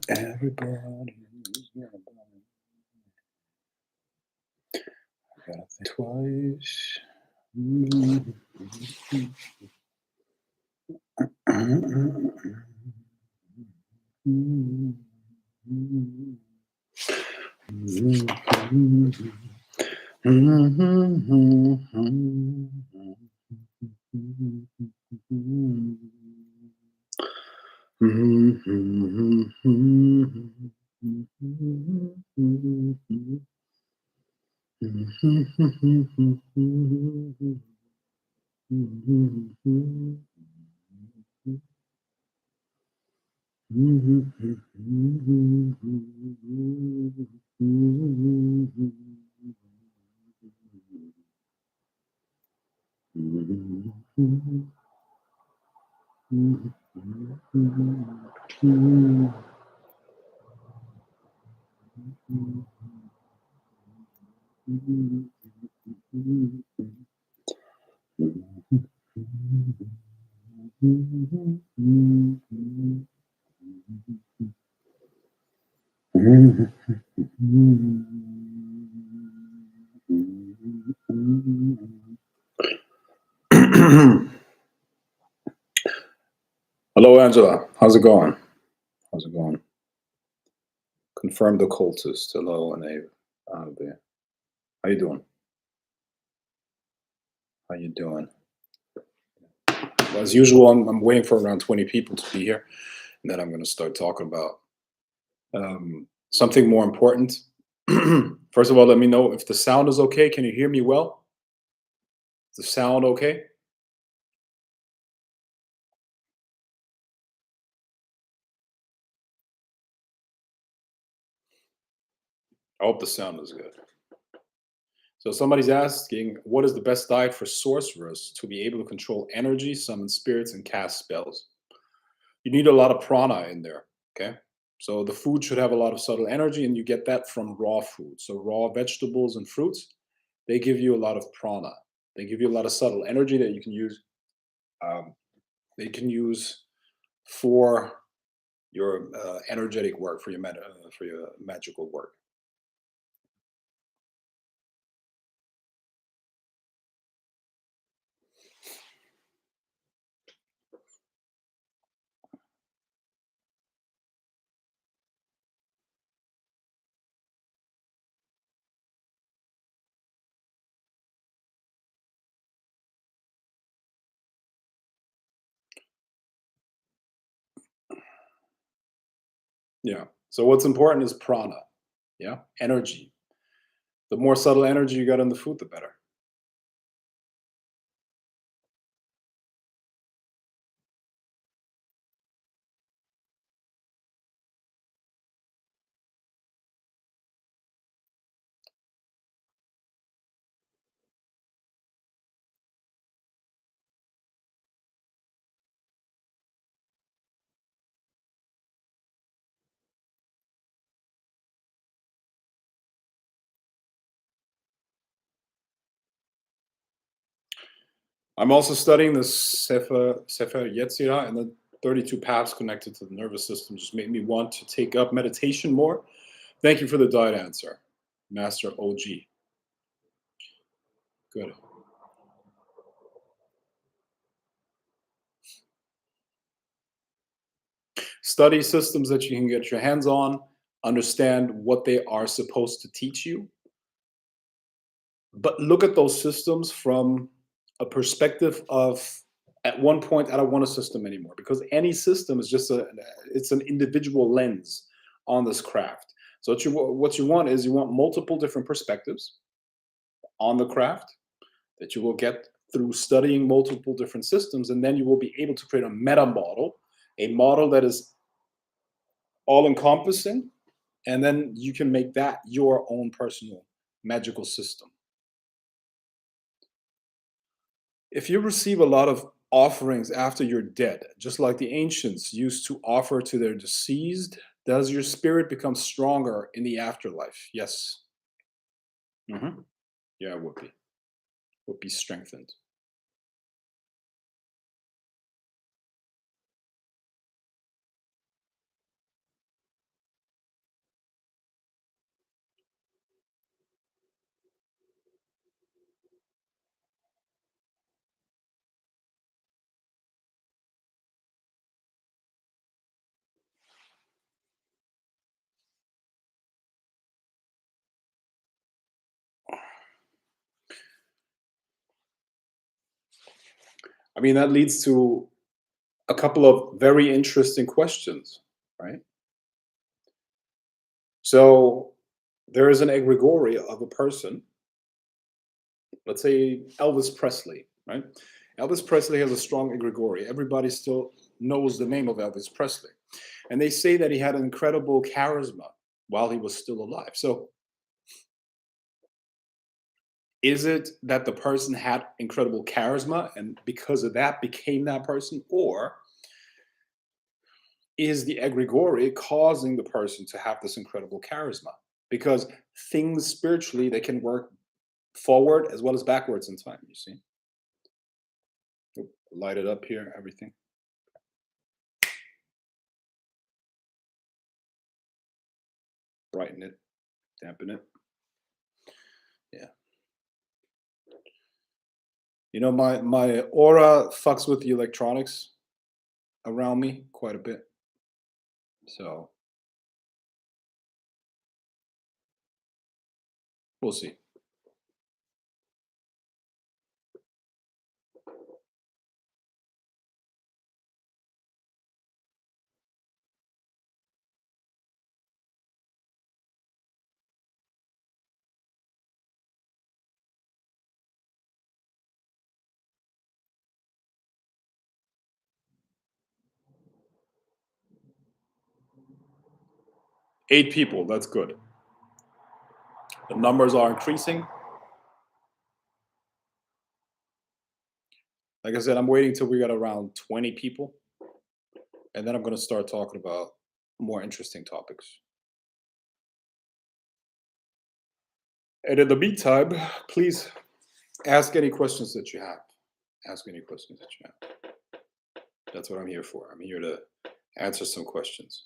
Everybody. I gotta think twice. Hello, Angela. How's it going? How's it going? Confirmed occultist. Hello, and out there. How you doing? How you doing? Well, as usual, I'm waiting for around 20 people to be here, and then I'm going to start talking about something more important. First of all, let me know if the sound is okay. Can you hear me well? Is the sound okay? I hope the sound is good. So somebody's asking, what is the best diet for sorcerers to be able to control energy, summon spirits, and cast spells? You need a lot of prana in there. Okay. So the food should have a lot of subtle energy, and you get that from raw food. So raw vegetables and fruits, they give you a lot of prana. They give you a lot of subtle energy that you can use. Um, they can use for your energetic work, for your magical work. Yeah. So what's important is prana. Yeah, energy. The more subtle energy you got in the food, the better. I'm also studying the Sefer Yetzirah and the 32 paths connected to the nervous system just made me want to take up meditation more. Thank you for the diet answer, Master OG. Good. Study systems that you can get your hands on, understand what they are supposed to teach you, but look at those systems from a perspective of at one point I don't want a system anymore because any system is just it's an individual lens on this craft. So what you want is you want multiple different perspectives on the craft that you will get through studying multiple different systems, and then you will be able to create a meta model, a model that is all encompassing, and then you can make that your own personal magical system. If you receive a lot of offerings after you're dead, just like the ancients used to offer to their deceased, does your spirit become stronger in the afterlife? Yes. Hmm. Yeah, it would be strengthened. I mean, that leads to a couple of very interesting questions, right? So there is an egregore of a person, let's say Elvis Presley, right? Elvis Presley has a strong egregore. Everybody still knows the name of Elvis Presley. And they say that he had an incredible charisma while he was still alive. So is it that the person had incredible charisma and because of that became that person? Or is the egregore causing the person to have this incredible charisma? Because things spiritually, they can work forward as well as backwards in time, you see? Light it up here, everything. Brighten it, dampen it. Yeah. You know, my aura fucks with the electronics around me quite a bit. So we'll see. 8 people, that's good. The numbers are increasing. Like I said, I'm waiting till we got around 20 people, and then I'm going to start talking about more interesting topics. And in the meantime, please ask any questions that you have. Ask any questions that you have. That's what I'm here for. I'm here to answer some questions.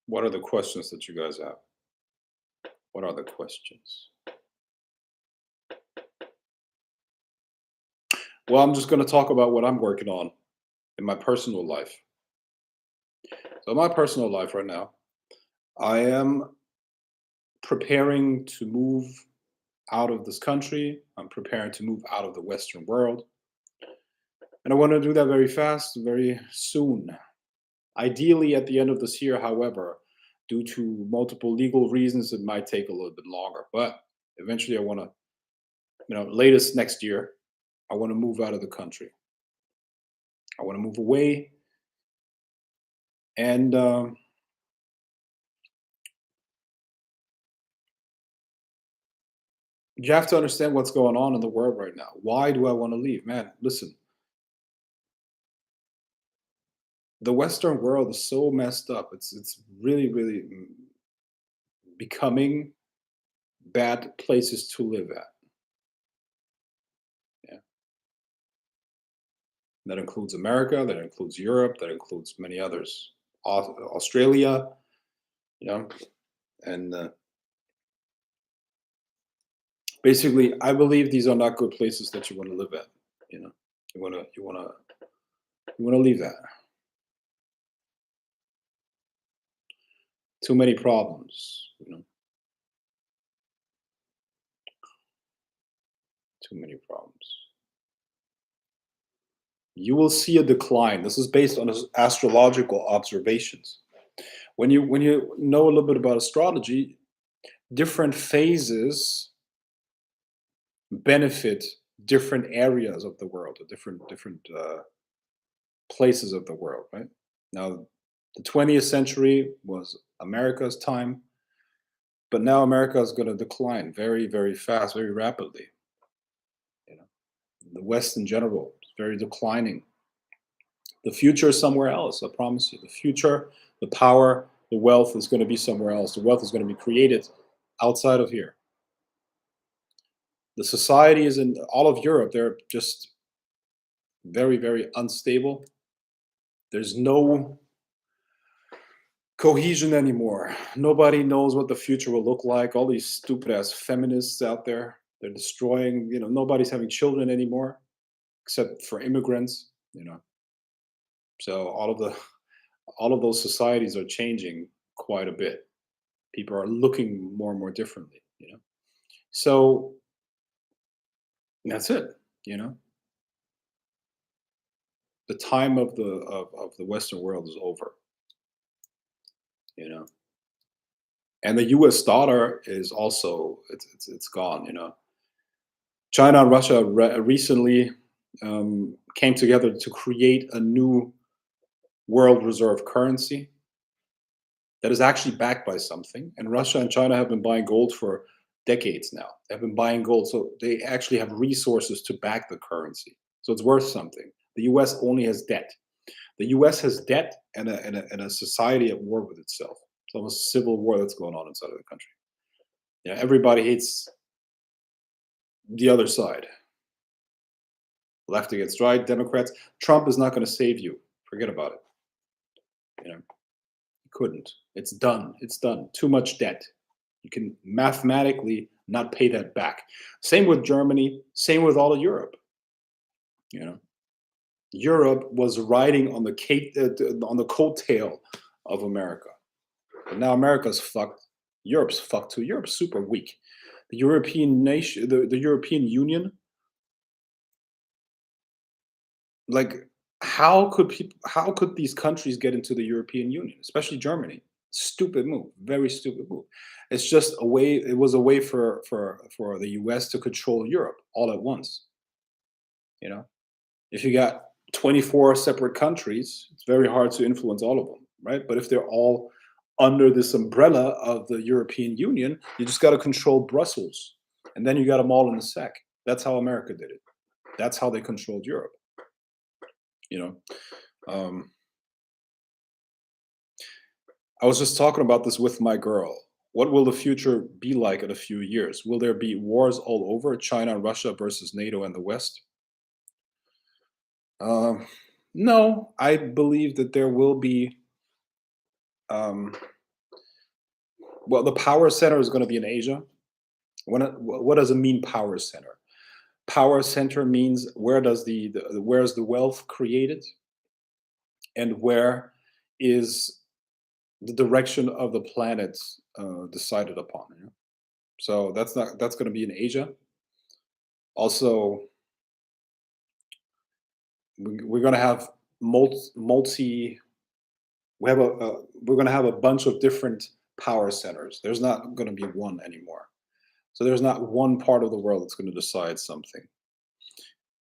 What are the questions that you guys have? What are the questions? Well, I'm just going to talk about what I'm working on in my personal life. So, in my personal life right now, I am preparing to move out of this country. I'm preparing to move out of the Western world. And I want to do that very fast, very soon. Ideally, at the end of this year, however, due to multiple legal reasons, it might take a little bit longer. But eventually, I want to, latest next year, I want to move out of the country. I want to move away. And you have to understand what's going on in the world right now. Why do I want to leave? Man, listen, the Western world is so messed up. It's really, really becoming bad places to live at. Yeah. That includes America, that includes Europe, that includes many others. Australia, you know, and basically, I believe these are not good places that you want to live at. You know, you want to leave that. Too many problems. Too many problems. You will see a decline. This is based on astrological observations. When you know a little bit about astrology, different phases benefit different areas of the world, or different places of the world. Right now, the 20th century was America's time, but now America is going to decline very, very fast, very rapidly. You know, the West in general is very declining. The future is somewhere else. I promise you. The future, the power, the wealth is going to be somewhere else. The wealth is going to be created outside of here. The society is in all of Europe. They're just very, very unstable. There's no cohesion anymore. Nobody knows what the future will look like. All these stupid ass feminists out there, they're destroying, nobody's having children anymore except for immigrants. So all of those societies are changing quite a bit. People are looking more and more differently. So that's it, you know. The time of the Western world is over, you know. And the US dollar is also it's gone. China and Russia recently came together to create a new world reserve currency that is actually backed by something. And Russia and China have been buying gold for decades now. They've been buying gold, so they actually have resources to back the currency. So it's worth something. The US only has debt. The US has debt and a society at war with itself. It's almost a civil war that's going on inside of the country. Everybody hates the other side. Left against right, Democrats. Trump is not going to save you. Forget about it. He couldn't. It's done. It's done. Too much debt. You can mathematically not pay that back. Same with Germany. Same with all of Europe. Europe was riding on the coattail of America, but now America's fucked. Europe's fucked too. Europe's super weak. The European nation, the European Union. Like, how could these countries get into the European Union, especially Germany? Stupid move, very stupid move. It's just a way. It was a way for the US to control Europe all at once. If you got 24 separate countries, it's very hard to influence all of them, right? But if they're all under this umbrella of the European Union, you just got to control Brussels, and then you got them all in the sack. That's how America did it. That's how they controlled Europe. I was just talking about this with my girl. What will the future be like in a few years? Will there be wars all over, China and Russia versus NATO and the West? No, I believe that there will be. Well, the power center is going to be in Asia. What does it mean, power center? Power center means where's the wealth created, and where is the direction of the planet decided upon. So that's going to be in Asia. Also, we're going to have multi. We're going to have a bunch of different power centers. There's not going to be one anymore. So there's not one part of the world that's going to decide something.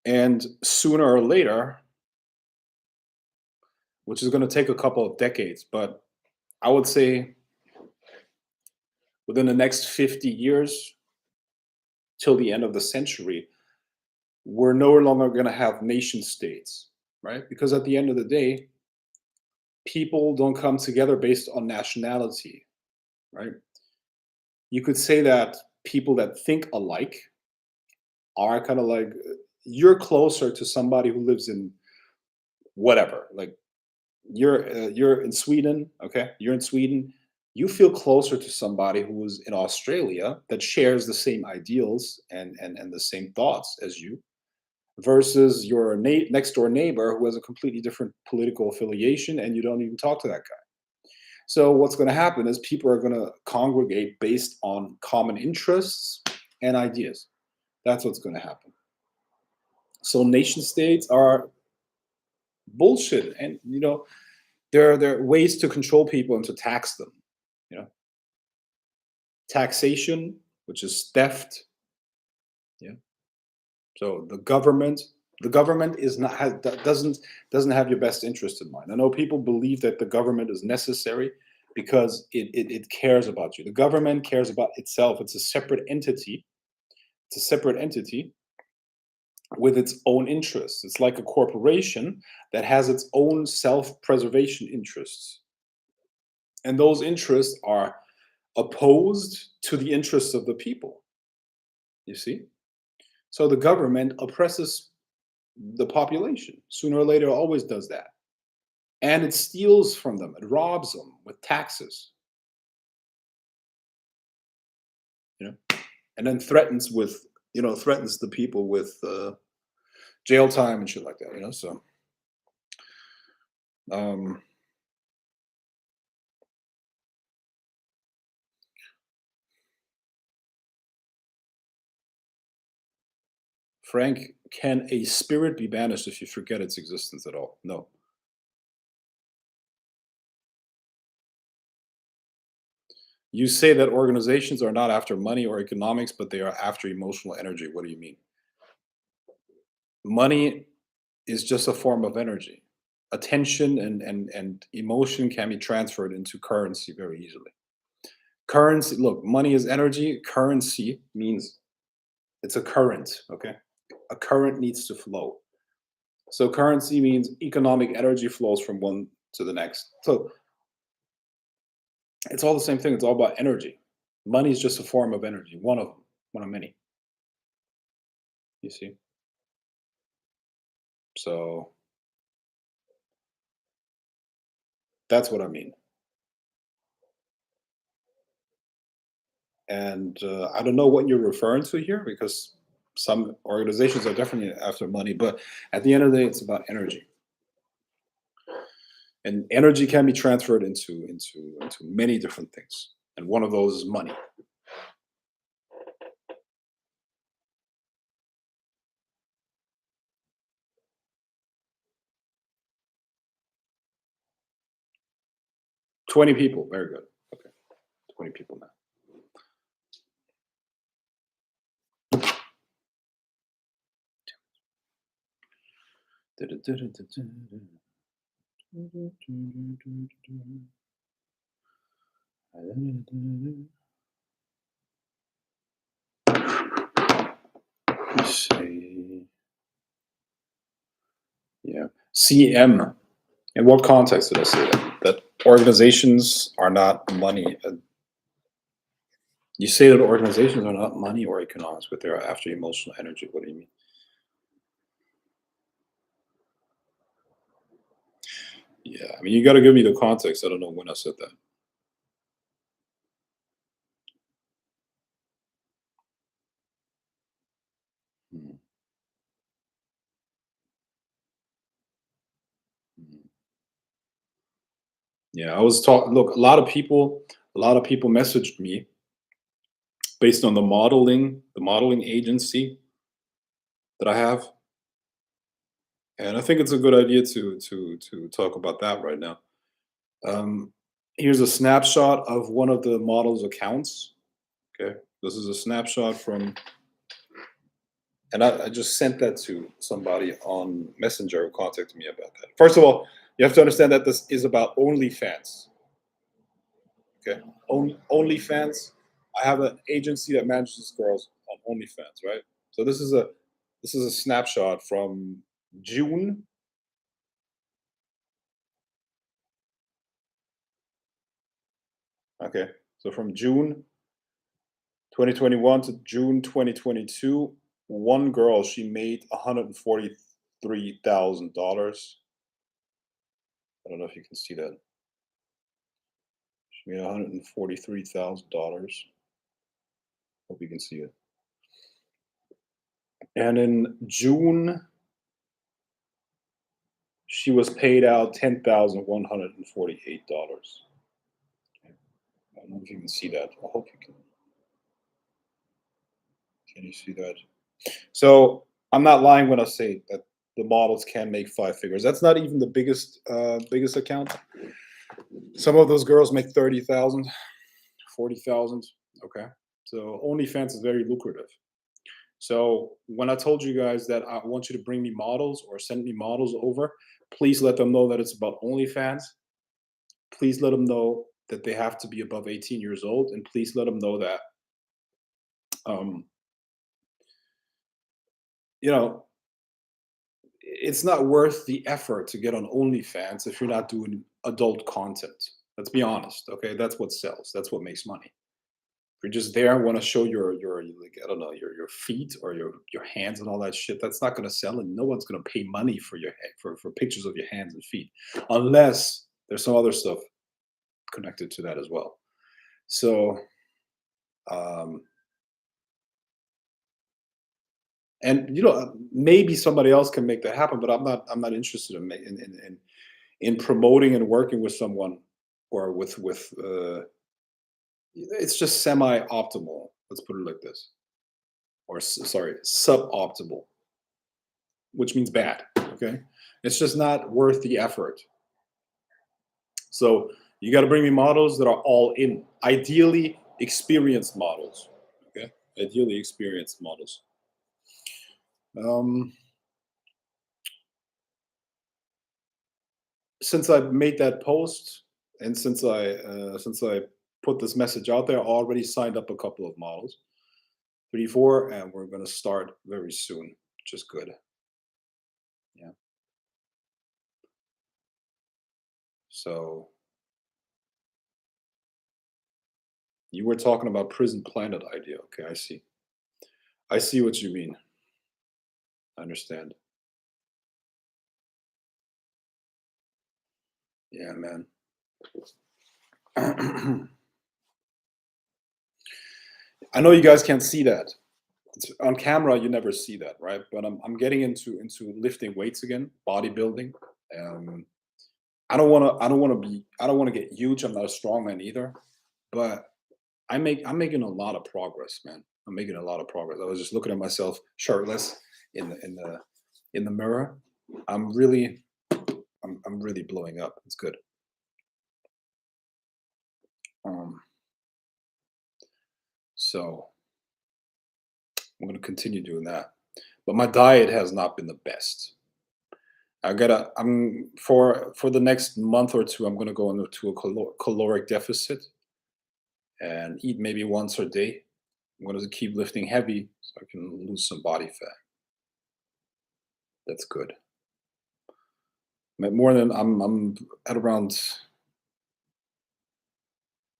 And sooner or later, which is going to take a couple of decades, but I would say within the next 50 years till the end of the century, we're no longer going to have nation states, right? Because at the end of the day, people don't come together based on nationality, right? You could say that people that think alike are kind of like, you're closer to somebody who lives in whatever, like you're in Sweden, okay? You're in Sweden. You feel closer to somebody who is in Australia that shares the same ideals and the same thoughts as you, versus your next door neighbor who has a completely different political affiliation and you don't even talk to that guy. So what's going to happen is people are going to congregate based on common interests and ideas. That's what's going to happen. So nation states are bullshit, and there are ways to control people and to tax them. Taxation, which is theft. Yeah. So the government is not doesn't have your best interest in mind. I know people believe that the government is necessary because it cares about you. The government cares about itself. It's a separate entity. with its own interests. It's like a corporation that has its own self-preservation interests. And those interests are opposed to the interests of the people. You see? So the government oppresses the population. Sooner or later, it always does that. And it steals from them, it robs them with taxes, you know, and then threatens the people with jail time and shit like that, you know. So, um, Frank, can a spirit be banished if you forget its existence at all? No. You say that organizations are not after money or economics, but they are after emotional energy. What do you mean? Money is just a form of energy. Attention and emotion can be transferred into currency very easily. Currency, look, money is energy. Currency means it's a current, okay? A current needs to flow. So currency means economic energy flows from one to the next. So it's all the same thing. It's all about energy. Money is just a form of energy, one of them, one of many. You see? So that's what I mean. And I don't know what you're referring to here because some organizations are definitely after money, but at the end of the day, it's about energy. And energy can be transferred into many different things. And one of those is money. 20 people. Very good. Okay. 20 people now. Let's see. Yeah. CM. In what context did I say that? That organizations are not money. You say that organizations are not money or economics, but they're after emotional energy. What do you mean? Yeah, I mean, you got to give me the context. I don't know when I said that. Mhm, mhm. Yeah, I was talking. Look, a lot of people messaged me based on the modeling agency that I have, and I think it's a good idea to talk about that right now. Um, Here's a snapshot of one of the model's accounts. Okay, this is a snapshot from, and I just sent that to somebody on Messenger who contacted me about that. First of all, you have to understand that this is about OnlyFans. Okay, OnlyFans. I have an agency that manages girls on OnlyFans, right? So this is a snapshot from June. Okay, so from June 2021 to June 2022, one girl she made $143,000. I don't know if you can see that. She made $143,000. Hope you can see it. And in June, she was paid out $10,148. I don't know if you can see that. I hope you can. Can you see that? So I'm not lying when I say that the models can make five figures. That's not even the biggest account. Some of those girls make 30,000, 40,000. Okay. So OnlyFans is very lucrative. So when I told you guys that I want you to bring me models or send me models over, please let them know that it's about OnlyFans. Please let them know that they have to be above 18 years old, and please let them know that um, you know it's not worth the effort to get on OnlyFans if you're not doing adult content. Let's be honest, okay? That's what sells. That's what makes money. If you're just there and want to show your like I don't know your feet or your hands and all that shit, that's not going to sell, and no one's going to pay money for your for pictures of your hands and feet, unless there's some other stuff connected to that as well. So um, and maybe somebody else can make that happen, but I'm not interested in promoting and working with someone or with it's just semi optimal. Let's put it like this, or sorry, suboptimal, which means bad. Okay, it's just not worth the effort. So you got to bring me models that are all in, ideally experienced models. Okay, ideally experienced models. Um, since I made that post and since I put this message out there, I already signed up a couple of models, 3, 4, and we're gonna start very soon. Which is good. Yeah. So you were talking about prison planet idea. Okay, I see. I see what you mean. I understand. Yeah, man. I know you guys can't see that. On camera, you never see that, right? But I'm getting into lifting weights again, bodybuilding. Um, I don't wanna get huge. I'm not a strong man either, but I'm making a lot of progress, man. I'm making a lot of progress. I was just looking at myself shirtless in the mirror. I'm really I'm really blowing up. It's good. Um, so I'm gonna continue doing that. But my diet has not been the best. I'm for the next month or two, I'm gonna go into a caloric deficit and eat maybe once a day. I'm gonna keep lifting heavy so I can lose some body fat. That's good. More than I'm at around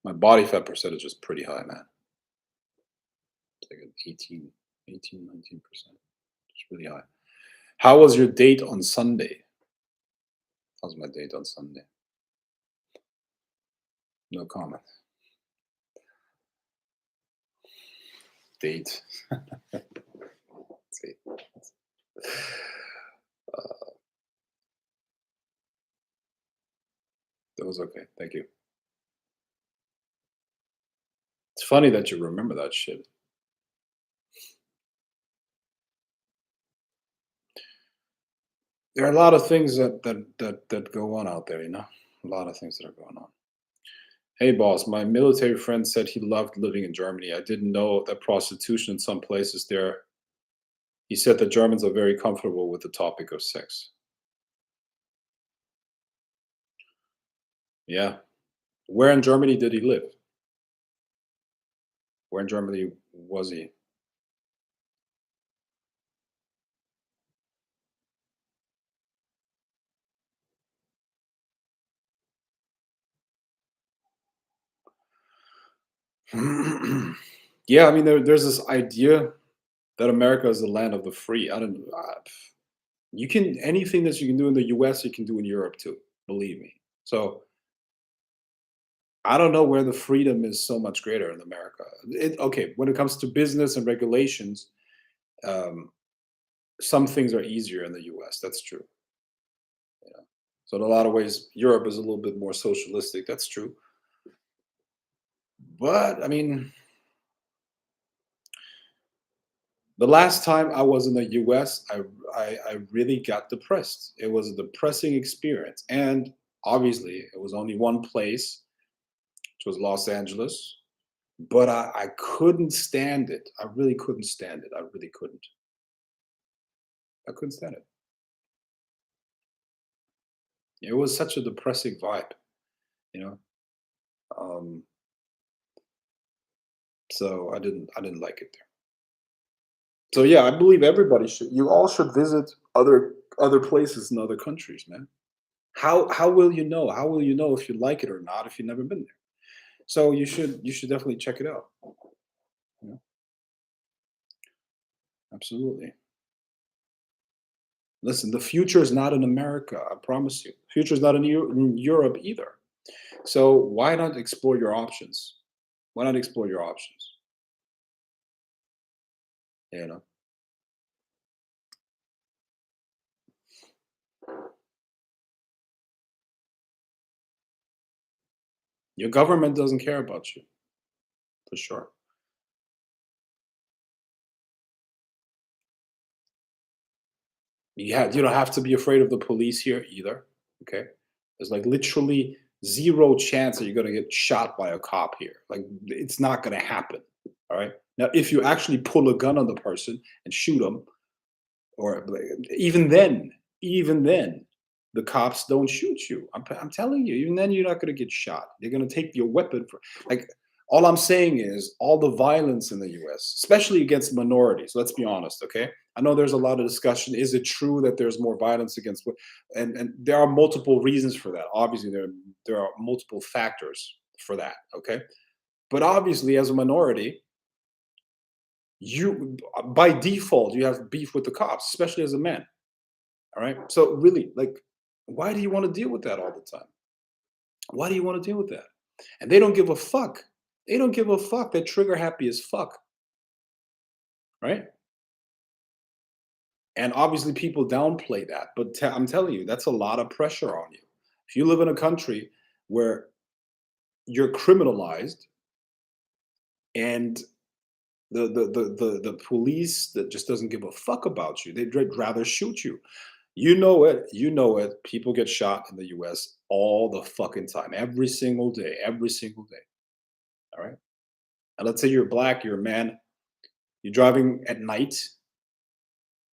my body fat percentage is pretty high, man. It's like an 19%. It's really high. How was your date on Sunday? How's my date on Sunday? No comment. Date. Let's see. That was okay. Thank you. It's funny that you remember that shit. There are a lot of things that go on out there, A lot of things that are going on. Hey boss, my military friend said he loved living in Germany. I didn't know that prostitution in some places there. He said that Germans are very comfortable with the topic of sex. Yeah. Where in Germany did he live? Where in Germany was he? Yeah, I mean there's this idea that America is the land of the free. I don't you can anything that you can do in the US, you can do in Europe too, believe me. So I don't know where the freedom is so much greater in America. Okay, when it comes to business and regulations, um, some things are easier in the US. That's true. Yeah. So in a lot of ways, Europe is a little bit more socialistic. That's true. But I mean, the last time I was in the US, I really got depressed. It was a depressing experience, and obviously, it was only one place, which was Los Angeles. But I couldn't stand it. I really couldn't stand it. I really couldn't. I couldn't stand it. It was such a depressing vibe, you know. Um, so I didn't like it there. So yeah, I believe everybody should. You all should visit other other places in other countries, man. How will you know? How will you know if you like it or not if you've never been there? So you should definitely check it out. You know? Absolutely. Listen, the future is not in America. I promise you. Future is not in Europe either. So why not explore your options? Why not explore your options? You know, your government doesn't care about you for sure. You don't have to be afraid of the police here either. Okay, there's like literally zero chance that you're gonna get shot by a cop here. Like it's not gonna happen. All right. Now, if you actually pull a gun on the person and shoot them, or even then, even then, the cops don't shoot you. I'm telling you, even then, you're not going to get shot. They're going to take your weapon for like. All I'm saying is all the violence in the U.S., especially against minorities. Let's be honest, okay? I know there's a lot of discussion. Is it true that there's more violence against? And there are multiple reasons for that. Obviously, there are multiple factors for that. Okay, but obviously, as a minority, you by default you have beef with the cops, especially as a man. All right. So really, like, why do you want to deal with that all the time? Why do you want to deal with that? And they don't give a fuck. They don't give a fuck. They're trigger happy as fuck. Right. And obviously people downplay that. But I'm telling you, that's a lot of pressure on you. If you live in a country where you're criminalized and the police that just doesn't give a fuck about you, they'd rather shoot you. You know it. People get shot in the US all the fucking time, every single day. All right. And let's say you're black, you're a man, you're driving at night.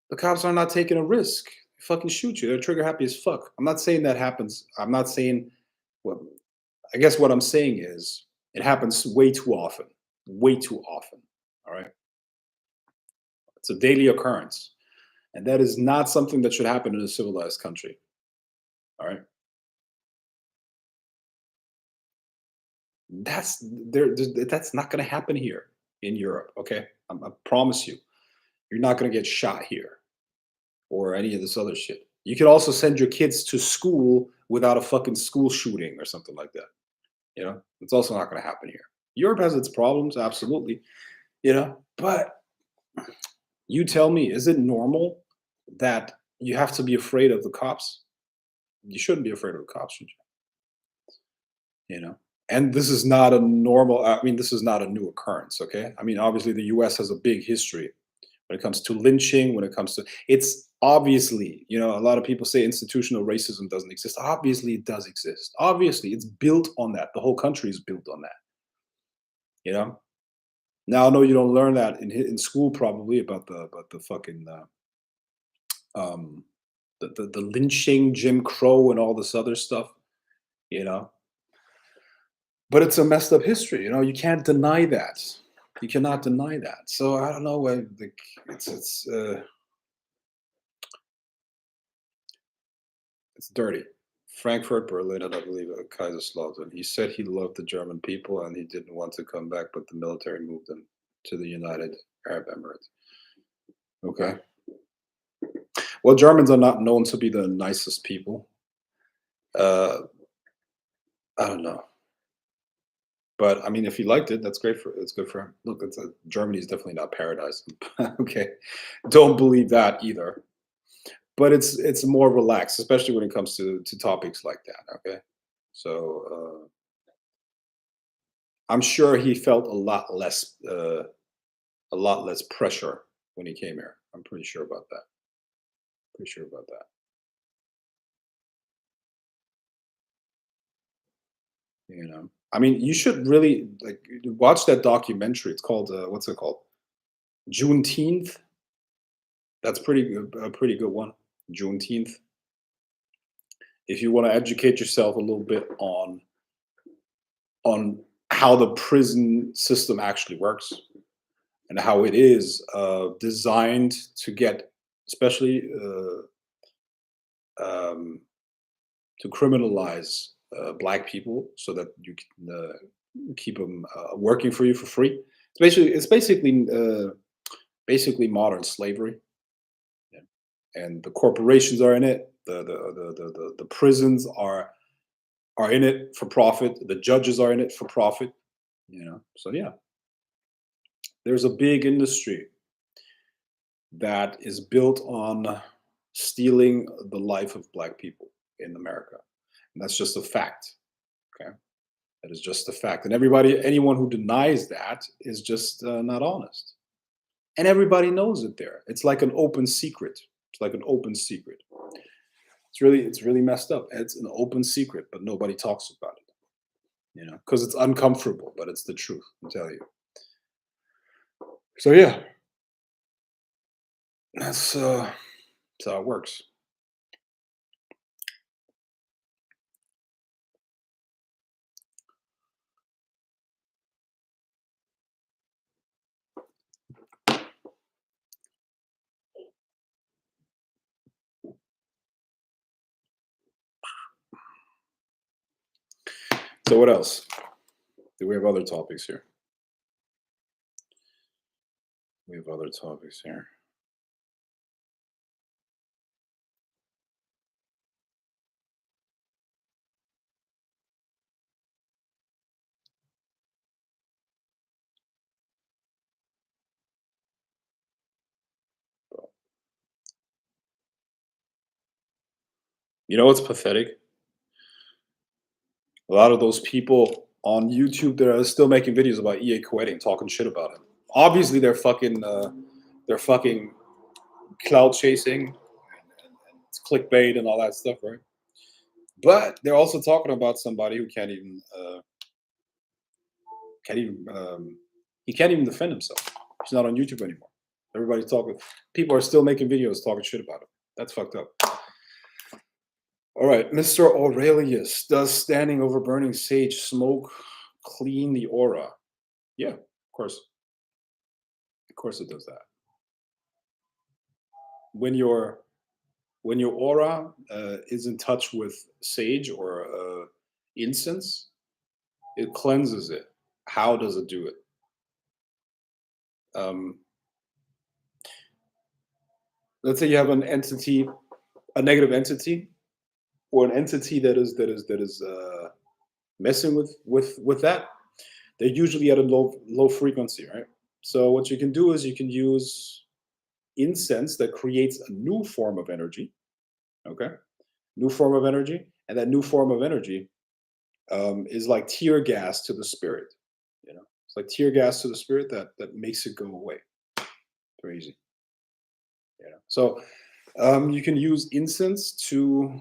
The cops are not taking a risk. They fucking shoot you. They're trigger happy as fuck. I'm not saying that happens. I'm not saying, well, I guess what I'm saying is it happens way too often. Way too often. All right. It's a daily occurrence. And that is not something that should happen in a civilized country. All right. That's not going to happen here in Europe. Okay, I promise you, you're not going to get shot here or any of this other shit. You could also send your kids to school without a fucking school shooting or something like that. You know, it's also not going to happen here. Europe has its problems, absolutely. You know, but you tell me, is it normal that you have to be afraid of the cops? You shouldn't be afraid of the cops, should you? You know, and this is not a normal. I mean, this is not a new occurrence. Okay, I mean, obviously, the U.S. has a big history when it comes to lynching. When it comes to, it's obviously, you know, a lot of people say institutional racism doesn't exist. Obviously, it does exist. Obviously, it's built on that. The whole country is built on that. You know. Now I know you don't learn that in school probably about the fucking um the lynching, Jim Crow, and all this other stuff. You know, but it's a messed up history. You know, you can't deny that. You cannot deny that. So I don't know. Like, it's dirty. Frankfurt, Berlin, and I believe Kaiserslautern. He said he loved the German people and he didn't want to come back, but the military moved him to the United Arab Emirates. Okay. Well, Germans are not known to be the nicest people. Uh, I don't know. But I mean, if he liked it, that's great for it's good for him. Look, Germany is definitely not paradise. Okay, don't believe that either. But it's more relaxed, especially when it comes to topics like that. Okay, so I'm sure he felt a lot less pressure when he came here. I'm pretty sure about that. Pretty sure about that. You know, I mean, you should really like watch that documentary. It's called what's it called? Juneteenth. That's pretty good. A pretty good one. Juneteenth. If you want to educate yourself a little bit on how the prison system actually works and how it is designed to get, especially um, to criminalize black people so that you can keep them working for you for free. It's basically modern slavery, yeah. And the corporations are in it. The prisons are in it for profit. The judges are in it for profit. So yeah, there's a big industry that is built on stealing the life of black people in America, and that's just a fact. Okay, that is just a fact, and anyone who denies that is just not honest. And everybody knows it there. It's like an open secret. It's like an open secret. It's really messed up. It's an open secret, but nobody talks about it. Because it's uncomfortable, but it's the truth. I tell you. So yeah, that's how it works. So what else? Do we have other topics here? We have other topics here. You know what's pathetic? A lot of those people on YouTube that are still making videos about EA quitting, talking shit about him. Obviously, they're fucking cloud chasing and it's clickbait and all that stuff, right? But they're also talking about somebody who can't even he can't even defend himself. He's not on YouTube anymore. Everybody's talking. People are still making videos talking shit about him. That's fucked up. All right, Mr. Aurelius, does standing over burning sage smoke clean the aura? Yeah, of course. Of course it does that. When your aura is in touch with sage or incense, it cleanses it. How does it do it? Um, let's say you have an entity, a negative entity, or an entity that is messing with that. They're usually at a low frequency, right? So what you can do is you can use incense that creates a new form of energy. Okay, new form of energy, and that new form of energy is like tear gas to the spirit. It's like tear gas to the spirit that makes it go away. Very easy. So you can use incense to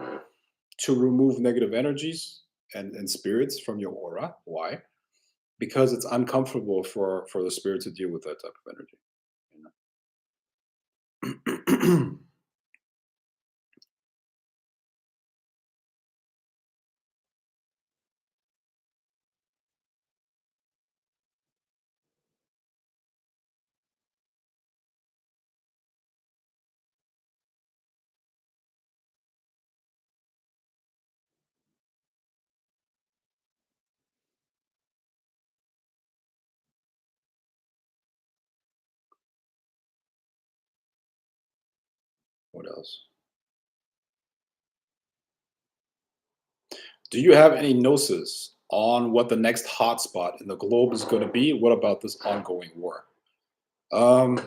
remove negative energies and spirits from your aura. Why? Because it's uncomfortable for the spirit to deal with that type of energy. What else? Do you have any gnosis on what the next hotspot in the globe is going to be? What about this ongoing war? Um,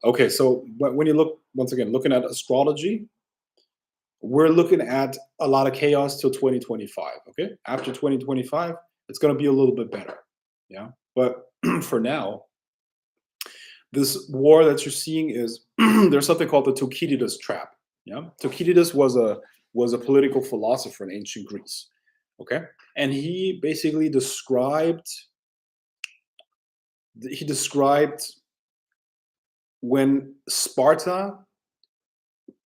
okay, so when you look once again looking at astrology, we're looking at a lot of chaos till 2025. Okay, after 2025, it's going to be a little bit better. Yeah, but for now, this war that you're seeing is there's something called the Thucydides trap. Yeah, Thucydides was a political philosopher in ancient Greece. Okay, and he described when Sparta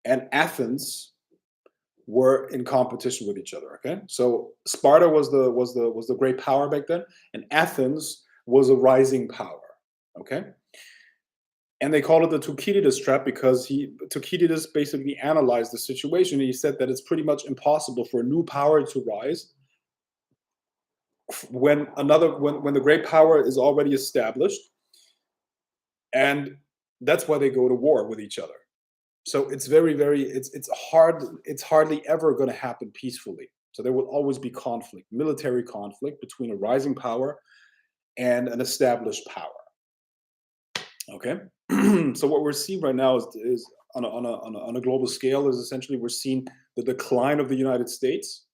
and Athens were in competition with each other. Okay, so Sparta was the great power back then, and Athens was a rising power. Okay, And they called it the Thucydides trap because Thucydides basically analyzed the situation. And he said that it's pretty much impossible for a new power to rise when the great power is already established, and that's why they go to war with each other. So it's very it's hard, it's hardly ever going to happen peacefully. So there will always be conflict, military conflict between a rising power and an established power. Okay. So what we're seeing right now is on a global scale is essentially we're seeing the decline of the United States.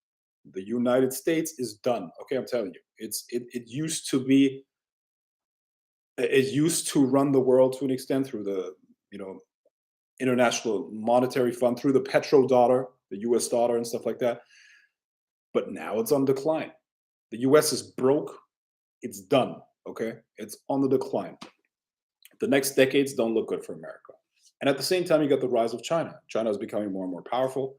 The United States is done. Okay, I'm telling you, it used to be, it used to run the world to an extent through the, you know, International Monetary Fund, through the petrodollar, the US dollar and stuff like that. But now it's on decline. The US is broke. It's done. Okay, it's on the decline. The next decades don't look good for America. And at the same time, you got the rise of China. China is becoming more and more powerful.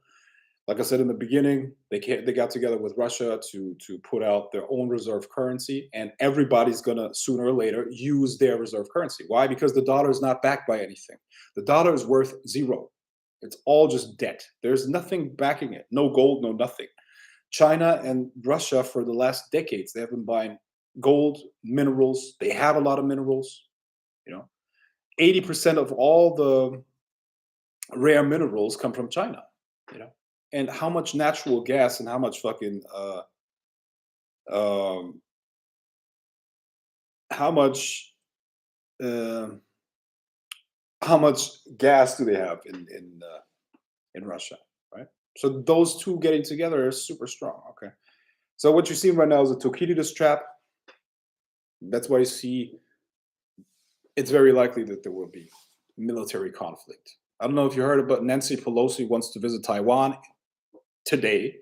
Like I said in the beginning, they got together with Russia to put out their own reserve currency, and everybody's gonna sooner or later use their reserve currency. Why? Because the dollar is not backed by anything. The dollar is worth zero. It's all just debt. There's nothing backing it. No gold, no nothing. China and Russia for the last decades, they have been buying gold, minerals. They have a lot of minerals. You know, 80% of all the rare minerals come from China. You know, and how much natural gas and how much fucking um, how much uh, how much gas do they have in Russia, right? So those two getting together is super strong. Okay, so what you're seeing right now is a Thucydides trap. That's why you see it's very likely that there will be military conflict. I don't know if you heard it, but Nancy Pelosi wants to visit Taiwan today,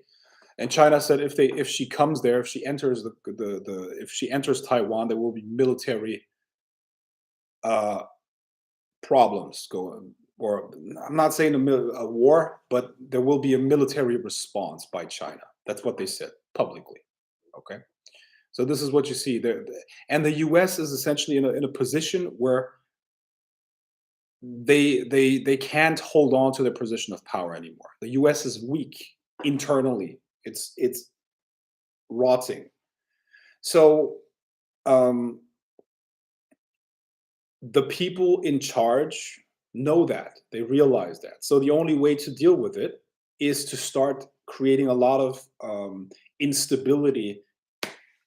and China said if she comes there, if she enters if she enters Taiwan, there will be military uh, problems going. Or I'm not saying a war, but there will be a military response by China. That's what they said publicly. Okay, so this is what you see there, and the U.S. is essentially in a position where they can't hold on to their position of power anymore. The U.S. is weak internally. It's rotting. So um, the people in charge know that. They realize that. So the only way to deal with it is to start creating a lot of instability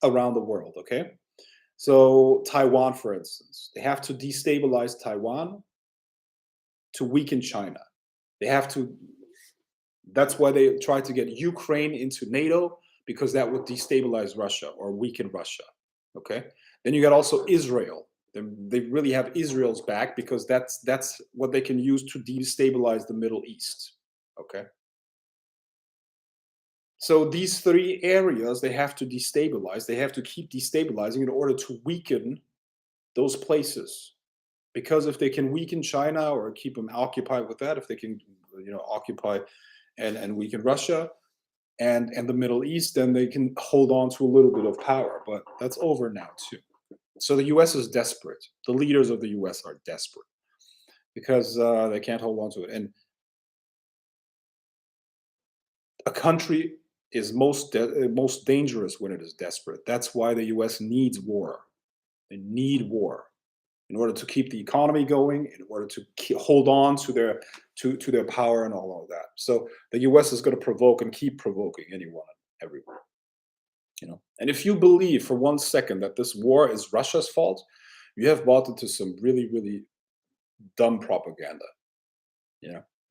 around the world. Okay. So Taiwan, for instance, they have to destabilize Taiwan to weaken China. They have to. That's why they try to get Ukraine into NATO, because that would destabilize Russia or weaken Russia. Okay. Then you got also Israel. They really have Israel's back because that's what they can use to destabilize the Middle East. Okay. So these three areas they have to destabilize. They have to keep destabilizing in order to weaken those places. Because if they can weaken China or keep them occupied with that, if they can, occupy and weaken Russia and the Middle East, then they can hold on to a little bit of power. But that's over now too. So the U.S. is desperate. The leaders of the U.S. are desperate because they can't hold on to it. And a country is most dangerous when it is desperate. That's why the U.S. needs war. They need war in order to keep the economy going, in order to hold on to their to their power and all of that. So the U.S. is going to provoke and keep provoking anyone and everyone. And if you believe for 1 second that this war is Russia's fault, you have bought into some really, really dumb propaganda.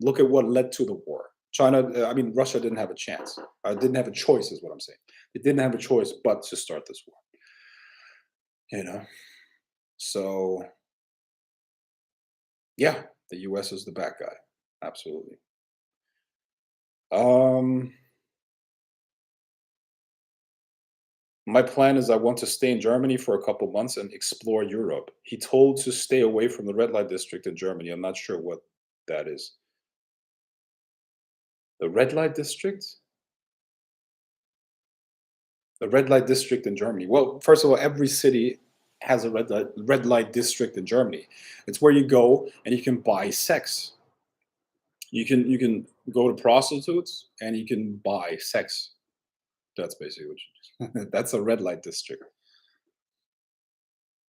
Look at what led to the war. Russia didn't have a chance. Didn't have a choice, is what I'm saying. It didn't have a choice but to start this war. So yeah, the U.S. is the bad guy. Absolutely. My plan is I want to stay in Germany for a couple months and explore Europe. He told to stay away from the red light district in Germany. I'm not sure what that is. The red light district? The red light district in Germany. Well, first of all, every city has a red light district in Germany. It's where you go and you can buy sex. You can go to prostitutes and you can buy sex. That's basically what you do. That's a red light district.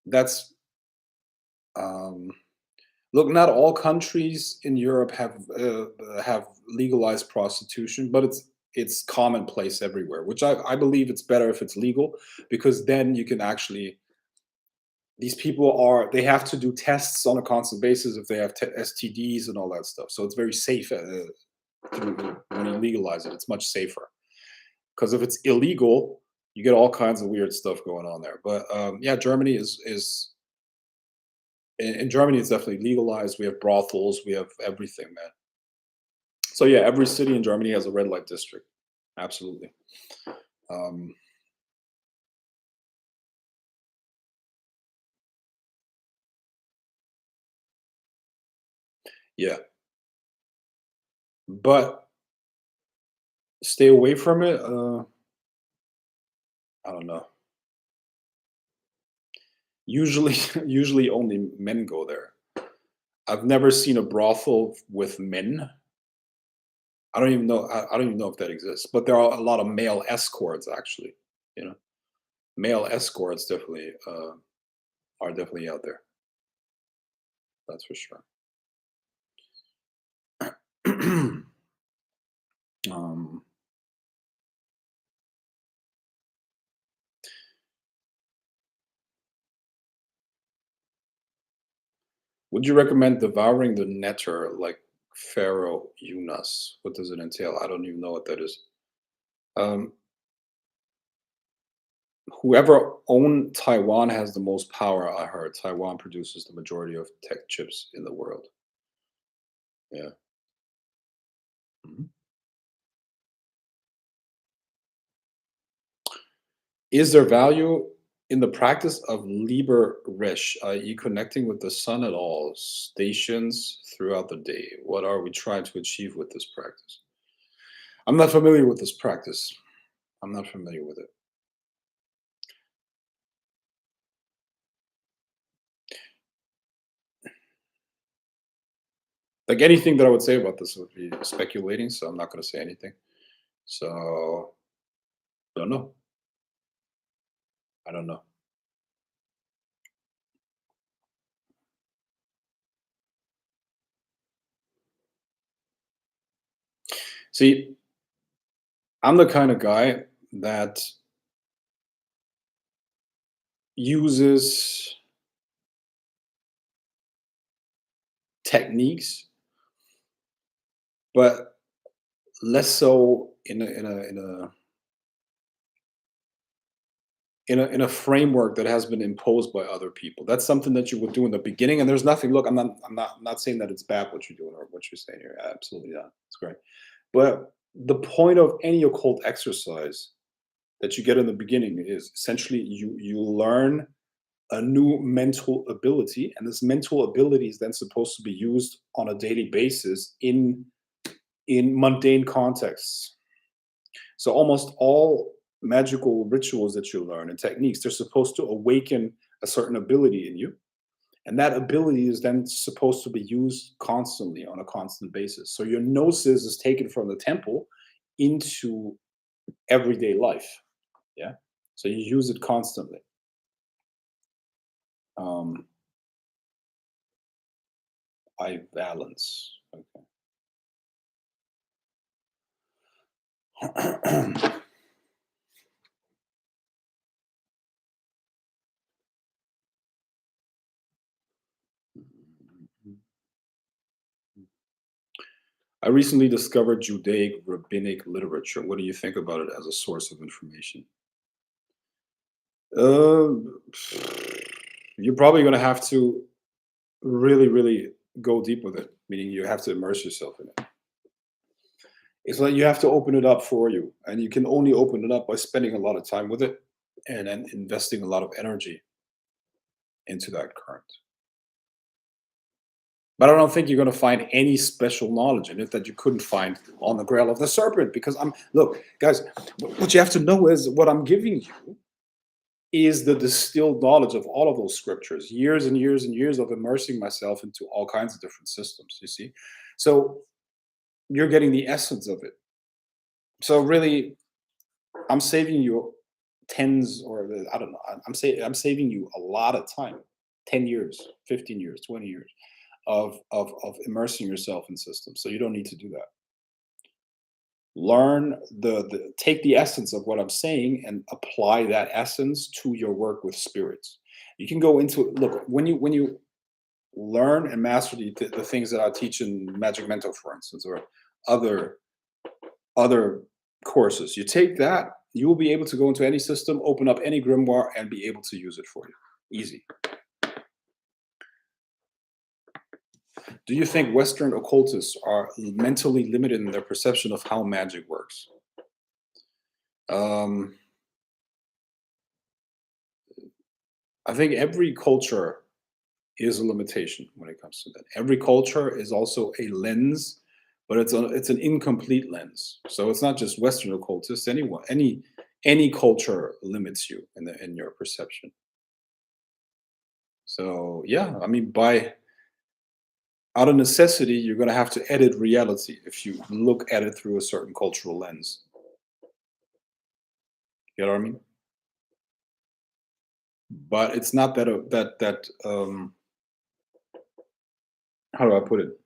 That's um, look. Not all countries in Europe have legalized prostitution, but it's commonplace everywhere. Which I believe it's better if it's legal because then you can actually these people are they have to do tests on a constant basis if they have STDs and all that stuff. So it's very safe when you legalize it. It's much safer because if it's illegal, you get all kinds of weird stuff going on there. But yeah, Germany is in Germany it's definitely legalized. We have brothels, we have everything, man. So yeah, every city in Germany has a red light district. Absolutely. Um, yeah, but stay away from it. I don't know. Usually, usually only men go there. I've never seen a brothel with men. I don't even know. I don't even know if that exists. But there are a lot of male escorts, actually. You know, male escorts definitely are definitely out there. That's for sure. um, would you recommend devouring the netter like Pharaoh Yunus? What does it entail? I don't even know what that is. Um, whoever owned Taiwan has the most power. I heard Taiwan produces the majority of tech chips in the world. Yeah. Mhm. Is there value in the practice of Liber Resh, i.e., connecting with the sun at all stations throughout the day? What are we trying to achieve with this practice? I'm not familiar with this practice. I'm not familiar with it. Like anything that I would say about this would be speculating, so I'm not going to say anything. So I don't know. I don't know. See, I'm the kind of guy that uses techniques, but less so in a framework that has been imposed by other people. That's something that you would do in the beginning, and there's nothing. Look, I'm not saying that it's bad what you're doing or what you're saying here. Absolutely not. It's great. But the point of any occult exercise that you get in the beginning is essentially you learn a new mental ability, and this mental ability is then supposed to be used on a daily basis in mundane contexts. So almost all magical rituals that you learn and techniques, they're supposed to awaken a certain ability in you. And that ability is then supposed to be used constantly on a constant basis. So your gnosis is taken from the temple into everyday life. Yeah. So you use it constantly. Um, I balance. Okay. I recently discovered Judaic rabbinic literature. What do you think about it as a source of information? Um, you're probably going to have to really, really go deep with it, meaning you have to immerse yourself in it. It's like you have to open it up for you, and you can only open it up by spending a lot of time with it and then investing a lot of energy into that current. But I don't think you're going to find any special knowledge in it that you couldn't find on the Grail of the Serpent. Because I'm look, guys, what you have to know is what I'm giving you. is the distilled knowledge of all of those scriptures, years and years and years of immersing myself into all kinds of different systems, you see? So you're getting the essence of it. So really, I'm saving you tens or I don't know. I'm saving you a lot of time, 10 years, 15 years, 20 years of immersing yourself in systems. So you don't need to do that. Learn the take the essence of what I'm saying and apply that essence to your work with spirits. You can go into look when you learn and master the things that I teach in Magic Mentor, for instance, or other other courses. You take that, you will be able to go into any system, open up any grimoire, and be able to use it for you. Easy. Do you think Western occultists are mentally limited in their perception of how magic works? Um, I think every culture is a limitation when it comes to that. Every culture is also a lens, but it's an incomplete lens. So it's not just Western occultists. Anyone, any culture limits you in your perception. So yeah, I mean, by out of necessity, you're going to have to edit reality if you look at it through a certain cultural lens. You know what I mean? But it's not that how do I put it?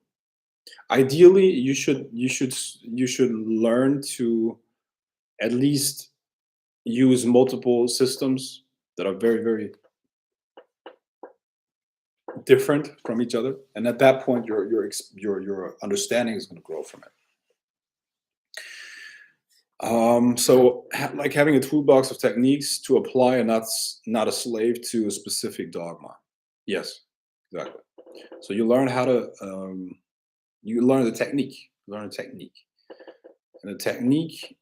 Ideally, you should learn to at least use multiple systems that are very different from each other, and at that point, your understanding is going to grow from it. So like having a toolbox of techniques to apply, and not a slave to a specific dogma. Yes, exactly. So you learn the technique, learn a technique, and the technique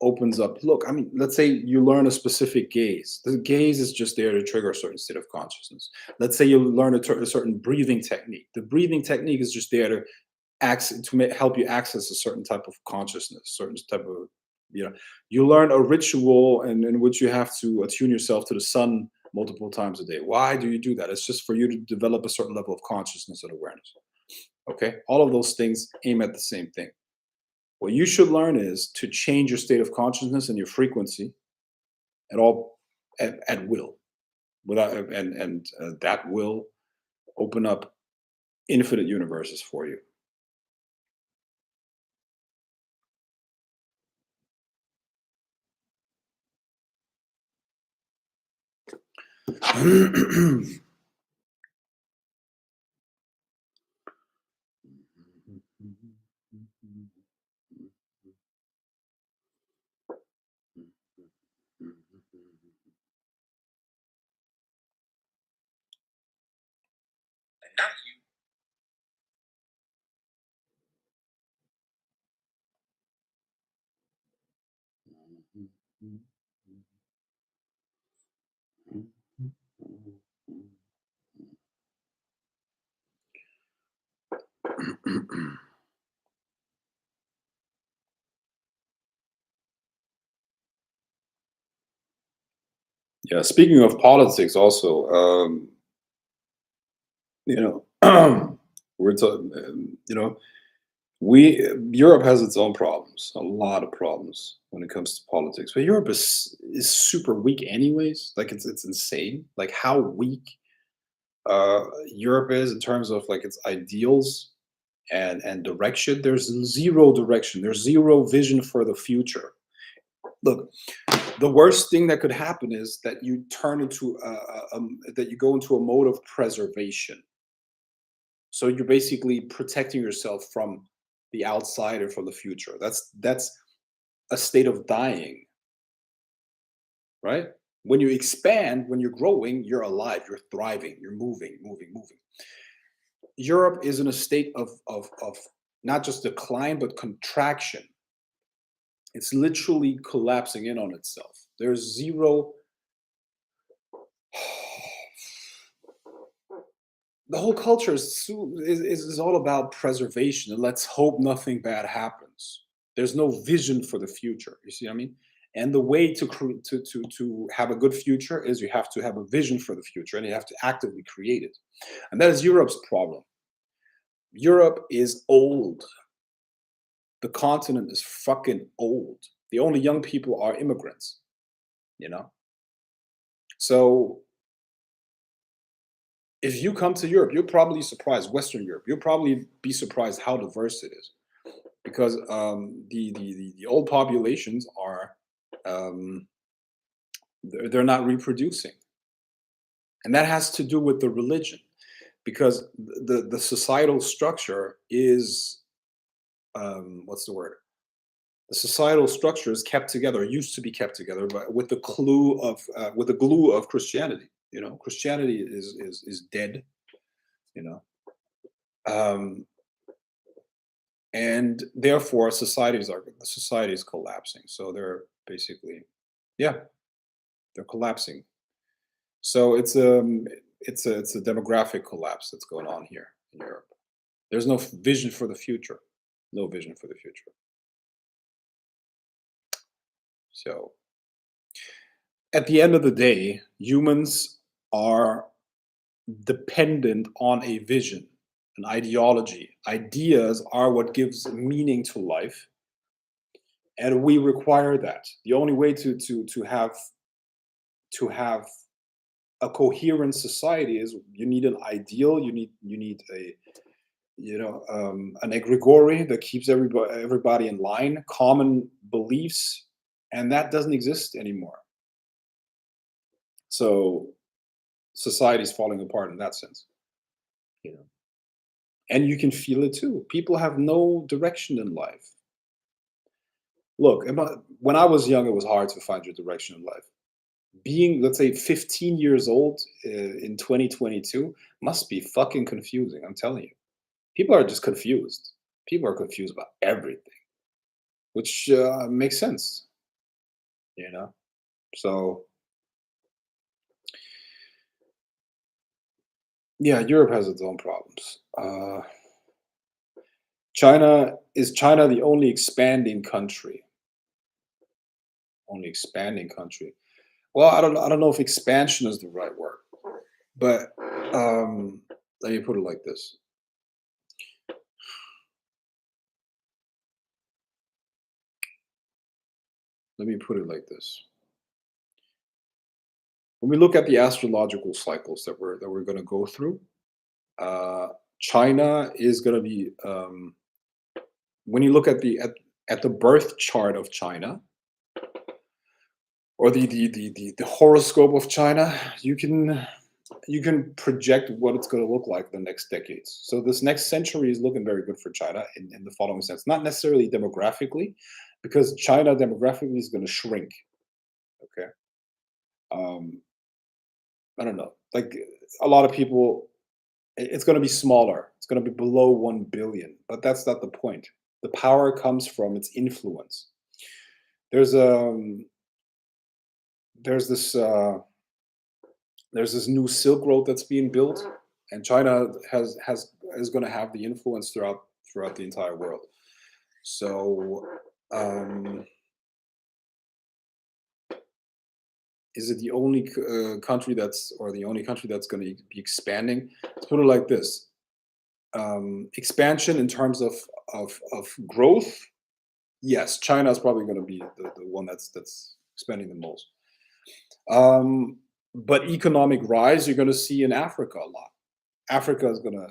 opens up. Look, I mean, let's say you learn a specific gaze. The gaze is just there to trigger a certain state of consciousness. Let's say you learn a certain breathing technique. The breathing technique is just there to help you access a certain type of consciousness, certain type of you know. You learn a ritual in which you have to attune yourself to the sun multiple times a day. Why do you do that? It's just for you to develop a certain level of consciousness and awareness. Okay, all of those things aim at the same thing. What you should learn is to change your state of consciousness and your frequency at all at will, without and that will open up infinite universes for you. Yeah, speaking of politics, also, you know, we're talking, we Europe has its own problems, a lot of problems when it comes to politics. But Europe is super weak, anyways. Like it's insane, like how weak Europe is in terms of like its ideals and direction. There's zero direction. There's zero vision for the future. Look, the worst thing that could happen is that you turn into that you go into a mode of preservation. So you're basically protecting yourself from the outside and from the future. That's a state of dying, right? When you expand, when you're growing, you're alive, you're thriving, you're moving. Europe is in a state of not just decline but contraction. It's literally collapsing in on itself. There's zero. The whole culture is all about preservation and let's hope nothing bad happens. There's no vision for the future. You see what I mean? And the way to have a good future is you have to have a vision for the future, and you have to actively create it. And that is Europe's problem. Europe is old. The continent is fucking old. The only young people are immigrants, you know? So if you come to Europe, you'll probably surprised, Western Europe, you'll probably be surprised how diverse it is. Because the old populations are um, they're not reproducing, and that has to do with the religion, because the societal structure is what's the word? The societal structure is kept together, used to be kept together, but with the glue of Christianity. You know, Christianity is dead. You know, um, and therefore society is collapsing. So they're basically, yeah, they're collapsing. So it's a demographic collapse that's going on here in Europe. There's no vision for the future. No vision for the future. So at the end of the day, humans are dependent on a vision, an ideology. Ideas are what gives meaning to life, and we require that. The only way to have a coherent society is you need an ideal. You need a an egregory that keeps everybody in line, common beliefs, and that doesn't exist anymore. So society's falling apart in that sense, you know. And you can feel it too. People have no direction in life. Look, when I was young, it was hard to find your direction in life. Being, let's say, 15 years old in 2022 must be fucking confusing. I'm telling you, people are just confused. People are confused about everything, which makes sense, you know. So yeah, Europe has its own problems. China the only expanding country? Only expanding country. Well, I don't know if expansion is the right word, but um, let me put it like this. Let me put it like this. When we look at the astrological cycles that we're going to go through, uh, China is going to be when you look at the birth chart of China, or the horoscope of China, you can project what it's going to look like the next decades. So this next century is looking very good for China in the following sense, not necessarily demographically, because China demographically is going to shrink. Okay, um, I don't know. Like a lot of people, it's going to be smaller. It's going to be below 1 billion, but that's not the point. The power comes from its influence. There's there's this there's this new Silk Road that's being built, and China is going to have the influence throughout the entire world. So, um, is it the only country or the only country that's going to be expanding? Let's put it like this: expansion in terms of growth. Yes, China is probably going to be the one that's spending the most. Um, but economic rise, you're going to see in Africa a lot. Africa is going to.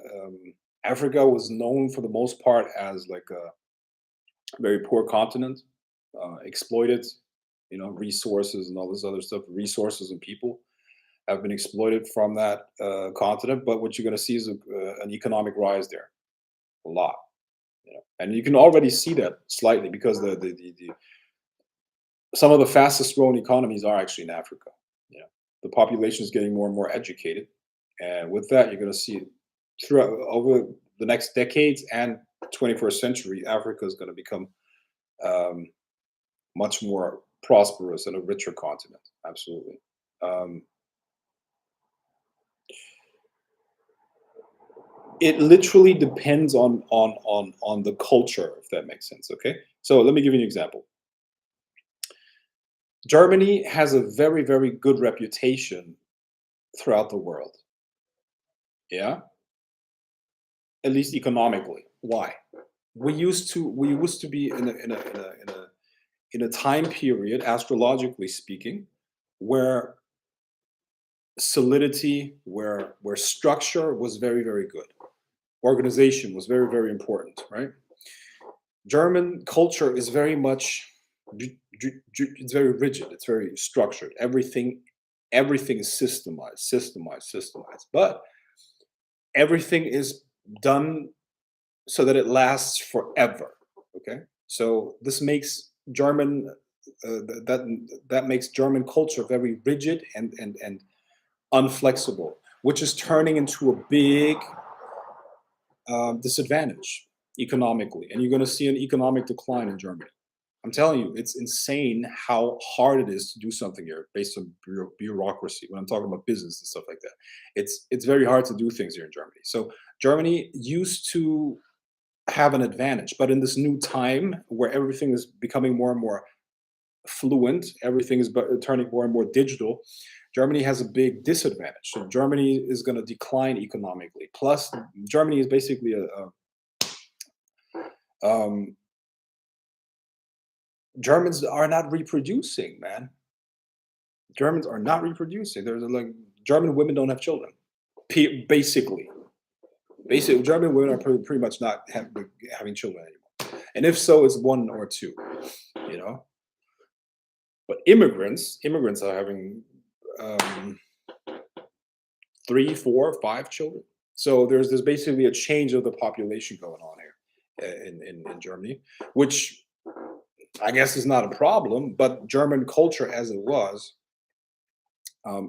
Africa was known for the most part as like a very poor continent, exploited. You know, resources and all this other stuff. Resources and people have been exploited from that continent. But what you're going to see is an economic rise there, a lot. You know, and you can already see that slightly because the some of the fastest growing economies are actually in Africa. You know, the population is getting more and more educated, and with that, you're going to see throughout over the next decades and 21st century, Africa is going to become um, much more prosperous and a richer continent. Absolutely. Um, it literally depends on the culture, if that makes sense. Okay, so let me give you an example. Germany has a very, very good reputation throughout the world. Yeah, at least economically. Why? We used to be in a time period, astrologically speaking, where solidity, where structure was very, very good. Organization was very, very important, right? German culture is very much it's very rigid, it's very structured. Everything is systemized. But everything is done so that it lasts forever. Okay, so this makes German that makes German culture very rigid and unflexible, which is turning into a big disadvantage economically, and you're going to see an economic decline in Germany. I'm telling you, it's insane how hard it is to do something here based on bureaucracy. When I'm talking about business and stuff like that, it's very hard to do things here in Germany. So Germany used to have an advantage, but in this new time where everything is becoming more and more fluent, everything is turning more and more digital. Germany has a big disadvantage. So Germany is going to decline economically. Plus, Germany is basically um, Germans are not reproducing, man. Germans are not reproducing. There's like German women don't have children. Basically, German women are pretty much not having children anymore. And if so, it's one or two. You know, but immigrants are having um, three, four, five children. So there's basically a change of the population going on here in Germany, which I guess is not a problem. But German culture, as it was,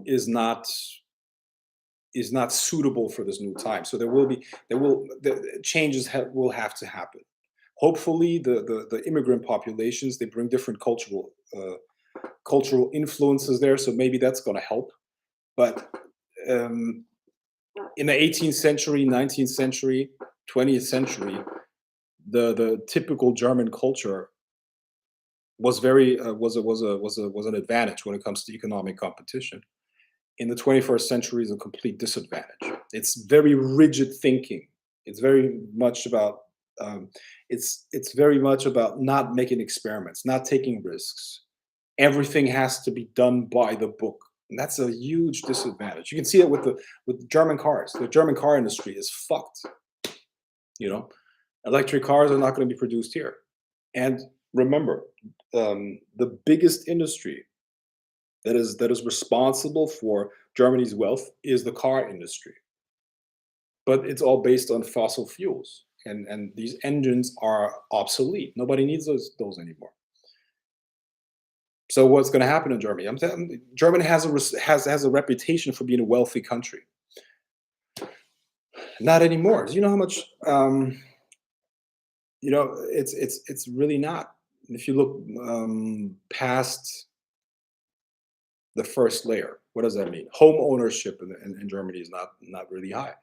is not suitable for this new time. So the changes will have to happen. Hopefully, the immigrant populations, they bring different cultural influences there, so maybe that's going to help. But um, in the 18th century, 19th century, 20th century, the typical German culture was very was an advantage when it comes to economic competition. In the 21st century is a complete disadvantage. It's very rigid thinking. It's very much about it's very much about not making experiments, not taking risks. Everything has to be done by the book. And that's a huge disadvantage. You can see it with German cars. The German car industry is fucked. You know, electric cars are not going to be produced here. And remember, the biggest industry that is responsible for Germany's wealth is the car industry. But it's all based on fossil fuels, and these engines are obsolete. Nobody needs those anymore. So what's going to happen in Germany? I'm telling Germany has a reputation for being a wealthy country. Not anymore. Do you know how much? It's really not. If you look past the first layer, what does that mean? Home ownership in Germany is not really high.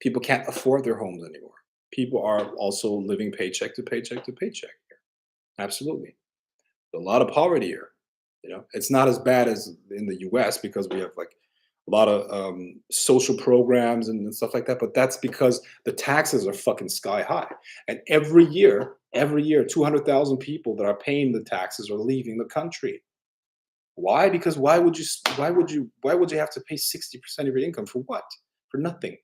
People can't afford their homes anymore. People are also living paycheck to paycheck to paycheck here. Absolutely. A lot of poverty here. It's not as bad as in the US because we have like a lot of social programs and stuff like that. But that's because the taxes are fucking sky high. And every year, 200,000 people that are paying the taxes are leaving the country. Why? Because why would you have to pay 60% of your income for what? For nothing.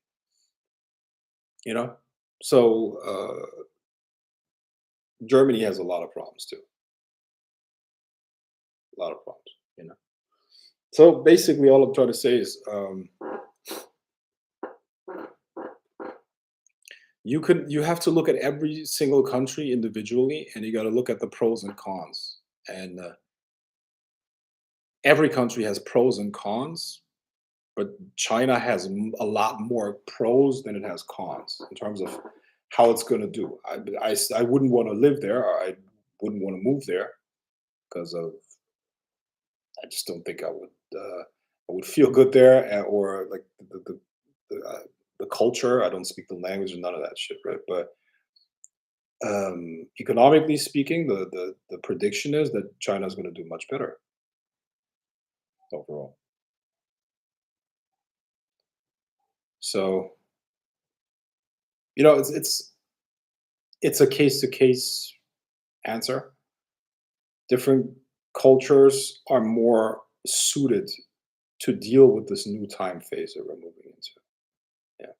You know? So Germany has a lot of problems too. A lot of problems. So basically, all I'm trying to say is you have to look at every single country individually, and you got to look at the pros and cons. And every country has pros and cons, but China has a lot more pros than it has cons in terms of how it's going to do. I wouldn't want to live there. Or I wouldn't want to move there because of I just don't think I would feel good there, or like the culture. I don't speak the language and none of that shit, right? But economically speaking, the prediction is that China is going to do much better. overall. So it's a case to case answer. Different cultures are more suited to deal with this new time phase that we're moving into. Yeah.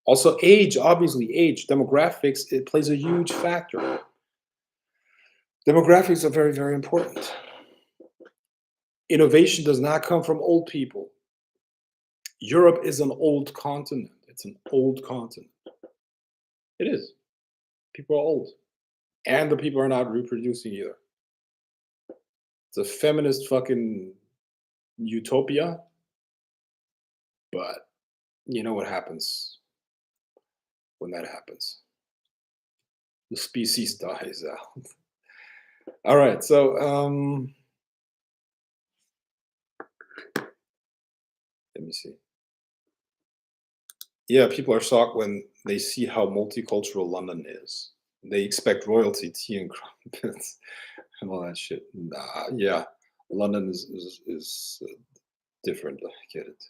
Also, age, obviously, age, demographics, it plays a huge factor. Demographics are very, very important. Innovation does not come from old people. Europe is an old continent. It's an old continent. It is. People are old. And the people are not reproducing either. It's a feminist fucking utopia, but you know what happens when that happens. The species dies out. All right, so let me see. Yeah, people are shocked when they see how multicultural London is. They expect royalty, tea, and crumpets, and all that shit. Nah, yeah, London is different. I get it.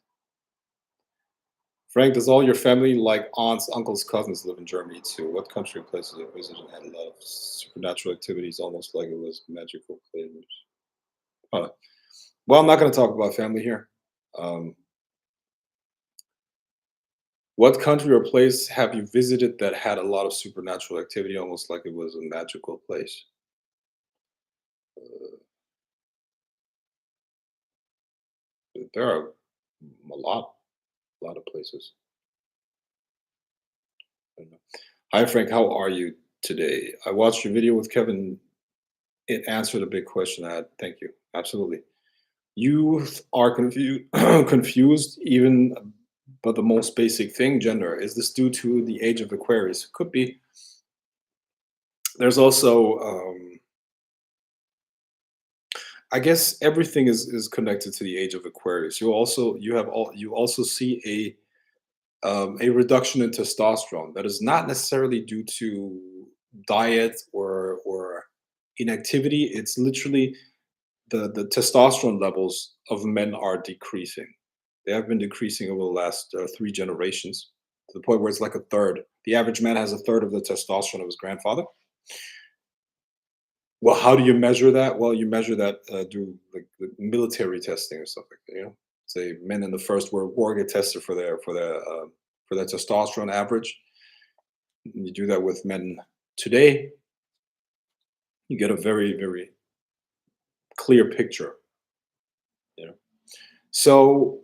Frank, does all your family, like aunts, uncles, cousins, live in Germany too? What country or places have visited and had a lot of supernatural activities, almost like it was magical places? Huh. Well, I'm not going to talk about family here. Um, what country or place have you visited that had a lot of supernatural activity, almost like it was a magical place? Uh, there are a lot of places. I don't know. Hi, Frank. How are you today? I watched your video with Kevin. It answered a big question I had. Thank you. Absolutely. Youth are confused, confused even but the most basic thing, gender. Is this due to the age of Aquarius? Could be. There's also, I guess, everything is connected to the age of Aquarius. You also see a reduction in testosterone that is not necessarily due to diet or inactivity. It's literally the testosterone levels of men are decreasing. They have been decreasing over the last 3 generations to the point where it's like a third. The average man has a third of the testosterone of his grandfather. Well, how do you measure that? Well, you measure that through like the military testing or stuff like that. Say men in the First World War get tested for their testosterone average. And you do that with men today, you get a very very clear picture. You know, so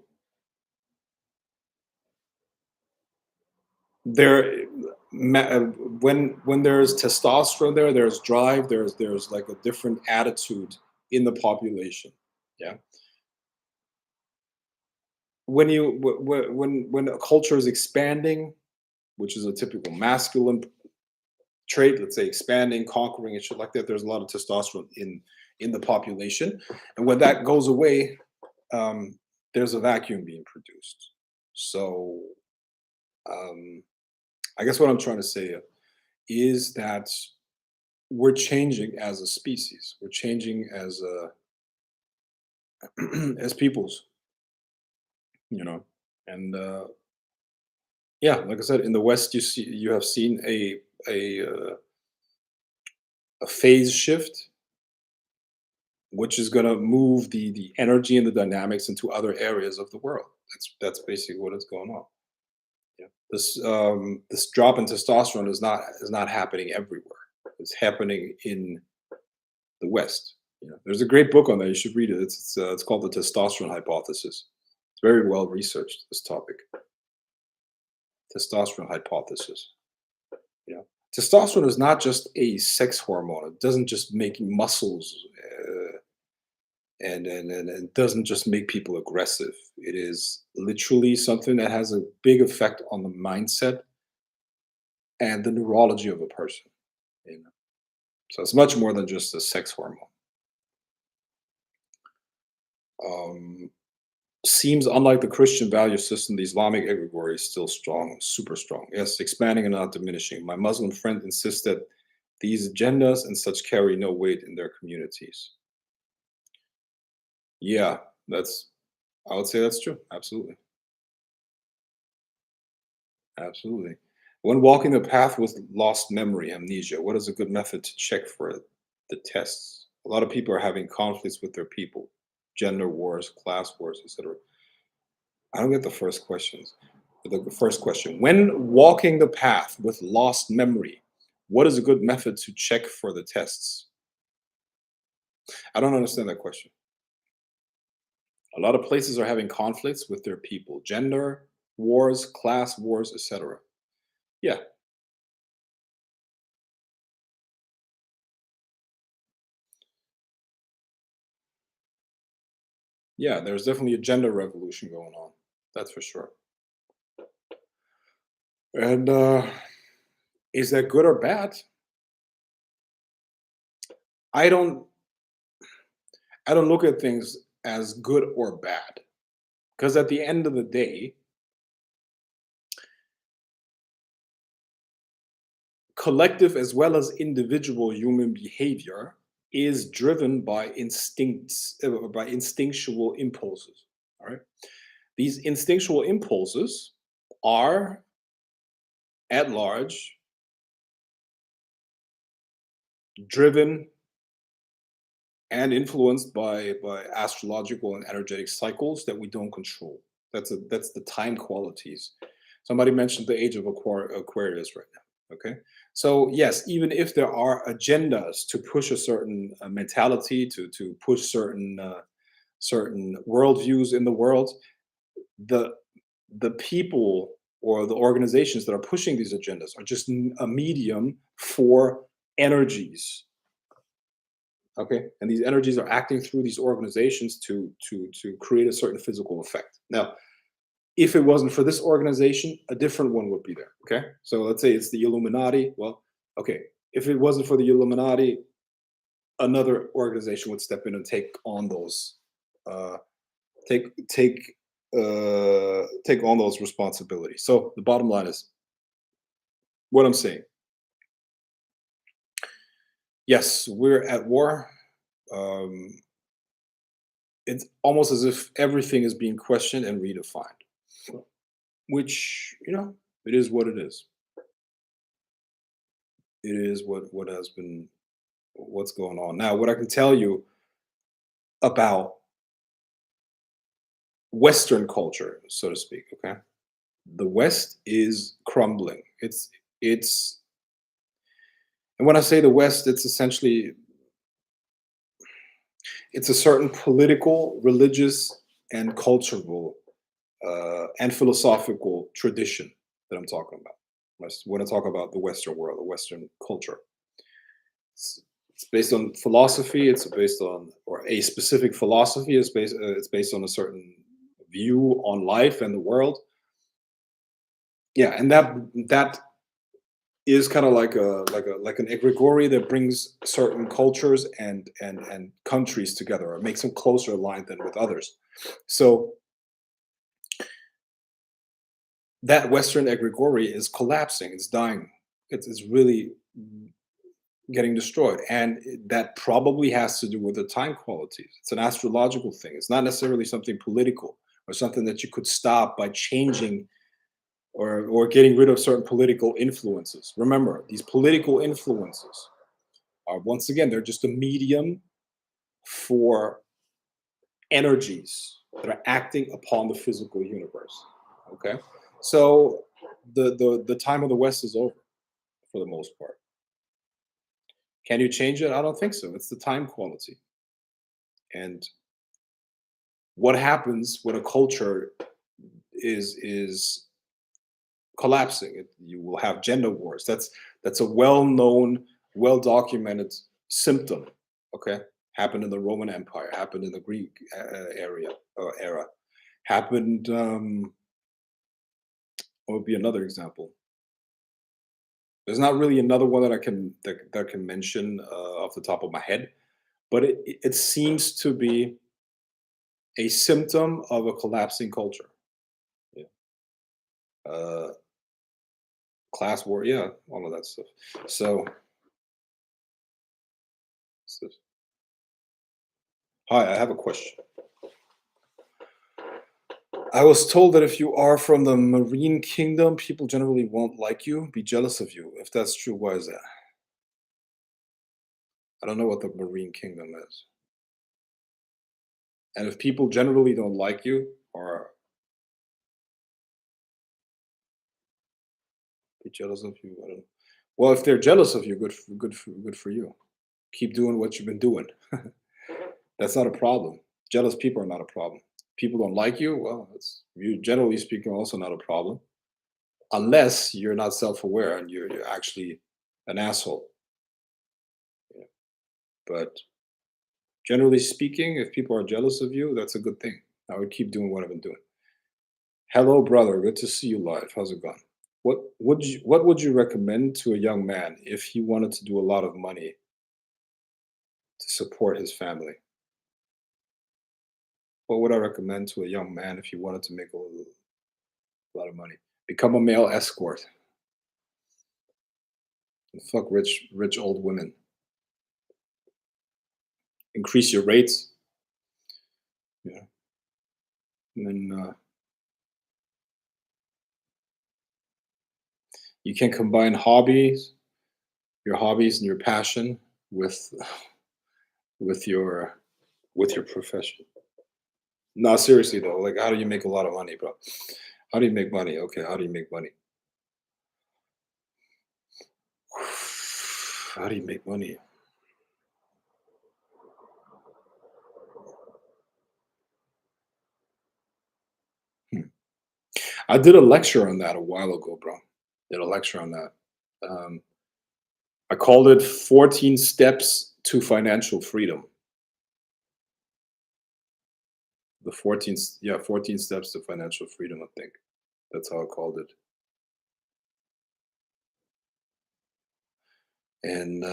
there when there's testosterone there's drive, there's like a different attitude in the population. Yeah, when a culture is expanding, which is a typical masculine trait, let's say expanding, conquering, and shit like that, there's a lot of testosterone in the population, and when that goes away, um, there's a vacuum being produced. So um, I guess what I'm trying to say is that we're changing as a species. We're changing as as peoples, you know. And yeah, like I said, in the West, you have seen a phase shift, which is going to move the energy and the dynamics into other areas of the world. That's basically what is going on. Yeah. This drop in testosterone is not happening everywhere. It's happening in the West. There's a great book on that. You should read it. It's called the testosterone hypothesis. It's very well researched. This topic, testosterone hypothesis. Testosterone is not just a sex hormone. It doesn't just make muscles, and it doesn't just make people aggressive. It is literally something that has a big effect on the mindset and the neurology of a person. You know, so it's much more than just a sex hormone. Um, Seems unlike the Christian value system, the Islamic egregore is still strong, super strong. Yes, expanding and not diminishing. My Muslim friend insists that these agendas and such carry no weight in their communities. Yeah. That's I would say that's true. Absolutely. Absolutely. When walking the path with lost memory, amnesia, what is a good method to check for the tests? A lot of people are having conflicts with their people, gender wars, class wars, etc. I don't get the first questions. The first question: when walking the path with lost memory, what is a good method to check for the tests? I don't understand that question. A lot of places are having conflicts with their people, gender wars, class wars, etc. Yeah, yeah, there's definitely a gender revolution going on. That's for sure. And is that good or bad? I don't I don't look at things as good or bad because at the end of the day, collective as well as individual human behavior is driven by instincts, by instinctual impulses. All right. These instinctual impulses are at large driven and influenced by astrological and energetic cycles that we don't control. That's the time qualities. Somebody mentioned the age of Aquarius right now. Okay, so yes, even if there are agendas to push a certain mentality, to push certain worldviews in the world, the the people or the organizations that are pushing these agendas are just a medium for energies. Okay, and these energies are acting through these organizations to create a certain physical effect. Now, if it wasn't for this organization, a different one would be there. Okay, so let's say it's the Illuminati. Well, okay, if it wasn't for the Illuminati, another organization would step in and take on those uh, take on those responsibilities. So the bottom line is what I'm saying. Yes, we're at war. Um, it's almost as if everything is being questioned and redefined, which it is what it is. It is what has been what's going on now. What I can tell you about Western culture, so to speak. Okay, the West is crumbling. It's and when I say the West, it's essentially it's a certain political, religious, and cultural and philosophical tradition that I'm talking about. When I talk about the Western world, the Western culture, it's, it's based on philosophy. It's based on or a specific philosophy. It's based on a certain view on life and the world. Yeah, and that is kind of like an egregory that brings certain cultures and countries together or makes them closer aligned than with others. So that Western egregory is collapsing. It's dying. It's really getting destroyed, and that probably has to do with the time qualities. It's an astrological thing. It's not necessarily something political or something that you could stop by changing or getting rid of certain political influences. Remember, these political influences are once again they're just a medium for energies that are acting upon the physical universe. Okay, so the time of the West is over for the most part. Can you change it? I don't think so. It's the time quality. And what happens when a culture is collapsing? You will have gender wars. That's a well-known, well-documented symptom. Okay, happened in the Roman Empire, happened in the Greek area era, happened. What would be another example? There's not really another one that I can mention off the top of my head, but it seems to be a symptom of a collapsing culture. Yeah. Uh, class war, yeah, all of that stuff. So, so, hi, I have a question. I was told that if you are from the marine kingdom, people generally won't like you, be jealous of you. If that's true, why is that? I don't know what the marine kingdom is. And if people generally don't like you or be jealous of you, I don't. Well, if they're jealous of you, good for you. Keep doing what you've been doing. That's not a problem. Jealous people are not a problem. People don't like you. Well, it's you generally speaking also not a problem, unless you're not self-aware and you're actually an asshole. Yeah. But generally speaking, if people are jealous of you, that's a good thing. I would keep doing what I've been doing. Hello, brother. Good to see you live. How's it going? What would you recommend to a young man if he wanted to do a lot of money to support his family? What would I recommend to a young man if he wanted to make a lot of money? Become a male escort and fuck rich old women. Increase your rates. Yeah, and then you can combine your hobbies and your passion with with your with your profession. No, seriously though, like how do you make a lot of money, bro? How do you make money? Okay, how do you make money? How do you make money? Hmm. I did a lecture on that a while ago, bro. Did a lecture on that. Um, I called it 14 Steps to Financial Freedom. The 14, yeah, 14 Steps to Financial Freedom, I think. That's how I called it. And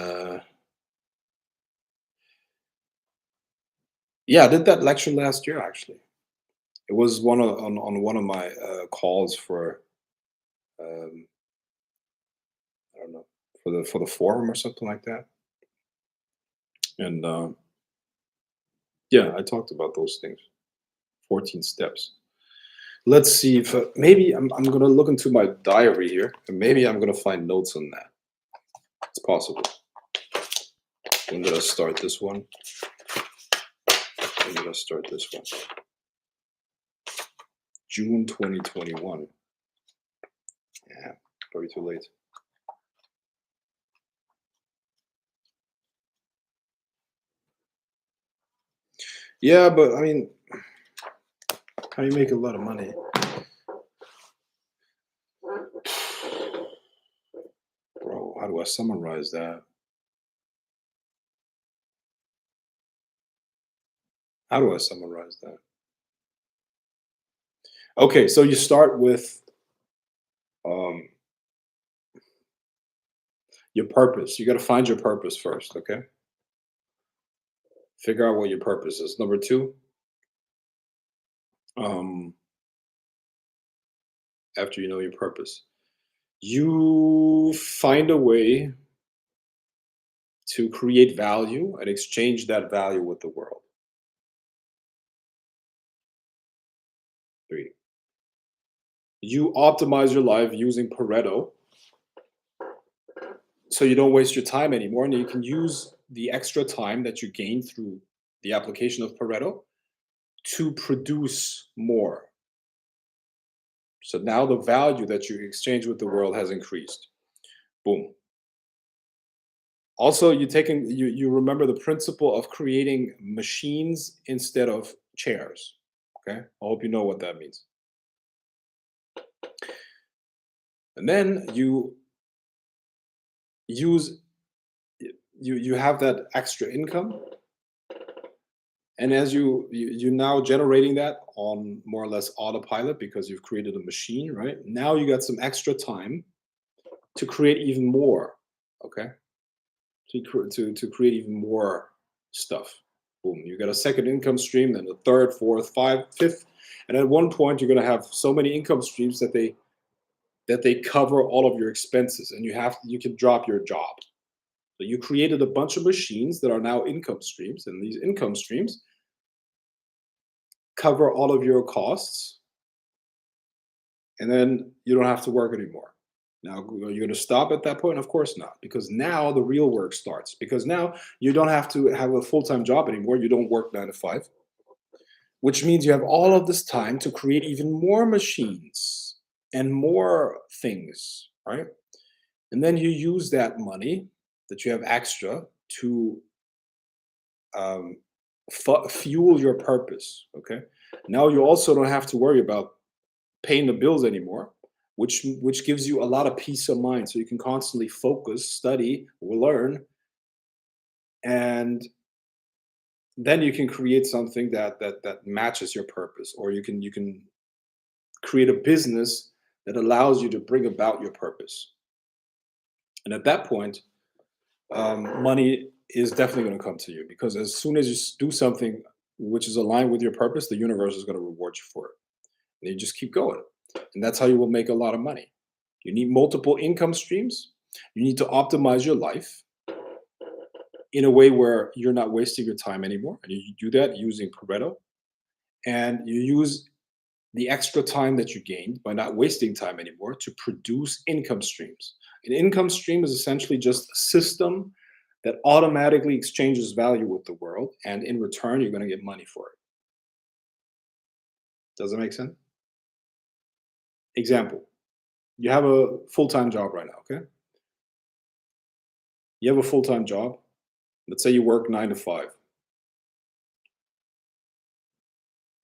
yeah, I did that lecture last year, actually. It was on one of my calls for, um, I don't know, for the forum or something like that. And yeah, I talked about those things. 14 steps. Let's see if maybe I'm gonna look into my diary here, and maybe I'm gonna find notes on that. It's possible. When did I start this one? When did I start this one? June 2021. Yeah, probably too late. Yeah, but I mean, how do you make a lot of money? Bro, how do I summarize that? How do I summarize that? Okay, so you start with um, your purpose. You got to find your purpose first, okay? Figure out what your purpose is. Number two, um, after you know your purpose, you find a way to create value and exchange that value with the world. Three, you optimize your life using Pareto so you don't waste your time anymore and you can use the extra time that you gain through the application of Pareto to produce more. So now the value that you exchange with the world has increased. Boom. Also, you remember the principle of creating machines instead of chairs. Okay? I hope you know what that means. And then you use you have that extra income, and as you now generating that on more or less autopilot because you've created a machine, right? Now you got some extra time to create even more. Okay? To create even more stuff. Boom, you got a second income stream, then a third, fourth, fifth, and at one point you're going to have so many income streams that they cover all of your expenses, and you can drop your job. So you created a bunch of machines that are now income streams, and these income streams cover all of your costs, and then you don't have to work anymore. Now, are you going to stop at that point? Of course not, because now the real work starts. Because now you don't have to have a full time job anymore. You don't work 9 to 5, which means you have all of this time to create even more machines and more things, right? And then you use that money that you have extra to um, fuel your purpose. Okay. Now you also don't have to worry about paying the bills anymore, which gives you a lot of peace of mind. So you can constantly focus, study, learn, and then you can create something that matches your purpose, or you can create a business that allows you to bring about your purpose. And at that point, money is definitely going to come to you, because as soon as you do something which is aligned with your purpose, the universe is going to reward you for it. And you just keep going. And that's how you will make a lot of money. You need multiple income streams. You need to optimize your life in a way where you're not wasting your time anymore. And you do that using Pareto. And you use the extra time that you gained by not wasting time anymore to produce income streams. An income stream is essentially just a system that automatically exchanges value with the world. And in return, you're going to get money for it. Does that make sense? Example: you have a full time job right now, okay? You have a full time job. Let's say you work 9 to 5.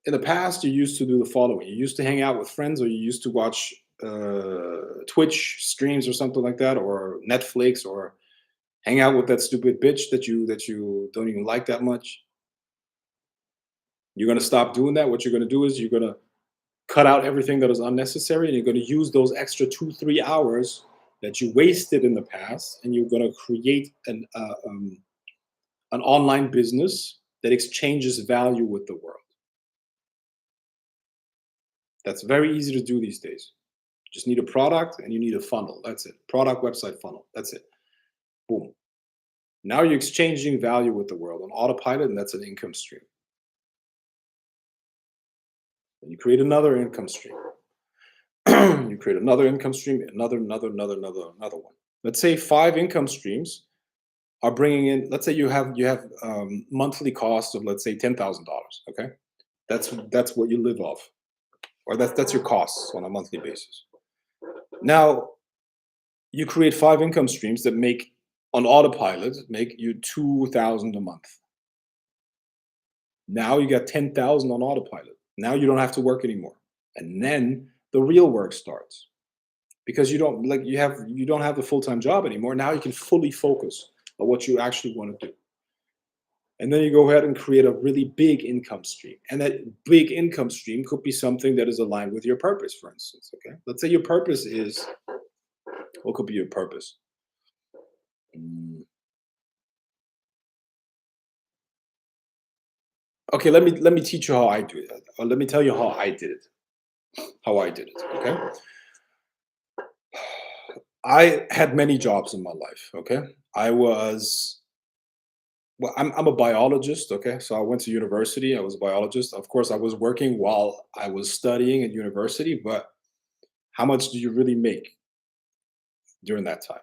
In the past, you used to do the following: you used to hang out with friends, or you used to watch Twitch streams or something like that, or Netflix, or hang out with that stupid bitch that you don't even like that much. You're gonna stop doing that. What you're gonna do is you're gonna cut out everything that is unnecessary, and you're gonna use those extra 2 3 hours that you wasted in the past, and you're gonna create an online business that exchanges value with the world. That's very easy to do these days. You just need a product and you need a funnel. That's it. Product, website, funnel. That's it. Boom. Now you're exchanging value with the world on autopilot, and that's an income stream. And you create another income stream. You create another income stream, another one. Let's say 5 income streams are bringing in. Let's say you have monthly costs of, let's say, $10,000. Okay, that's what you live off, or that's your costs on a monthly basis. Now you create 5 income streams that make, on autopilot, make you 2,000 a month. Now you got 10,000 on autopilot. Now you don't have to work anymore. And then the real work starts, because you don't have the full-time job anymore. Now you can fully focus on what you actually want to do. And then you go ahead and create a really big income stream. And that big income stream could be something that is aligned with your purpose, for instance. Okay. Let's say your purpose is, what could be your purpose? Mm, Okay, let me teach you how I do it. Or let me tell you how I did it. How I did it. Okay. I had many jobs in my life. Okay. I was, well, I'm a biologist. Okay. So I went to university. I was a biologist. Of course, I was working while I was studying at university, but how much do you really make during that time?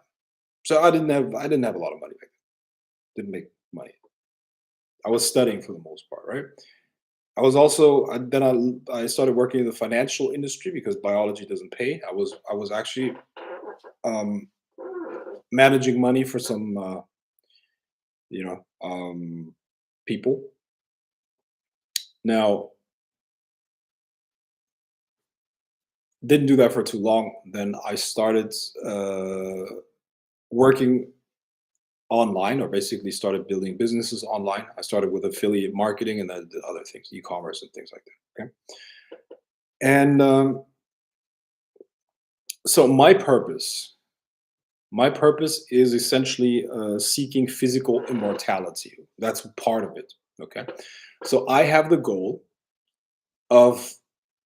So I didn't have a lot of money back then. Didn't make money. I was studying for the most part, right? I was also then I started working in the financial industry because biology doesn't pay. I was actually um, managing money for some you know people. Now, didn't do that for too long. Then I started working online, or basically started building businesses online. I started with affiliate marketing, and then the other things, e-commerce and things like that. Okay, and so my purpose is essentially seeking physical immortality. That's part of it. Okay. So I have the goal of,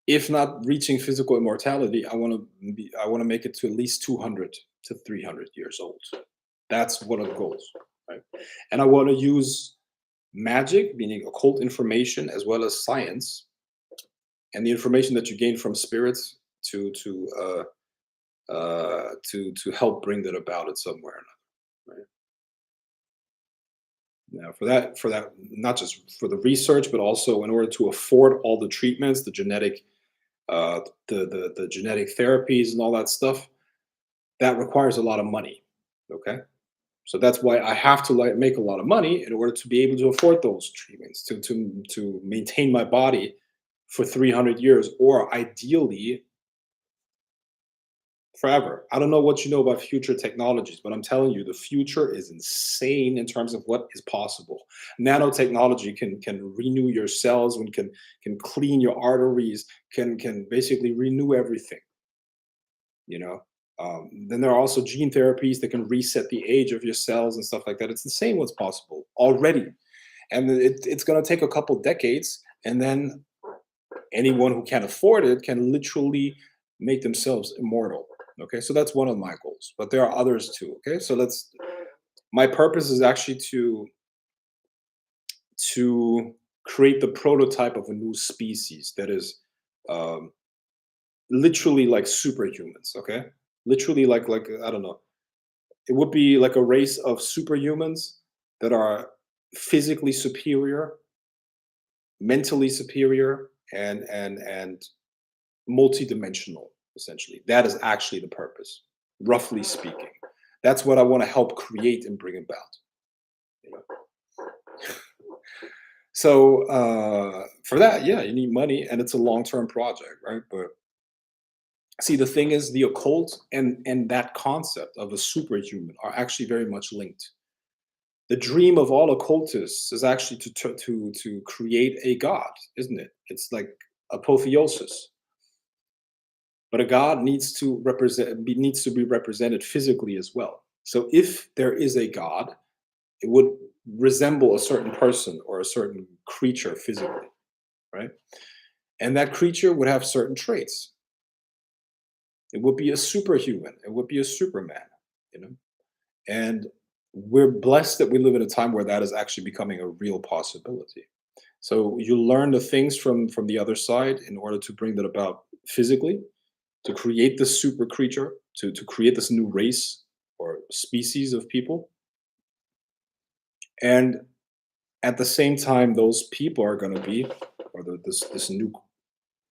if not reaching physical immortality, I want to make it to at least 200 to 300 years old. That's one of the goals, right? And I want to use magic, meaning occult information, as well as science, and the information that you gain from spirits, to help bring that about in somewhere or another. Right? Now, for that, not just for the research, but also in order to afford all the treatments, the genetic therapies and all that stuff, that requires a lot of money. Okay, so that's why I have to like make a lot of money in order to be able to afford those treatments to maintain my body for 300 years, or ideally forever. I don't know what you know about future technologies, but I'm telling you, the future is insane in terms of what is possible. Nanotechnology can renew your cells, and can clean your arteries, can basically renew everything. You know. Then there are also gene therapies that can reset the age of your cells and stuff like that. It's insane what's possible already, and it's going to take a couple decades, and then anyone who can afford it can literally make themselves immortal. Okay, so that's one of my goals, but there are others too. Okay, so let's my purpose is actually to create the prototype of a new species that is um, literally like superhumans. Okay, literally like I don't know, it would be like a race of superhumans that are physically superior, mentally superior, and multidimensional. Essentially, that is actually the purpose, roughly speaking. That's what I want to help create and bring about. You know? So for that, yeah, you need money, and it's a long-term project, right? But see, the thing is, the occult and that concept of a superhuman are actually very much linked. The dream of all occultists is actually to create a god, isn't it? It's like apotheosis. But a god needs to be represented physically as well. So if there is a god, it would resemble a certain person or a certain creature physically, right? And that creature would have certain traits. It would be a superhuman. It would be a superman, you know. And we're blessed that we live in a time where that is actually becoming a real possibility. So you learn the things from the other side in order to bring that about physically, to create this super creature, to create this new race or species of people. And at the same time, those people are going to be, or this new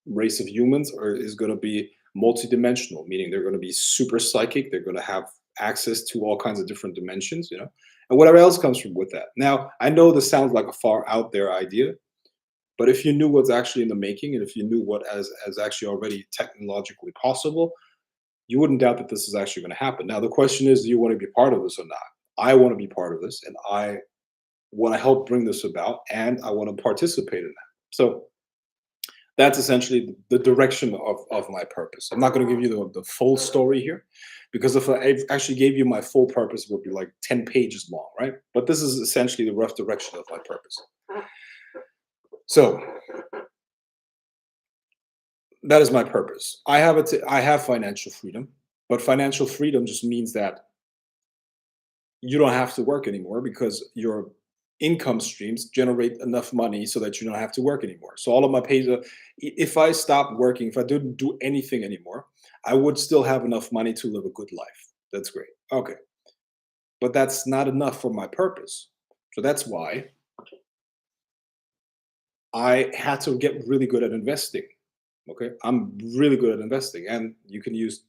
race of humans is going to be multidimensional, meaning they're going to be super psychic. They're going to have access to all kinds of different dimensions, you know, and whatever else comes from with that. Now, I know this sounds like a far out there idea, but if you knew what's actually in the making, and if you knew what as actually already technologically possible, you wouldn't doubt that this is actually going to happen. Now, the question is, do you want to be part of this or not? I want to be part of this, and I want to help bring this about, and I want to participate in that. So that's essentially the direction of my purpose. I'm not going to give you the full story here, because if I actually gave you my full purpose, it would be like 10 pages long, right? But this is essentially the rough direction of my purpose. So that is my purpose. I have financial freedom, but financial freedom just means that you don't have to work anymore, because your income streams generate enough money so that you don't have to work anymore. So all of my pays, if I stopped working, if I didn't do anything anymore, I would still have enough money to live a good life. That's great. Okay. But that's not enough for my purpose. So that's why I had to get really good at investing. Okay. I'm really good at investing, and you can use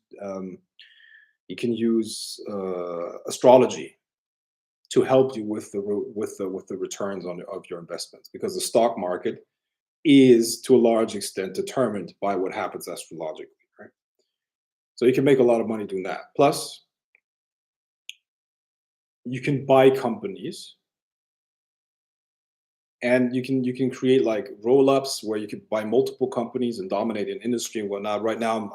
astrology to help you with the returns of your investments, because the stock market is to a large extent determined by what happens astrologically, right? So you can make a lot of money doing that. Plus, you can buy companies, and you can create like roll-ups where you could buy multiple companies and dominate an industry and whatnot. Right now,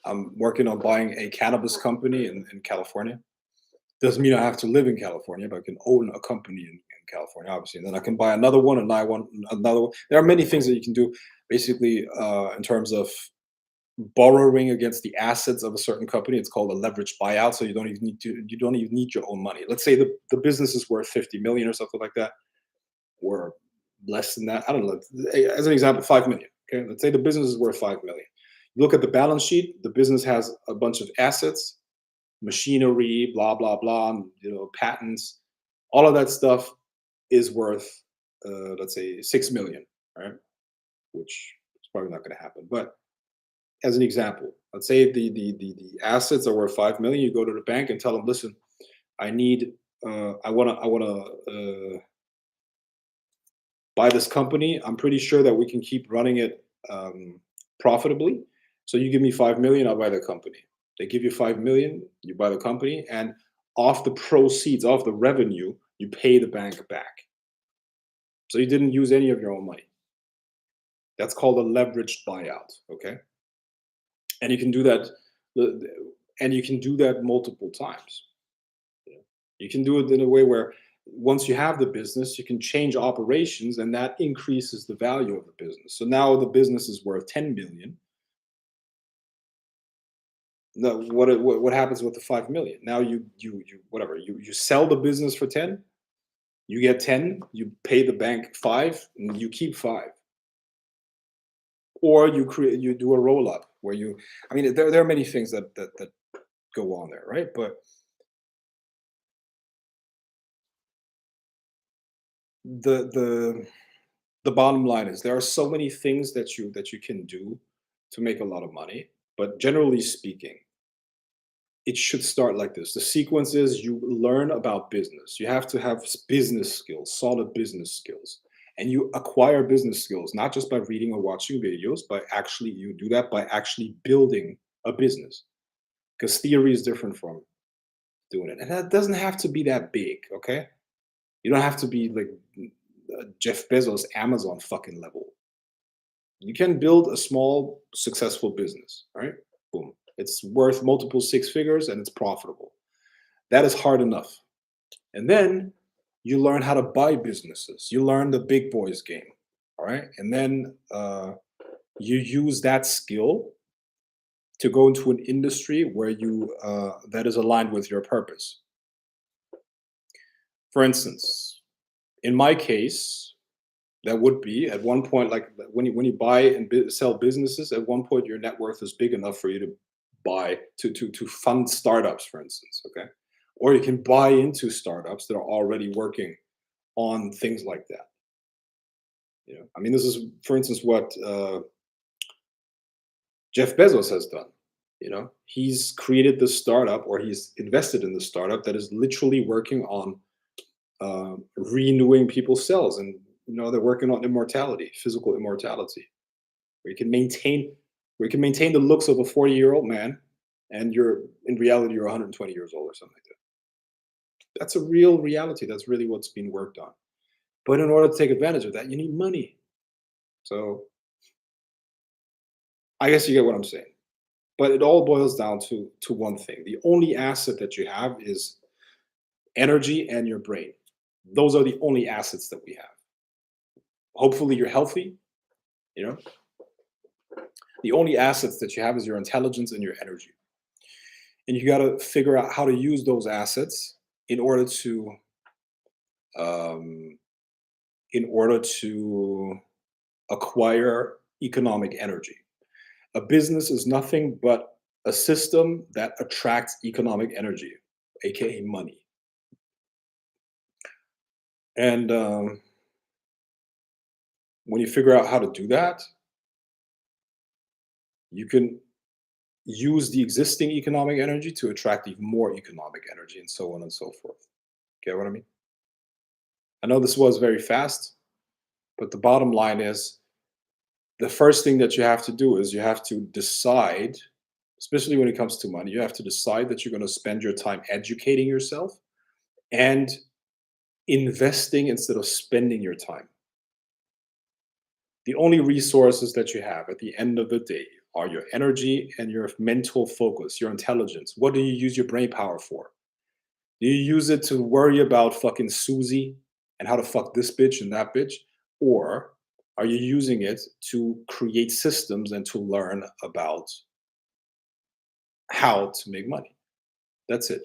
I'm working on buying a cannabis company in California. Doesn't mean I have to live in California, but I can own a company in California, obviously. And then I can buy another one, and I want another one. There are many things that you can do, basically, in terms of borrowing against the assets of a certain company. It's called a leverage buyout. So you don't even need your own money. Let's say the business is worth 50 million or something like that, or less than that. I don't know. As an example, 5 million. Okay, let's say the business is worth 5 million. Look at the balance sheet. The business has a bunch of assets, machinery, blah blah blah, and, patents. All of that stuff is worth, let's say, 6 million, right? Which is probably not going to happen. But as an example, let's say the assets are worth 5 million. You go to the bank and tell them, listen, I need, I wanna buy this company. I'm pretty sure that we can keep running it profitably. So you give me 5 million, I'll buy the company. They give you 5 million, you buy the company, and off the proceeds, off the revenue, you pay the bank back. So you didn't use any of your own money. That's called a leveraged buyout. Okay, and you can do that, and you can do that multiple times. You can do it in a way where once you have the business, you can change operations, and that increases the value of the business. So now the business is worth 10 million. Now, what happens with the 5 million? Now you whatever you sell the business for 10, you get 10, you pay the bank 5, and you keep 5. Or you do a roll up where I mean, there are many things that go on there, right? But the the bottom line is there are so many things that you can do to make a lot of money, but generally speaking, it should start like this. The sequence is you learn about business. You have to have business skills, solid business skills. And you acquire business skills not just by reading or watching videos, but actually you do that by actually building a business. Because theory is different from doing it. And that doesn't have to be that big, okay? You don't have to be like Jeff Bezos, Amazon fucking level. You can build a small, successful business, right? Boom. It's worth multiple six figures and it's profitable. That is hard enough. And then you learn how to buy businesses. You learn the big boys game, all right? And then you use that skill to go into an industry where you that is aligned with your purpose. For instance, in my case, that would be at one point, like when you buy and sell businesses, at one point your net worth is big enough for you to buy to fund startups, for instance, okay? Or you can buy into startups that are already working on things like that. I mean, this is, for instance, what Jeff Bezos has done. He's created this startup, or he's invested in the startup that is literally working on renewing people's cells, and they're working on immortality, physical immortality, where you can maintain the looks of a 40-year-old man, and you're in reality you're 120 years old or something like that. That's a real reality. That's really what's being worked on. But in order to take advantage of that, you need money. So I guess you get what I'm saying. But it all boils down to one thing. The only asset that you have is energy and your brain. Those are the only assets that we have. Hopefully you're healthy, you know. The only assets that you have is your intelligence and your energy. And you got to figure out how to use those assets in order to um, acquire economic energy. A business is nothing but a system that attracts economic energy, aka money. And when you figure out how to do that, you can use the existing economic energy to attract even more economic energy, and so on and so forth. Get what I mean? I know this was very fast, but the bottom line is the first thing that you have to do is you have to decide, especially when it comes to money, you have to decide that you're going to spend your time educating yourself and investing instead of spending your time. The only resources that you have at the end of the day are your energy and your mental focus, your intelligence. What do you use your brain power for? Do you use it to worry about fucking Susie and how to fuck this bitch and that bitch? Or are you using it to create systems and to learn about how to make money? That's it.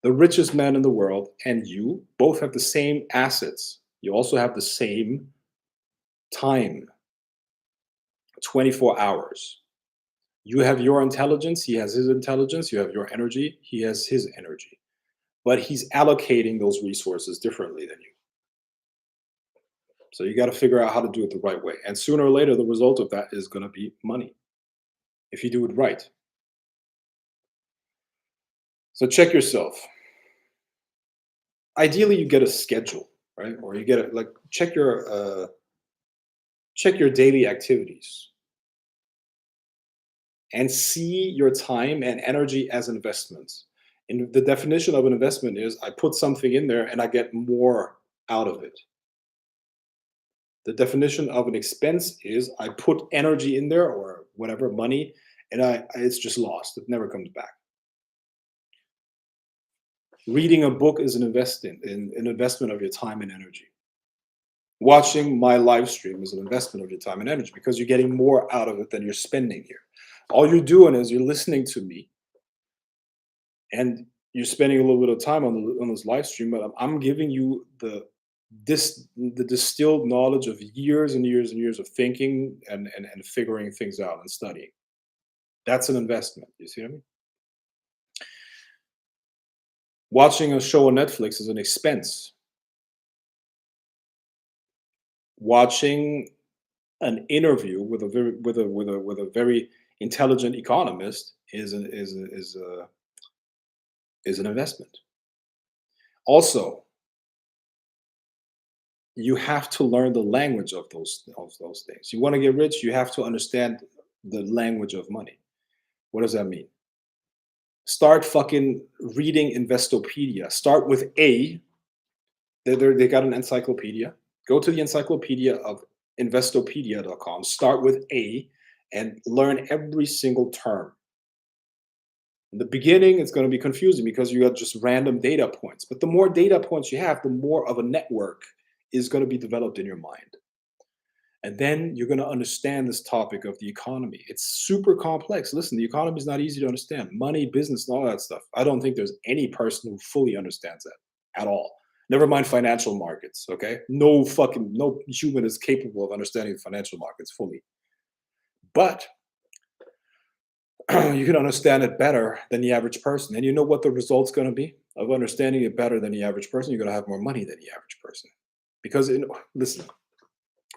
The richest man in the world and you both have the same assets. You also have the same time 24 hours. You have your intelligence, he has his intelligence, you have your energy, he has his energy. But he's allocating those resources differently than you. So you got to figure out how to do it the right way. And sooner or later, the result of that is going to be money if you do it right. So check yourself. Ideally, you get a schedule, right? Or you get it like check your daily activities and see your time and energy as investments. And the definition of an investment is I put something in there and I get more out of it. The definition of an expense is I put energy in there or whatever money, and it's just lost. It never comes back. Reading a book is an investment of your time and energy. Watching my live stream is an investment of your time and energy because you're getting more out of it than you're spending here. All you're doing is you're listening to me, and you're spending a little bit of time on this live stream, but I'm giving you the distilled knowledge of years and years and years of thinking and figuring things out and studying. That's an investment. You see what I mean? Watching a show on Netflix is an expense. Watching an interview with a very intelligent economist is an investment. Also, you have to learn the language of those things. You want to get rich, you have to understand the language of money. What does that mean? Start fucking reading Investopedia. Start with A. They got an encyclopedia. Go to the encyclopedia of investopedia.com. Start with A and learn every single term. In the beginning, it's going to be confusing because you got just random data points. But the more data points you have, the more of a network is going to be developed in your mind. And then you're going to understand this topic of the economy. It's super complex. Listen, the economy is not easy to understand. Money, business, and all that stuff. I don't think there's any person who fully understands that at all. Never mind financial markets, okay? No human is capable of understanding the financial markets fully. But you can understand it better than the average person. And you know what the result's going to be of understanding it better than the average person? You're going to have more money than the average person. Because, listen,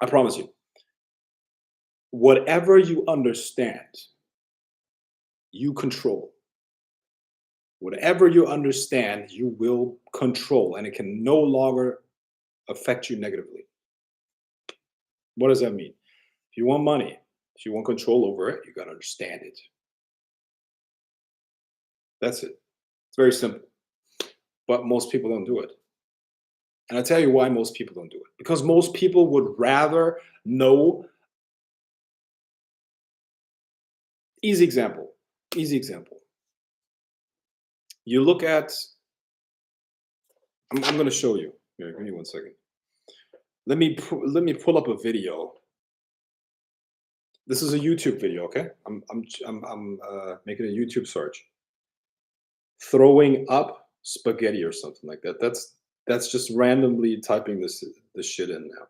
I promise you, whatever you understand, you control. Whatever you understand, you will control, and it can no longer affect you negatively. What does that mean? If you want money, if you want control over it, you got to understand it. That's it. It's very simple. But most people don't do it. And I'll tell you why most people don't do it. Because most people would rather know. Easy example. You look at, I'm going to show you. Here, give me 1 second. Let me pull up a video. This is a YouTube video, okay? I'm making a YouTube search. Throwing up spaghetti or something like that. That's just randomly typing this shit in now.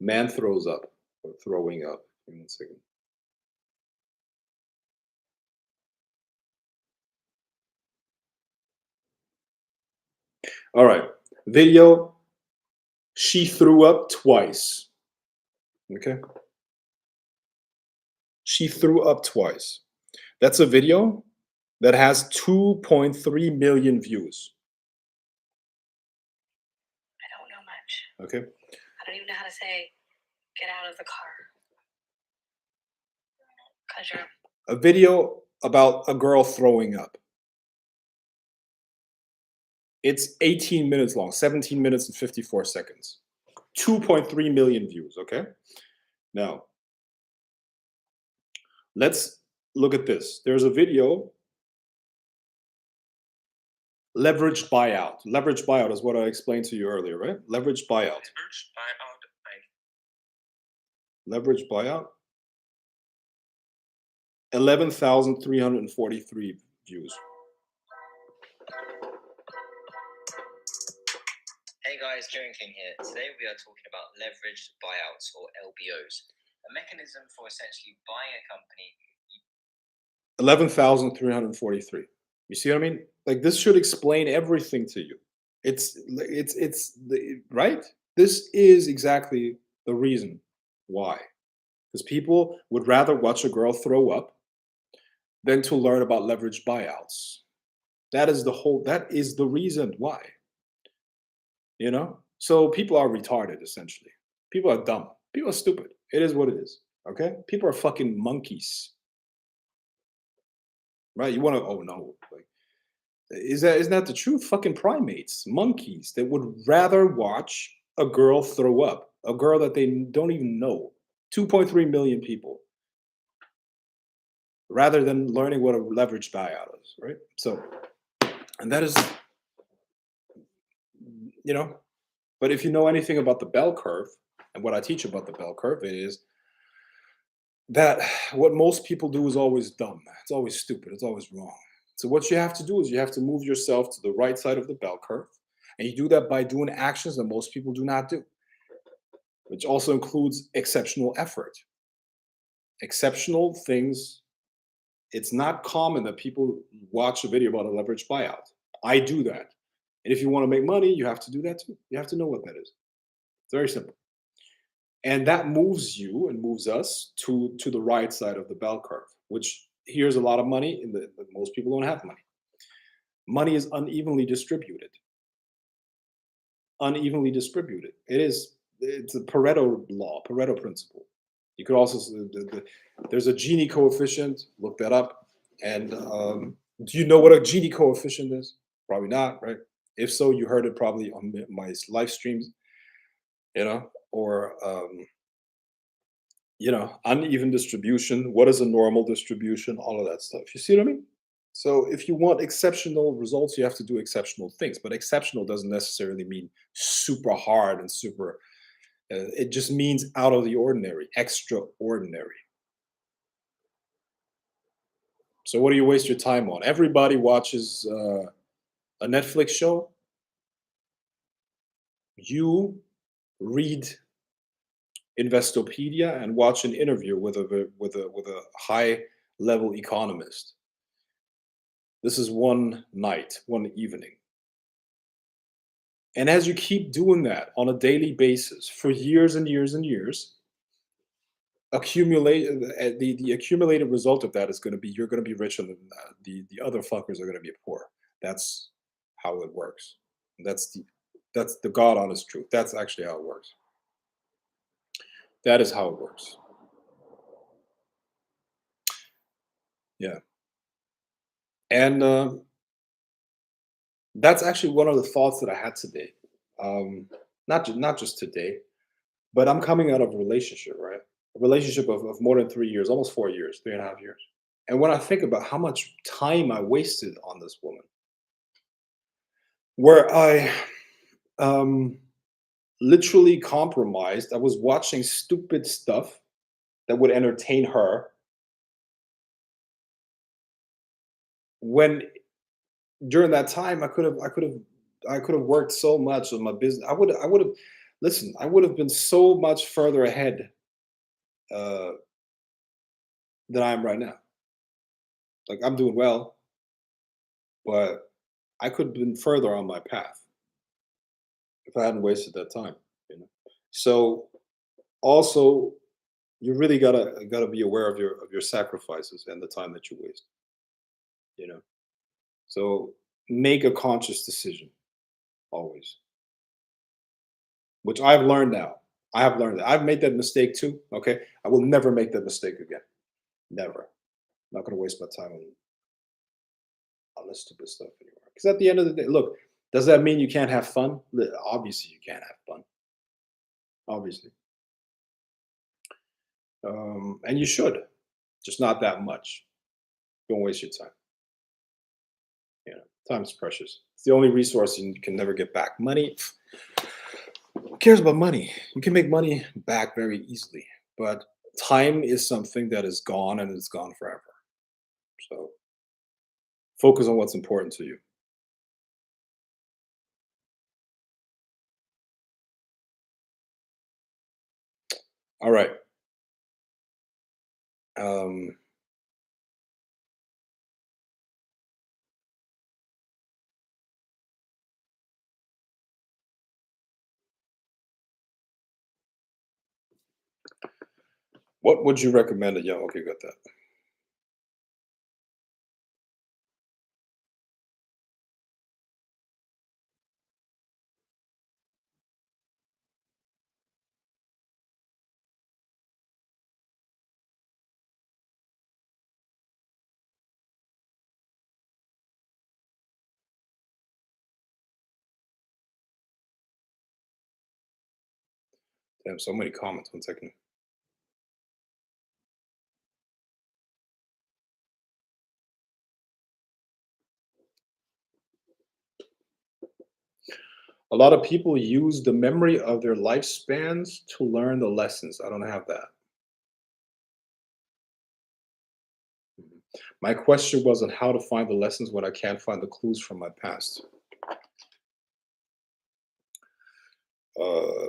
Man throws up or throwing up. Give me 1 second. All right. Video. She threw up twice. Okay. She threw up twice. That's a video that has 2.3 million views. I don't know much. Okay. I don't even know how to say, get out of the car. Because you're. A video about a girl throwing up. It's 18 minutes long, 17 minutes and 54 seconds. 2.3 million views, okay? Now, let's look at this. There's a video, leveraged buyout. Leveraged buyout is what I explained to you earlier, right? Leveraged buyout. Leveraged buyout. 11,343 views. Hey guys, Kieran King here. Today we are talking about leveraged buyouts or LBOs, a mechanism for essentially buying a company. 11,343. You see what I mean? Like this should explain everything to you. Right? This is exactly the reason why. Because people would rather watch a girl throw up than to learn about leveraged buyouts. That is the reason why. You know? So people are retarded essentially. People are dumb. People are stupid. It is what it is. Okay? People are fucking monkeys. Right? You want to, oh no, like, isn't that the truth? Fucking primates, monkeys that would rather watch a girl throw up, a girl that they don't even know, 2.3 million people, rather than learning what a leveraged buyout is, right? So, and that is, you know, but if you know anything about the bell curve, and what I teach about the bell curve is that what most people do is always dumb. It's always stupid. It's always wrong. So what you have to do is you have to move yourself to the right side of the bell curve. And you do that by doing actions that most people do not do, which also includes exceptional effort. Exceptional things. It's not common that people watch a video about a leveraged buyout. I do that. And if you want to make money, you have to do that too. You have to know what that is. It's very simple. And that moves you and moves us to the right side of the bell curve, which here's a lot of money. Most people don't have money. Money is unevenly distributed. Unevenly distributed. It's a Pareto law, Pareto principle. You could also there's a Gini coefficient. Look that up. And do you know what a Gini coefficient is? Probably not, right? If so, you heard it probably on my live streams, or uneven distribution. What is a normal distribution? All of that stuff. You see what I mean? So if you want exceptional results, you have to do exceptional things. But exceptional doesn't necessarily mean super hard and super. It just means out of the ordinary, extraordinary. So what do you waste your time on? Everybody watches a Netflix show. You read Investopedia and watch an interview with a high level economist. This is one night, one evening. And as you keep doing that on a daily basis for years and years and years, the accumulated result of that is going to be you're going to be rich and the other fuckers are going to be poor. That's how it works. That's the God honest truth. That's actually how it works. That is how it works. Yeah. And that's actually one of the thoughts that I had today. Not just today, but I'm coming out of a relationship, right? A relationship of more than 3 years, almost 4 years, 3.5 years. And when I think about how much time I wasted on this woman, where I literally compromised, I was watching stupid stuff that would entertain her. When during that time, I could have worked so much on my business. I would have listen. I would have been so much further ahead uh, than I am right now. Like I'm doing well, but I could have been further on my path if I hadn't wasted that time. So also, you really gotta be aware of your sacrifices and the time that you waste. You know. So make a conscious decision always, which I've learned now. I have learned that. I've made that mistake too. Okay. I will never make that mistake again. Never. I'm not gonna waste my time on this stupid stuff anymore. Because at the end of the day, look, does that mean you can't have fun? Obviously, you can't have fun. Obviously, and you should, just not that much. Don't waste your time. Time is precious. It's the only resource you can never get back. Money. Who cares about money? You can make money back very easily, but time is something that is gone and it's gone forever. So focus on what's important to you. All right. Um, what would you recommend a young? Okay, got that. Damn, so many comments. 1 second. A lot of people use the memory of their lifespans to learn the lessons. I don't have that. Mhm. My question was on how to find the lessons when I can't find the clues from my past. Uh,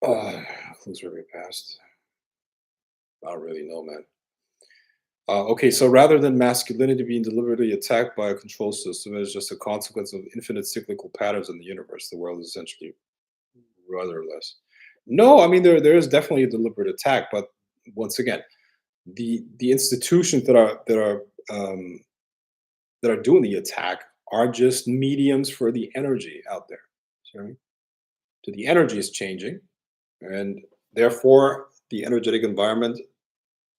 uh clues from your past. I don't really know, man. Okay, so rather than masculinity being deliberately attacked by a control system, it is just a consequence of infinite cyclical patterns in the universe. The world is essentially rudderless. No, I mean there is definitely a deliberate attack, but once again, the institutions um, that are doing the attack are just mediums for the energy out there. Sorry. So the energy is changing, and therefore the energetic environment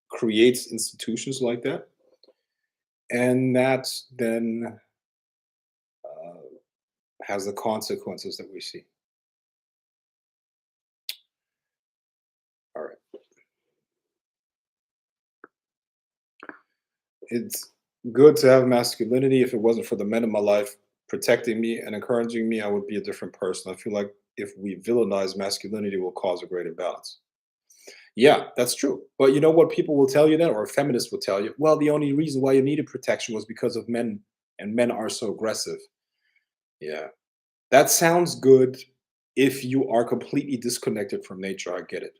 creates institutions like that, and that then uh, has the consequences that we see. All right, it's good to have masculinity. If it wasn't for the men in my life protecting me and encouraging me, I would be a different person. I feel like if we villainize masculinity, will cause a great imbalance. Yeah, that's true. But you know what people will tell you then, or feminists will tell you, well, the only reason why you needed protection was because of men, and men are so aggressive. Yeah. That sounds good if you are completely disconnected from nature. I get it.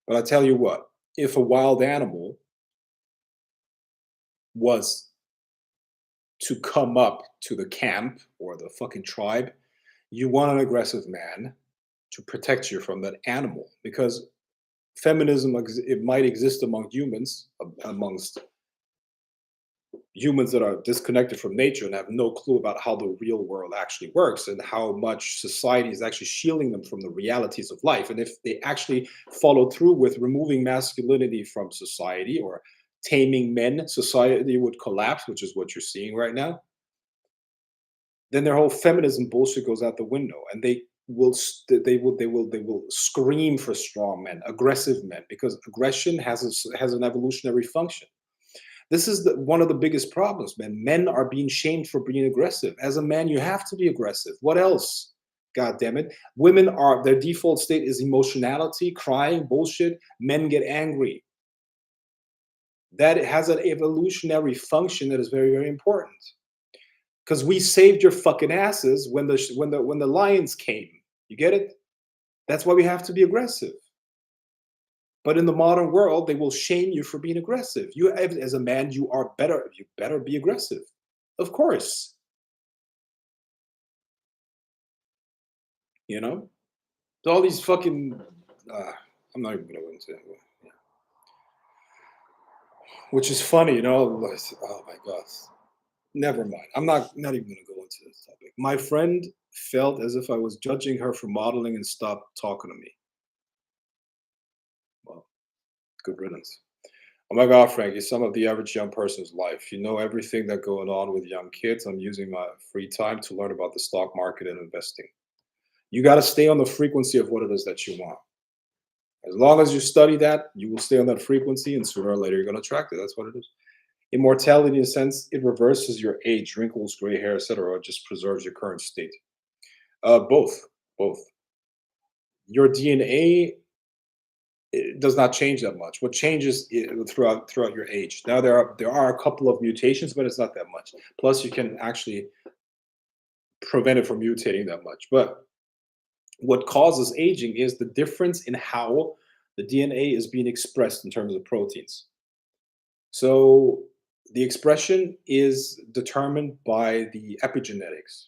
But I tell you what, if a wild animal was to come up to the camp or the fucking tribe, you want an aggressive man to protect you from that animal because feminism it might exist among humans amongst humans that are disconnected from nature and have no clue about how the real world actually works and how much society is actually shielding them from the realities of life. And if they actually follow through with removing masculinity from society or taming men, society would collapse, which is what you're seeing right now. Then their whole feminism bullshit goes out the window, and they will scream for strong men, aggressive men, because aggression has an evolutionary function. This is one of the biggest problems, man. Men are being shamed for being aggressive. As a man, you have to be aggressive. What else? God damn it. Women are their default state is emotionality, crying, bullshit. Men get angry. That has an evolutionary function that is very, very important. Because we saved your fucking asses when the lions came. You get it? That's why we have to be aggressive. But in the modern world, they will shame you for being aggressive. You, as a man, you are better. You better be aggressive, of course. You know, so all these fucking. I'm not even gonna go into it. Yeah. Which is funny, you know. Oh my god. Never mind. I'm not even gonna go into this topic. My friend felt as if I was judging her for modeling and stopped talking to me. Well, good riddance. Oh my God, Frank, you sum up the average young person's life. You know everything that going on with young kids. I'm using my free time to learn about the stock market and investing. You got to stay on the frequency of what it is that you want. As long as you study that, you will stay on that frequency, and sooner or later you're going to attract it. That's what it is. Immortality, in a sense, it reverses your age, wrinkles, gray hair, etc., or it just preserves your current state. Both, both. Your DNA it does not change that much. What changes throughout your age. Now there are a couple of mutations, but it's not that much. Plus, you can actually prevent it from mutating that much. But what causes aging is the difference in how the DNA is being expressed in terms of proteins. So the expression is determined by the epigenetics.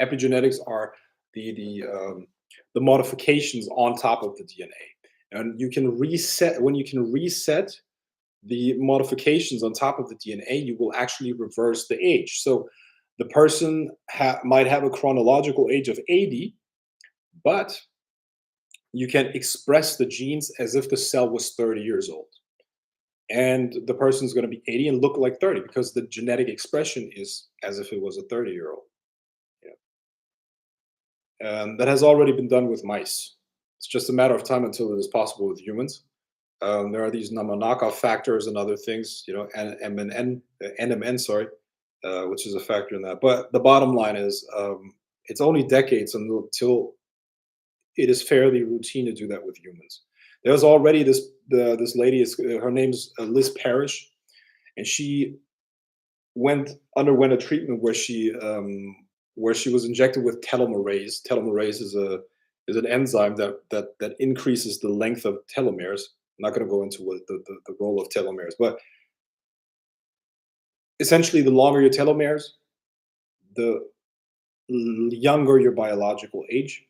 Epigenetics are the modifications on top of the DNA, and you can reset when you can reset the modifications on top of the DNA. You will actually reverse the age. So the person might have a chronological age of 80, but you can express the genes as if the cell was 30 years old. And the person's going to be 80 and look like 30 because the genetic expression is as if it was a 30-year-old. That has already been done with mice. It's just a matter of time until it is possible with humans. There are these knockoff factors and other things, NMN, sorry, which is a factor in that. But the bottom line is, it's only decades until it is fairly routine to do that with humans. There's already this lady. Her name's Liz Parrish, and she underwent a treatment where she was injected with telomerase. Telomerase is an enzyme that increases the length of telomeres. I'm not going to go into what the role of telomeres, but essentially, the longer your telomeres, the younger your biological age.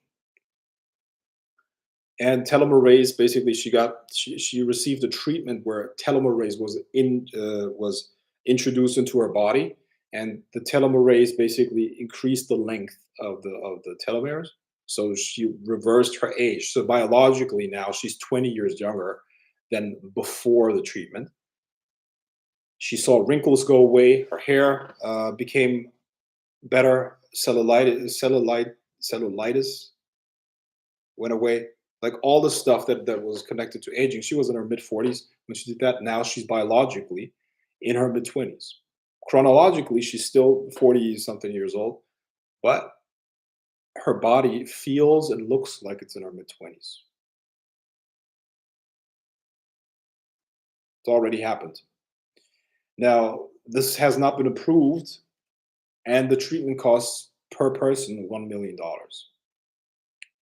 And telomerase, basically, she received a treatment where telomerase was introduced into her body, and the telomerase basically increased the length of the telomeres. So she reversed her age. So biologically now she's 20 years younger than before the treatment. She saw wrinkles go away. Her hair became better. Cellulitis went away. Like all the stuff that was connected to aging. She was in her mid-40s when she did that. Now she's biologically in her mid-20s. Chronologically, she's still 40-something years old, but her body feels and looks like it's in her mid-20s. It's already happened. Now, this has not been approved, and the treatment costs per person $1 million.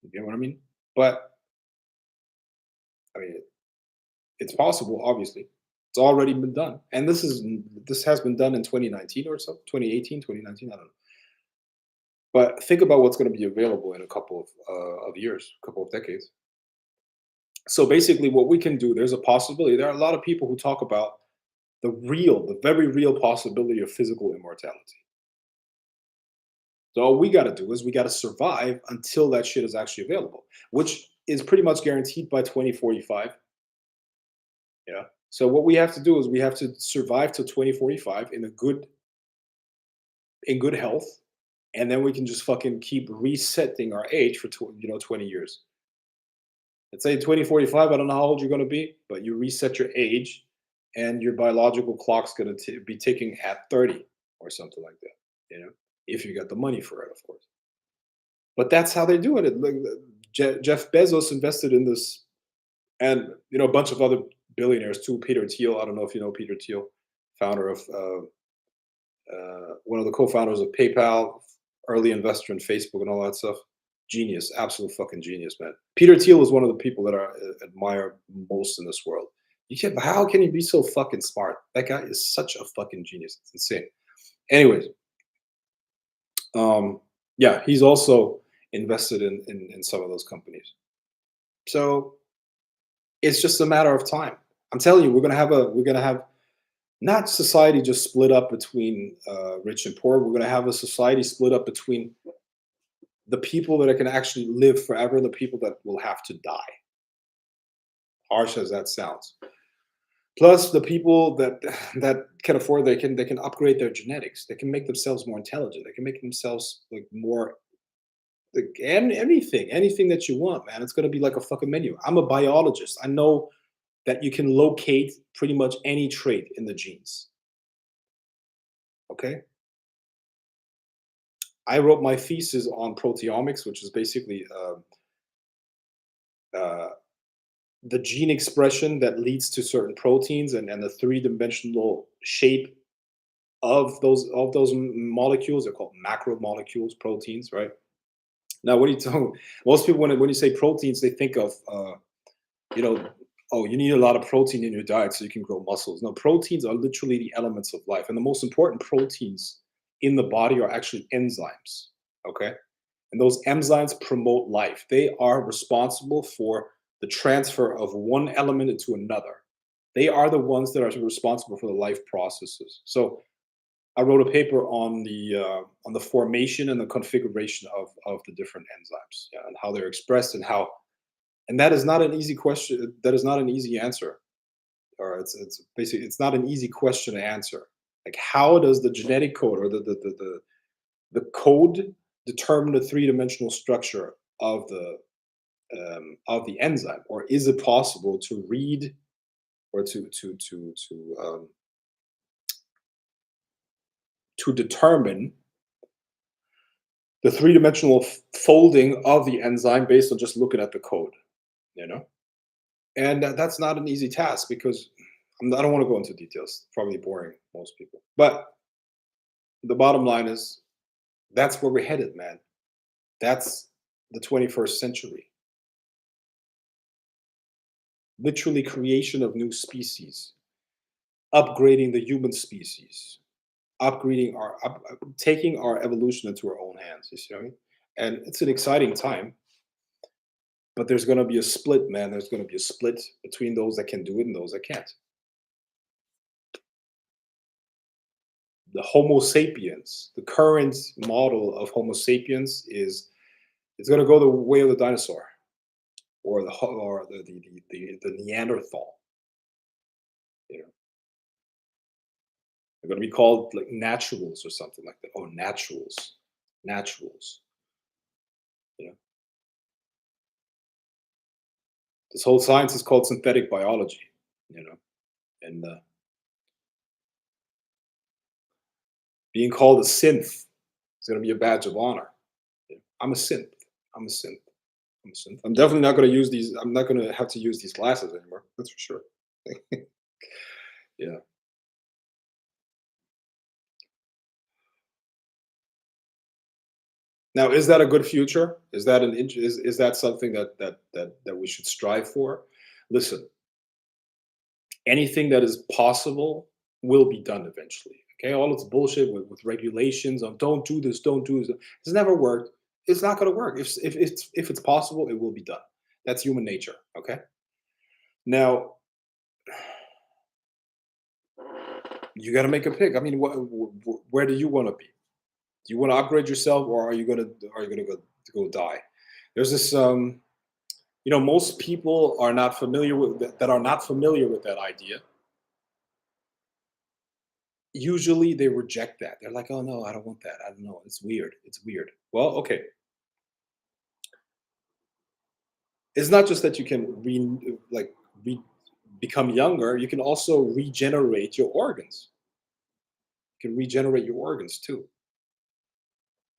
You get what I mean? But I mean, it's possible, obviously. It's already been done. And this has been done in 2019 or so, 2018, 2019, I don't know. But think about what's going to be available in a couple of years, a couple of decades. So basically what we can do, there's a possibility. There are a lot of people who talk about the very real possibility of physical immortality. So all we got to do is we got to survive until that shit is actually available, which is pretty much guaranteed by 2045. Yeah. So what we have to do is we have to survive till 2045 in good health, and then we can just fucking keep resetting our age for 20 years. Let's say 2045. I don't know how old you're going to be, but you reset your age, and your biological clock's going to be ticking at 30 or something like that. If you got the money for it, of course. But that's how they do it. Jeff Bezos invested in this, and a bunch of other billionaires too. Peter Thiel. I don't know if you know Peter Thiel, founder of one of the co-founders of PayPal, early investor in Facebook and all that stuff. Genius, absolute fucking genius, man. Peter Thiel is one of the people that I admire most in this world. How can he be so fucking smart? That guy is such a fucking genius. It's insane. Anyways, yeah, he's also invested in some of those companies. So it's just a matter of time. I'm telling you, we're gonna have not society just split up between rich and poor. We're gonna have a society split up between the people that can actually live forever, and the people that will have to die. Harsh as that sounds. Plus, the people that can afford, they can upgrade their genetics. They can make themselves more intelligent. They can make themselves like more, like anything that you want, man. It's gonna be like a fucking menu. I'm a biologist. I know that you can locate pretty much any trait in the genes. Okay. I wrote my thesis on proteomics, which is basically the gene expression that leads to certain proteins and the three-dimensional shape of those molecules. They're called macromolecules, proteins, right? Now, what do you tell most people when you say proteins, they think of you know, oh, you need a lot of protein in your diet so you can grow muscles. No, proteins are literally the elements of life. And the most important proteins in the body are actually enzymes. Okay. And those enzymes promote life. They are responsible for the transfer of one element into another. They are the ones that are responsible for the life processes. So I wrote a paper on the formation and the configuration of the different enzymes, yeah, and how they're expressed and how, and that is not an easy question. That is not an easy answer, or it's basically it's not an easy question to answer. Like how does the genetic code or the code determine the three-dimensional structure of the enzyme, or is it possible to read or to determine the three-dimensional folding of the enzyme based on just looking at the code, you know? And that's not an easy task because I don't want to go into details. Probably boring most people. But the bottom line is that's where we're headed, man. That's the 21st century. Literally creation of new species, upgrading the human species, upgrading taking our evolution into our own hands. You see what I mean? And it's an exciting time. But there's going to be a split, man. There's going to be a split between those that can do it and those that can't. The Homo sapiens, the current model of Homo sapiens is it's going to go the way of the dinosaur, or the Neanderthal. You know, they're going to be called like naturals or something like that. Oh, naturals, naturals. You know, this whole science is called synthetic biology. You know, and being called a synth is going to be a badge of honor. Yeah. I'm a synth. I'm a synth. I'm a synth. I'm definitely not going to use these. I'm not going to have to use these glasses anymore. That's for sure. Yeah. Now, is that a good future? Is that is that something that we should strive for? Listen, anything that is possible will be done eventually. Okay, all this bullshit with regulations on don't do this, don't do this. It's never worked. It's not going to work. If it's possible, it will be done. That's human nature. Okay. Now you got to make a pick. I mean, where do you want to be? Do you want to upgrade yourself, or are you gonna go die? There's this most people are not familiar with that are not familiar with that idea. Usually they reject that. They're like, oh no, I don't want that. I don't know. It's weird. It's weird. Well, okay. It's not just that you can re- become younger. You can also regenerate your organs. You can regenerate your organs too.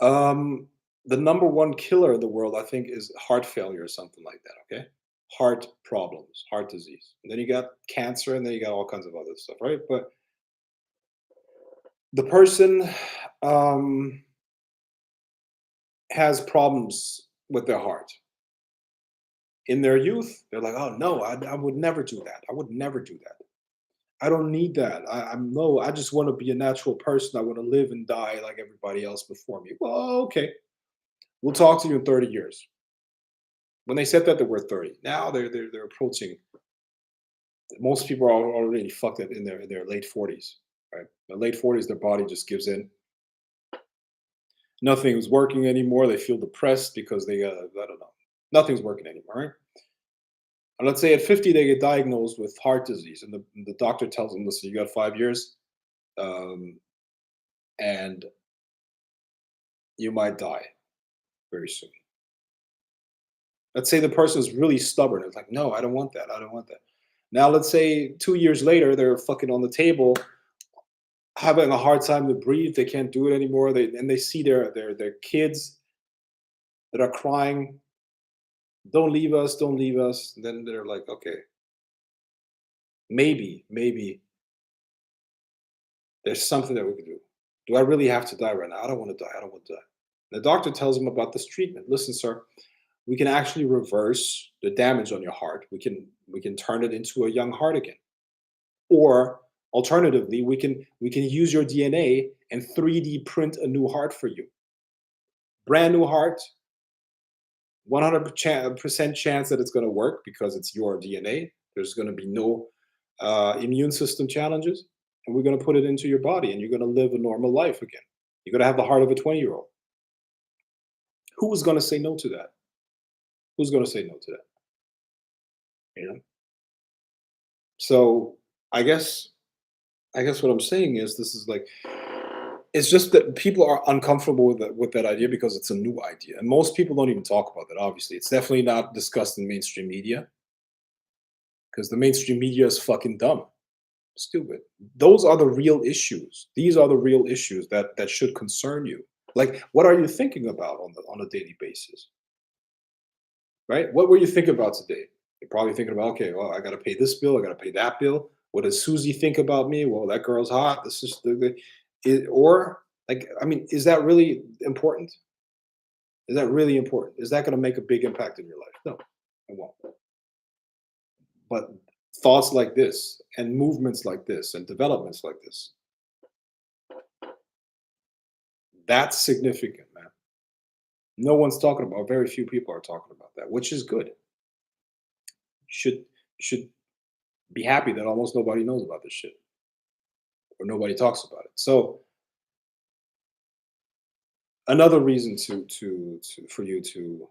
Um, the number one killer in the world, I think, is heart failure or something like that. Okay, heart problems, heart disease. And then you got cancer, and then you got all kinds of other stuff, right? But the person um, has problems with their heart in their youth. They're like, "Oh no, I would never do that. I would never do that. I don't need that. I'm no. I just want to be a natural person. I want to live and die like everybody else before me." Well, okay. We'll talk to you in 30 years. When they said that, they were 30. Now they're approaching. Most people are already fucked up in their late 40s. Right, the late 40s, their body just gives in. Nothing is working anymore. They feel depressed because I don't know, nothing's working anymore. Right? And let's say at 50 they get diagnosed with heart disease, and the doctor tells them, "Listen, you got 5 years, um, and you might die very soon." Let's say the person is really stubborn. It's like, "No, I don't want that. I don't want that." Now, let's say 2 years later, they're fucking on the table, having a hard time to breathe. They can't do it anymore. They see their kids that are crying, "Don't leave us, don't leave us." And then they're like, "Okay, maybe there's something that we can do. Do I really have to die right now? I don't want to die. I don't want to die." The doctor tells them about this treatment. "Listen, sir, we can actually reverse the damage on your heart. We can turn it into a young heart again. Or alternatively, we can use your DNA and 3D print a new heart for you. Brand new heart, 100% chance that it's going to work because it's your DNA. There's going to be no immune system challenges, and we're going to put it into your body, and you're going to live a normal life again. You're going to have the heart of a 20-year-old. Who is going to say no to that? Who's going to say no to that? You know. So I guess what I'm saying is this is like it's just that people are uncomfortable with that idea because it's a new idea, and most people don't even talk about that. Obviously, it's definitely not discussed in mainstream media because the mainstream media is fucking dumb, stupid. Those are the real issues. These are the real issues that should concern you. Like, what are you thinking about on a daily basis? Right? What were you thinking about today? You're probably thinking about, okay, well, I got to pay this bill, I got to pay that bill. What does Susie think about me? Well, that girl's hot. This is or like, I mean, is that really important? Is that really important? Is that going to make a big impact in your life? No, it won't. But thoughts like this, and movements like this, and developments like this, that's significant, man. No one's talking about. Very few people are talking about that, which is good. You should be happy that almost nobody knows about this shit or nobody talks about it. So another reason for you to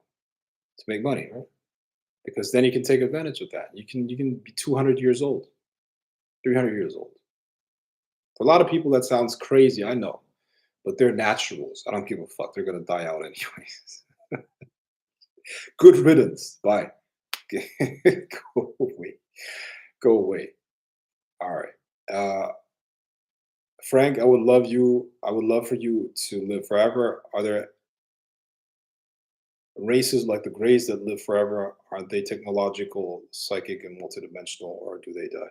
make money, right? Because then you can take advantage of that. You can be 200 years old, 300 years old. For a lot of people, that sounds crazy. I know, but they're naturals. I don't give a fuck. They're gonna die out anyways. Good riddance. Bye. Go away. Go away. All right. Frank, I would love for you to live forever. Are there races like the Greys that live forever? Aren't they technological, psychic, and multidimensional, or do they die?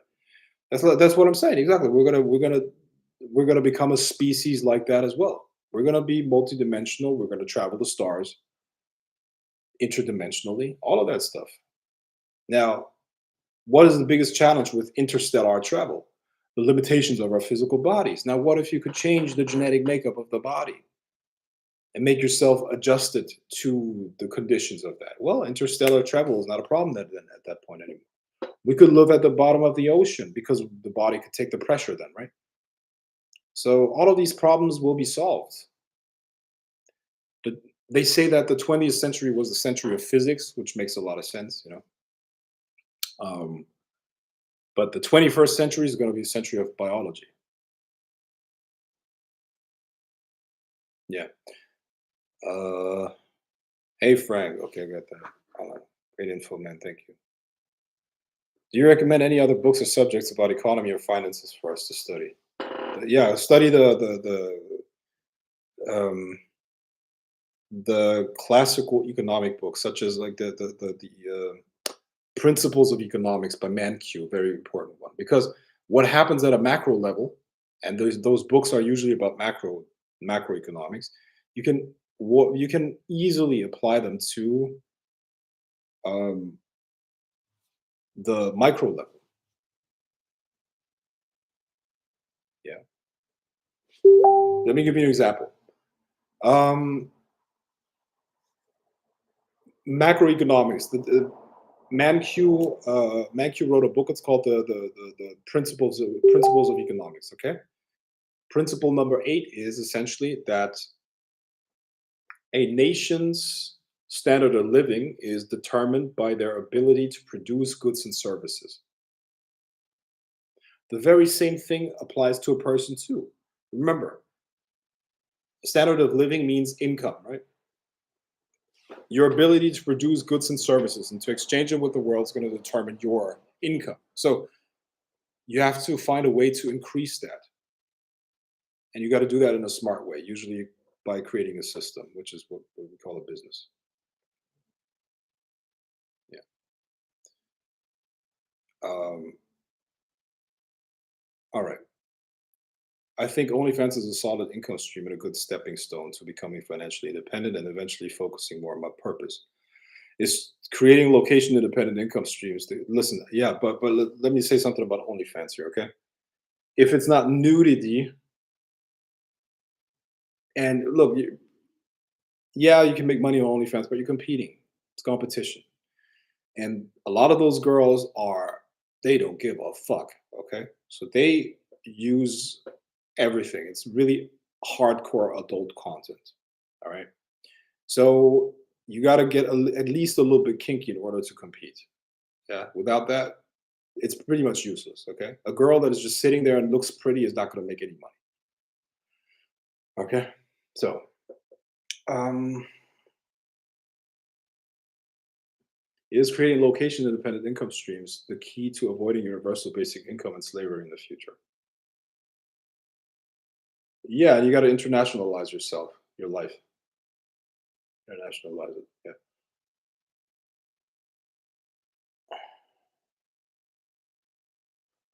That's what I'm saying. Exactly. We're gonna become a species like that as well. We're gonna be multidimensional. We're gonna travel the stars interdimensionally. All of that stuff. Now, what is the biggest challenge with interstellar travel? The limitations of our physical bodies. Now, what if you could change the genetic makeup of the body and make yourself adjusted to the conditions of that? Well, interstellar travel is not a problem at that point anymore. We could live at the bottom of the ocean because the body could take the pressure then, right? So all of these problems will be solved. But they say that the 20th century was the century of physics, which makes a lot of sense, you know. But the 21st century is going to be a century of biology. Yeah. Uh, hey, Frank. Okay, I got that. Great info, man. Thank you. Do you recommend any other books or subjects about economy or finances for us to study? Yeah, study the classical economic books, such as like the Principles of Economics by Mankiw, very important one. Because what happens at a macro level, and those books are usually about macroeconomics, you can easily apply them to um, the micro level. Yeah. Let me give you an example. Um, Macroeconomics. Mankiw wrote a book. It's called the Principles of Economics. Okay. Principle number 8 is essentially that a nation's standard of living is determined by their ability to produce goods and services. The very same thing applies to a person too. Remember, standard of living means income, right? Your ability to produce goods and services and to exchange them with the world is going to determine your income. So you have to find a way to increase that. And you got to do that in a smart way, usually by creating a system, which is what we call a business. Yeah. All right. I think OnlyFans is a solid income stream and a good stepping stone to becoming financially independent and eventually focusing more on my purpose. is creating location independent income streams. Listen, yeah, but let me say something about OnlyFans here, okay? If it's not nudity, and look, yeah, you can make money on OnlyFans, but you're competing. It's competition. And a lot of those girls they don't give a fuck, okay? So they use everything. It's really hardcore adult content, all right? So you got to get at least a little bit kinky in order to compete. Yeah, without that, it's pretty much useless, okay? A girl that is just sitting there and looks pretty is not going to make any money. Okay? So, is creating location independent income streams the key to avoiding universal basic income and slavery in the future? Yeah, you got to internationalize yourself, your life. Internationalize it. Yeah.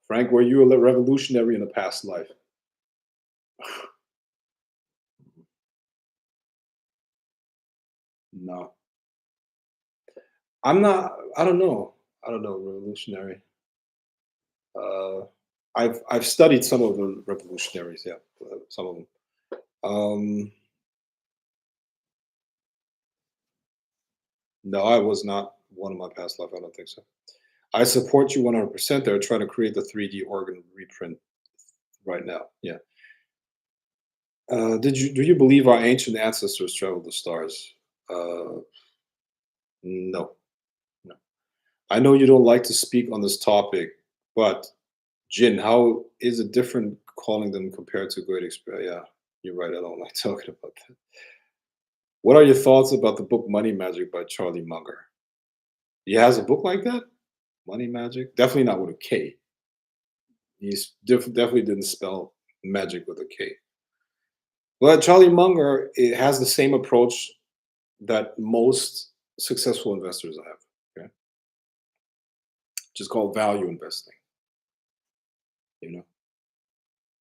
Frank, were you a revolutionary in a past life? No. I'm not. I don't know. I don't know. Revolutionary. Uh, I've studied some of the revolutionaries. Yeah, some of them. Um, no, I was not one of my past life. I don't think so. I support you 100%. They're trying to create the 3D organ reprint right now. Yeah. Do you believe our ancient ancestors traveled the stars? Uh, no, no. I know you don't like to speak on this topic, but Jin, how is it different calling them compared to great experience? Yeah, you're right. I don't like talking about that. What are your thoughts about the book Money Magic by Charlie Munger? He has a book like that? Money Magic? Definitely not with a K. Definitely didn't spell magic with a K. But Charlie Munger, it has the same approach that most successful investors have. Okay, which is called value investing. You know,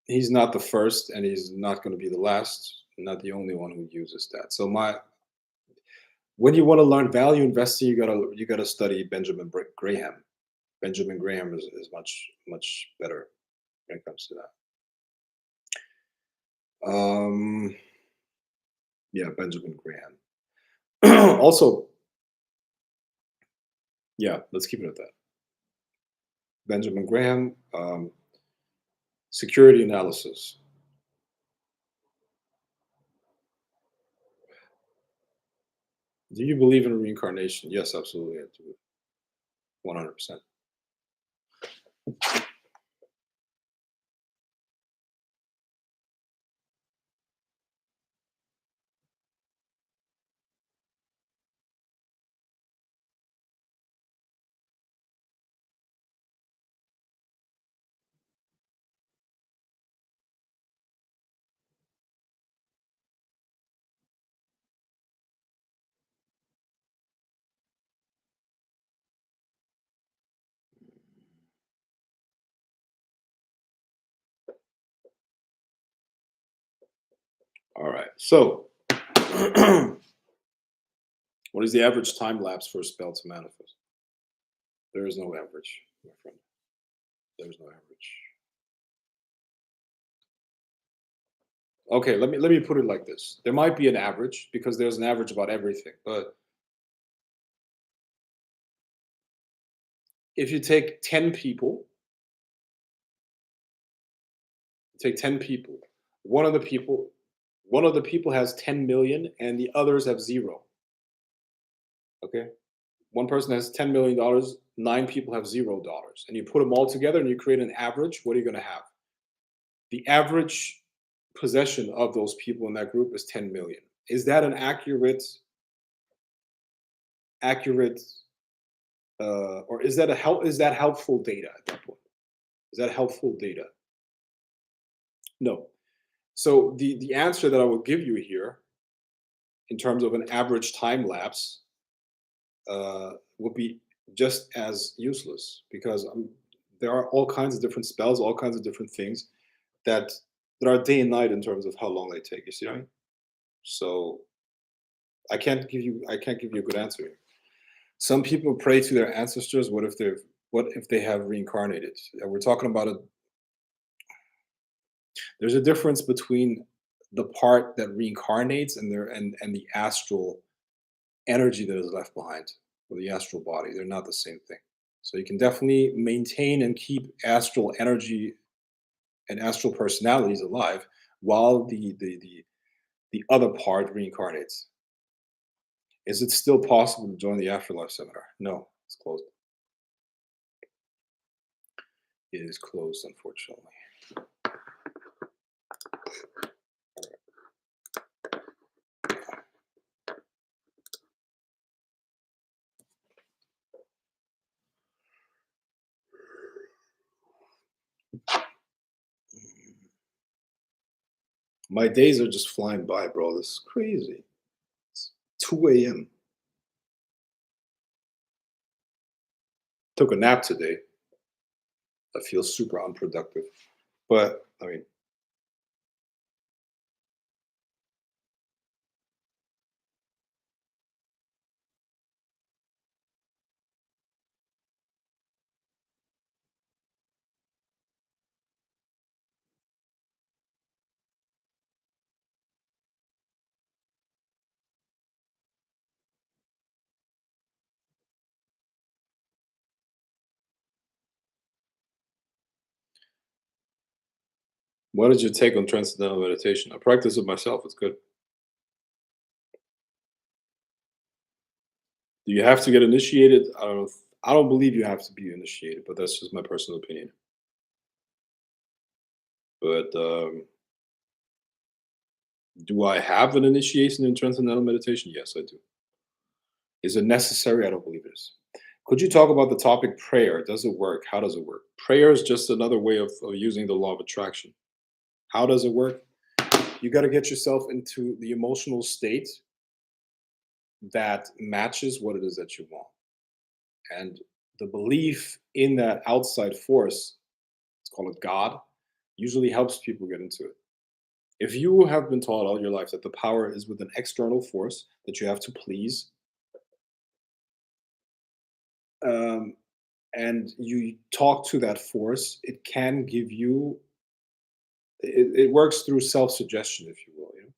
he's not the first, and he's not going to be the last. Not the only one who uses that. So when you want to learn value investing, you gotta study Benjamin Graham. Benjamin Graham is much better when it comes to that. Yeah, Benjamin Graham. Also, yeah, let's keep it at that. Benjamin Graham, security analysis. Do you believe in reincarnation? Yes, absolutely, I do. 100%. All right. So, what is the average time lapse for a spell to manifest? There is no average, my friend. There's no average. Okay, let me put it like this. There might be an average because there's an average about everything. But if you take 10 people, take 10 people, one of the people one of the people has 10 million and the others have zero. Okay? One person has $10 million, 9 people have $0. And you put them all together and you create an average, what are you going to have? The average possession of those people in that group is 10 million. Is that an accurate or is that helpful data at that point? Is that helpful data? No. So the answer that I will give you here in terms of an average time lapse would be just as useless because there are all kinds of different spells, all kinds of different things that are day and night in terms of how long they take. You see what I mean? So I can't give you a good answer here. Some people pray to their ancestors. What if they have reincarnated? We're talking about a there's a difference between the part that reincarnates and the astral energy that is left behind, or the astral body. They're not the same thing. So you can definitely maintain and keep astral energy and astral personalities alive while the other part reincarnates. Is it still possible to join the afterlife seminar? No, it's closed. It is closed, unfortunately. My days are just flying by, bro. This is crazy. It's 2 a.m. Took a nap today. I feel super unproductive. But I mean, what is your take on transcendental meditation? I practice it myself. It's good. Do you have to get initiated? I don't know. I don't believe you have to be initiated, but that's just my personal opinion. But do I have an initiation in transcendental meditation? Yes, I do. Is it necessary? I don't believe it is. Could you talk about the topic prayer? Does it work? How does it work? Prayer is just another way of using the law of attraction. How does it work? You got to get yourself into the emotional state that matches what it is that you want. And the belief in that outside force, let's call it God, usually helps people get into it. If you have been taught all your life that the power is with an external force that you have to please, um, and you talk to that force, it can give you, it works through self suggestion, if you will. You know?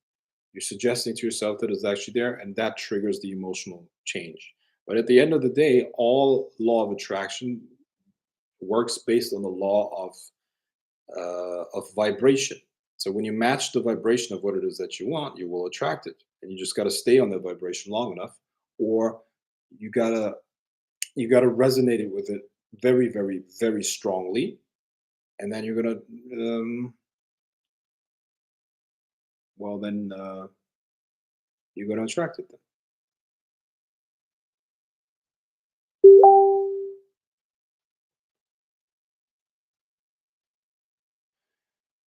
You're suggesting to yourself that it's actually there, and that triggers the emotional change. But at the end of the day, all law of attraction works based on the law of vibration. So when you match the vibration of what it is that you want, you will attract it, and you just got to stay on that vibration long enough, or you gotta resonate it with it very, very, very strongly, and then you're gonna well then you're gonna attract it. Then.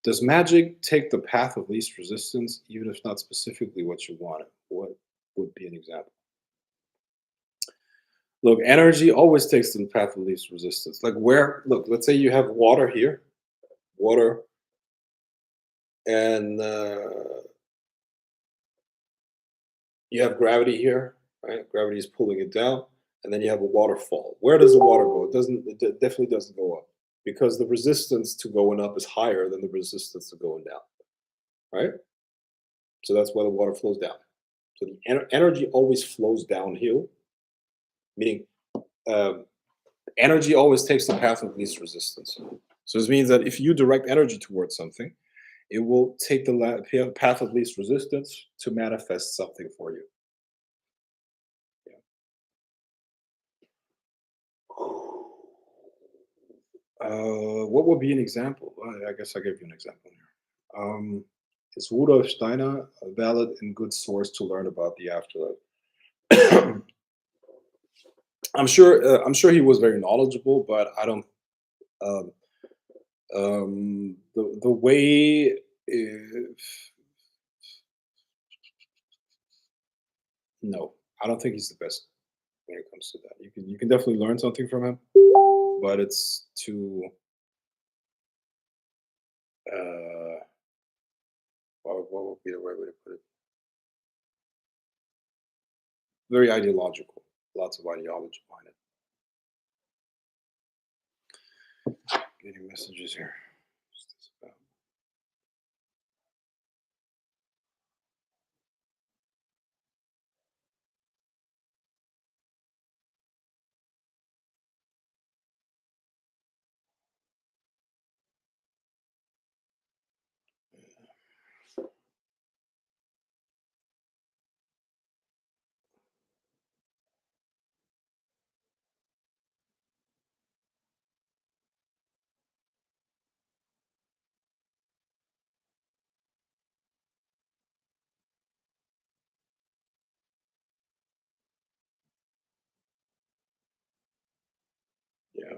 Does magic take the path of least resistance, even if not specifically what you wanted? What would be an example? Look, energy always takes the path of least resistance. Like where, look, let's say you have water here, water, and you have gravity here, right? Gravity is pulling it down, and then you have a waterfall. Where does the water go? It doesn't. Definitely doesn't go up because the resistance to going up is higher than the resistance to going down, right? So that's why the water flows down. So the energy always flows downhill, meaning um, energy always takes the path of least resistance. So this means that if you direct energy towards something, it will take the path of least resistance to manifest something for you. Yeah. What would be an example? Well, I guess I gave you an example here. Is Rudolf Steiner a valid and good source to learn about the afterlife? I'm sure. I'm sure he was very knowledgeable, but I don't. Um, the way. No, I don't think he's the best when it comes to that. You can definitely learn something from him, but it's too. Uh, what would be the right way to put it? Very ideological. lots of ideology behind it. Getting messages here. What's this about? Yeah.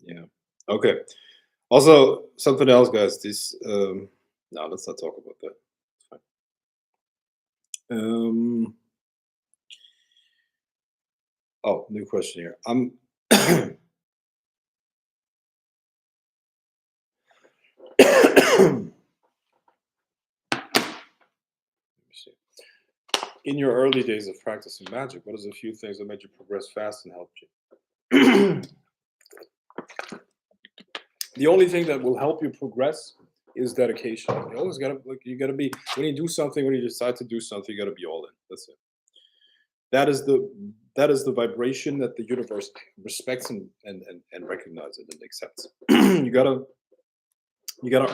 Yeah. Okay. Also, something else, guys. This no, let's not talk about that. It's fine. Oh, new question here. Let me see. In your early days of practicing magic, what is a few things that made you progress fast and helped you? The only thing that will help you progress is dedication. You always gotta like you gotta be when you do something, when you decide to do something, you gotta be all in. That's it. That is the vibration that the universe respects and recognizes and accepts. You gotta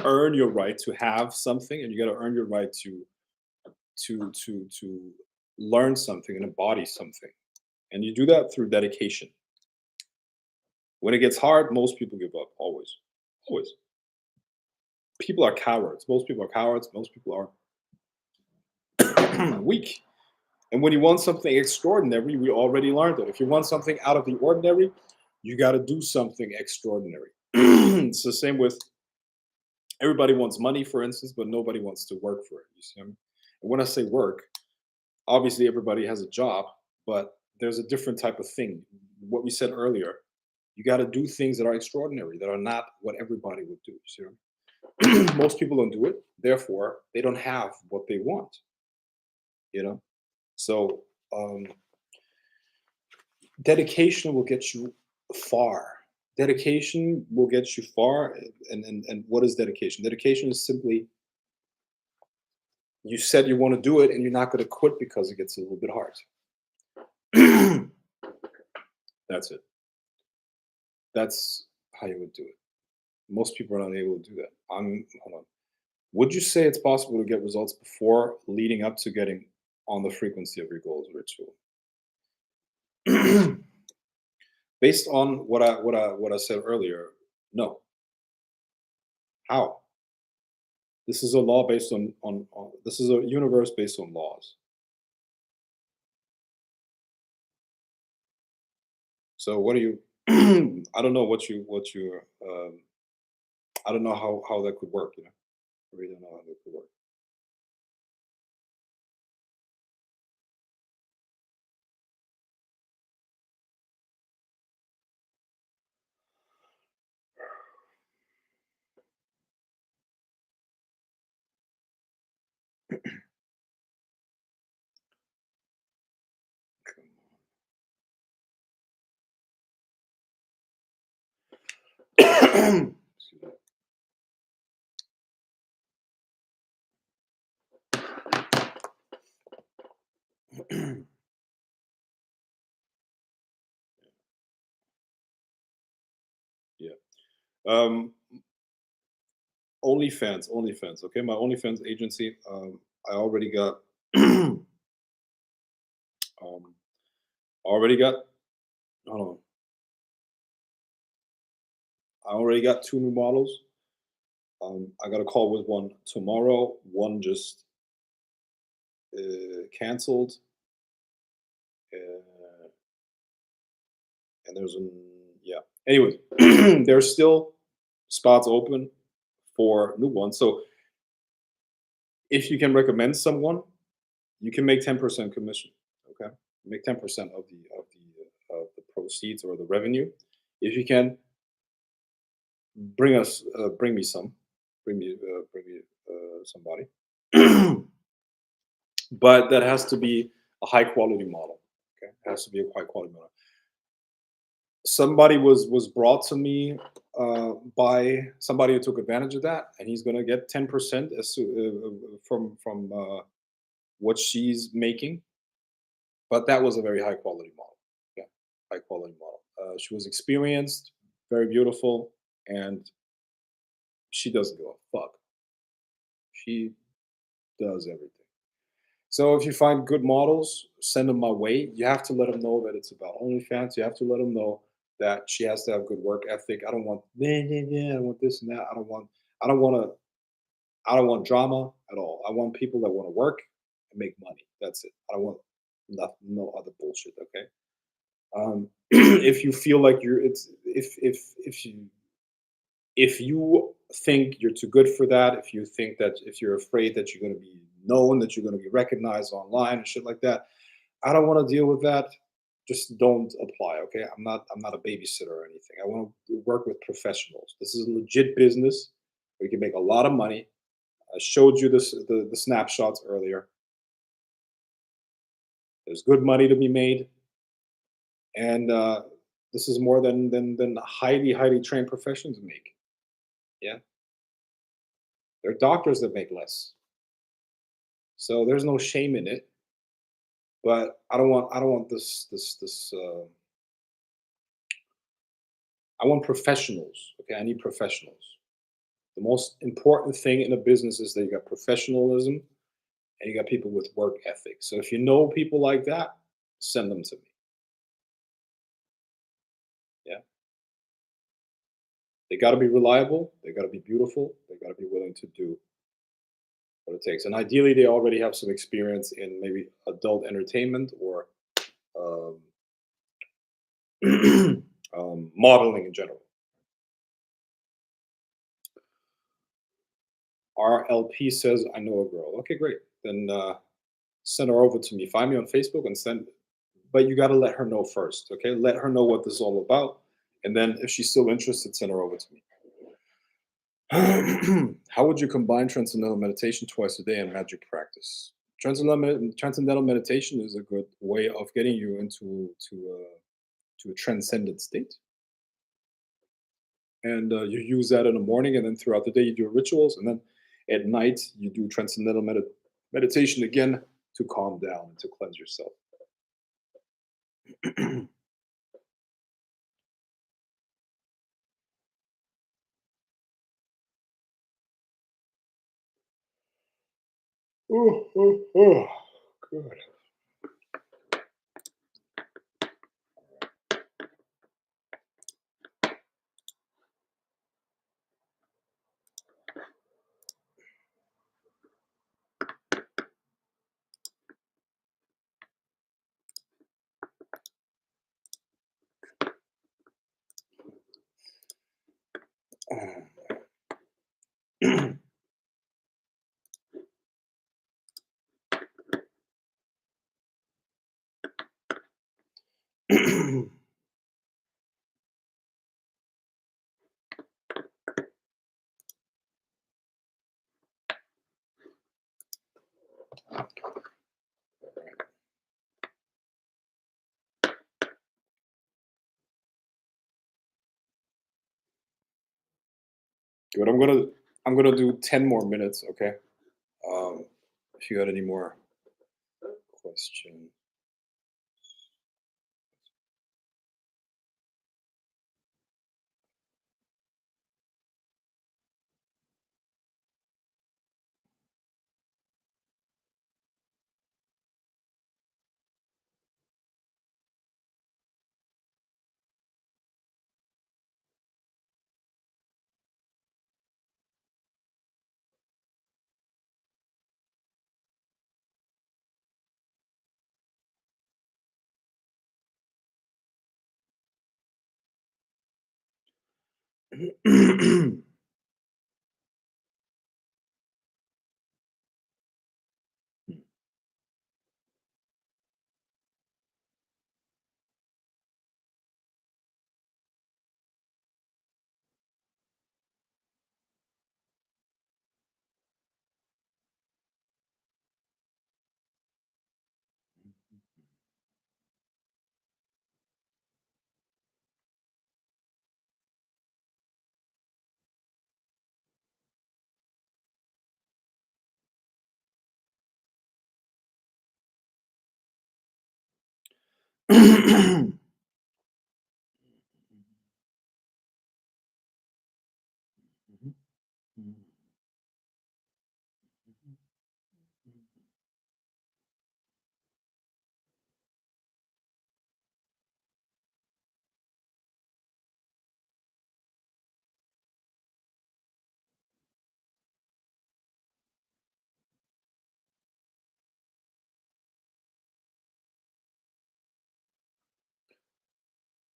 earn your right to have something, and you gotta earn your right to learn something and embody something. And you do that through dedication. When it gets hard, most people give up. Always. Always. People are cowards. Most people are cowards. Most people are weak. And when you want something extraordinary, we already learned it. If you want something out of the ordinary, you got to do something extraordinary. It's the same with everybody wants money, for instance, but nobody wants to work for it. You see what I mean? And when I say work, obviously everybody has a job, but there's a different type of thing. What we said earlier, you got to do things that are extraordinary, that are not what everybody would do. You see what I mean? Most people don't do it, therefore they don't have what they want. You know, so dedication will get you far. Dedication will get you far. And what is dedication? Dedication is simply you said you want to do it and you're not going to quit because it gets a little bit hard. That's it. That's how you would do it. Most people are not able to do that. Hold on. Would you say it's possible to get results before leading up to getting on the frequency of your goals ritual? Based on what I said earlier, no. How? This is a law based on this is a universe based on laws. So what do you I don't know what you I don't know how that could work, you know. I really don't know how that could work. Excuse me. Yeah. Um, OnlyFans. Okay, my OnlyFans agency. I already got. um, already got. Hold on. I already got two new models. I got a call with one tomorrow. One just canceled, uh, and there's an yeah. Anyways, there's still spots open for new ones. So if you can recommend someone, you can make 10% commission. Okay, make 10% of the proceeds or the revenue. If you can bring me some, bring me somebody. But that has to be a high quality model. Okay, it has to be a high quality model. Somebody was brought to me by somebody who took advantage of that, and he's going to get 10% from what she's making. But that was a very high quality model. Yeah, high quality model. She was experienced, very beautiful, and she doesn't give a fuck. She does everything. So if you find good models, send them my way. You have to let them know that it's about OnlyFans. You have to let them know that she has to have good work ethic. I don't want I don't want this and that. I don't want to I don't want drama at all. I want people that want to work and make money. That's it. I don't want no other bullshit. Okay. If you feel like you're it's if you think you're too good for that, if you think that if you're afraid that you're going to be known, that you're going to be recognized online and shit like that, I don't want to deal with that. Just don't apply, okay? I'm not a babysitter or anything. I want to work with professionals. This is a legit business where you can make a lot of money. I showed you the snapshots earlier. There's good money to be made, and this is more than highly trained professions make. Yeah, there are doctors that make less, so there's no shame in it. But I don't want this. I want professionals. Okay, I need professionals. The most important thing in a business is that you got professionalism and you got people with work ethic. So if you know people like that, send them to me. Yeah, they got to be reliable. They got to be beautiful. They got to be willing to do what it takes. And ideally, they already have some experience in maybe adult entertainment or um, modeling in general. RLP says, I know a girl. Okay, great. Then send her over to me. Find me on Facebook and send. But you got to let her know first. Okay, let her know what this is all about, and then if she's still interested, send her over to me. How would you combine transcendental meditation twice a day and magic practice? Transcendental meditation is a good way of getting you to a transcendent state, and you use that in the morning, and then throughout the day you do rituals, and then at night you do transcendental meditation again to calm down and to cleanse yourself. Oh, oh, oh, good. Good. I'm gonna do 10 more minutes. Okay. If you got any more questions.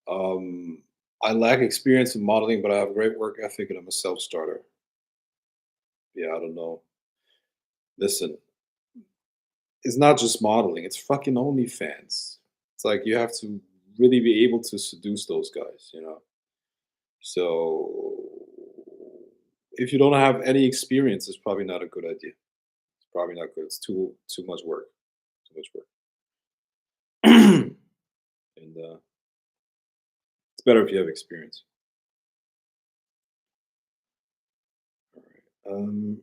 um, I lack experience in modeling, but I have great work ethic and I'm a self starter. Yeah, I don't know. Listen, it's not just modeling, it's fucking OnlyFans. It's like you have to really be able to seduce those guys, you know? So if you don't have any experience, it's probably not a good idea. It's probably not good. It's too much work. Too much work. And it's better if you have experience. All right.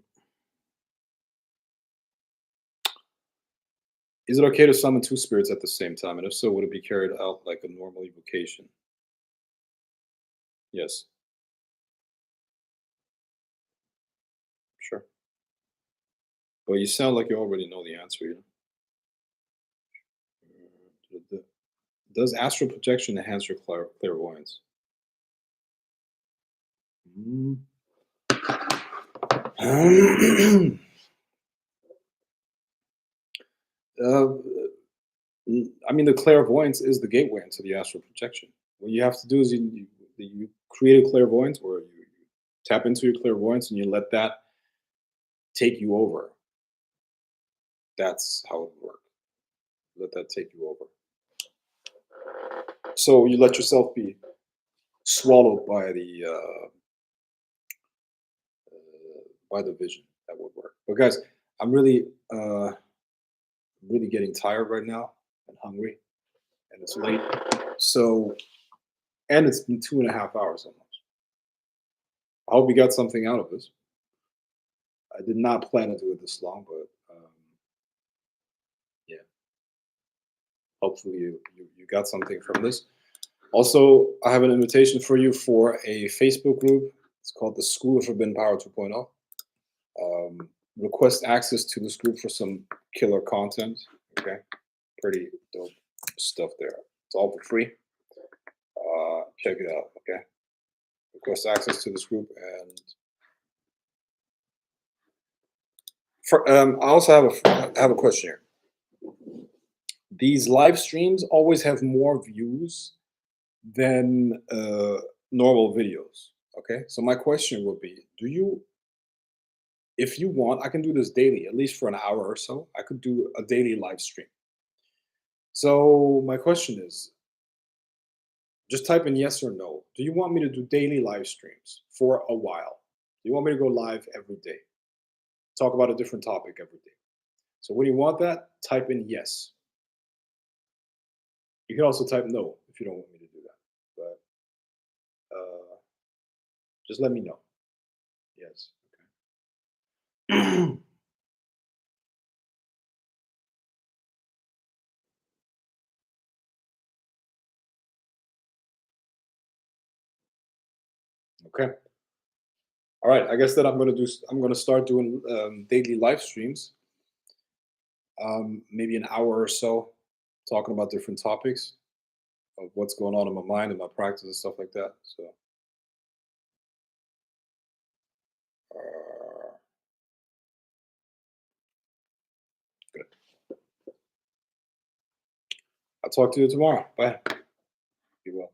Is it okay to summon two spirits at the same time? And if so, would it be carried out like a normal evocation? Yes, sure. Well, you sound like you already know the answer, you know. Does astral projection enhance your clairvoyance? Mm. uh, I mean, the clairvoyance is the gateway into the astral projection. What you have to do is you create a clairvoyance, or you tap into your clairvoyance, and you let that take you over. That's how it works. Let that take you over. So you let yourself be swallowed by the vision. That would work. But guys, I'm really getting tired right now and hungry, and it's late. So, and it's been 2.5 hours almost. I hope you got something out of this. I did not plan to do it this long, but yeah, hopefully you got something from this. Also, I have an invitation for you for a Facebook group. It's called the School of Forbidden Power 2.0. Request access to this group for some killer content. Okay, pretty dope stuff there. It's all for free. Check it out. Okay, request access to this group, and I also have a question here. These live streams always have more views than normal videos. Okay, so my question would be: do you, if you want, I can do this daily, at least for an hour or so. I could do a daily live stream. So my question is, just type in yes or no. Do you want me to do daily live streams for a while? Do you want me to go live every day? Talk about a different topic every day. So when you want that, type in yes. You can also type no if you don't want me to do that. But just let me know. Yes. Okay. Okay. All right. I guess that I'm gonna start doing daily live streams. Maybe an hour or so, talking about different topics of what's going on in my mind and my practice and stuff like that. So, uh, good. I'll talk to you tomorrow. Bye. Be well.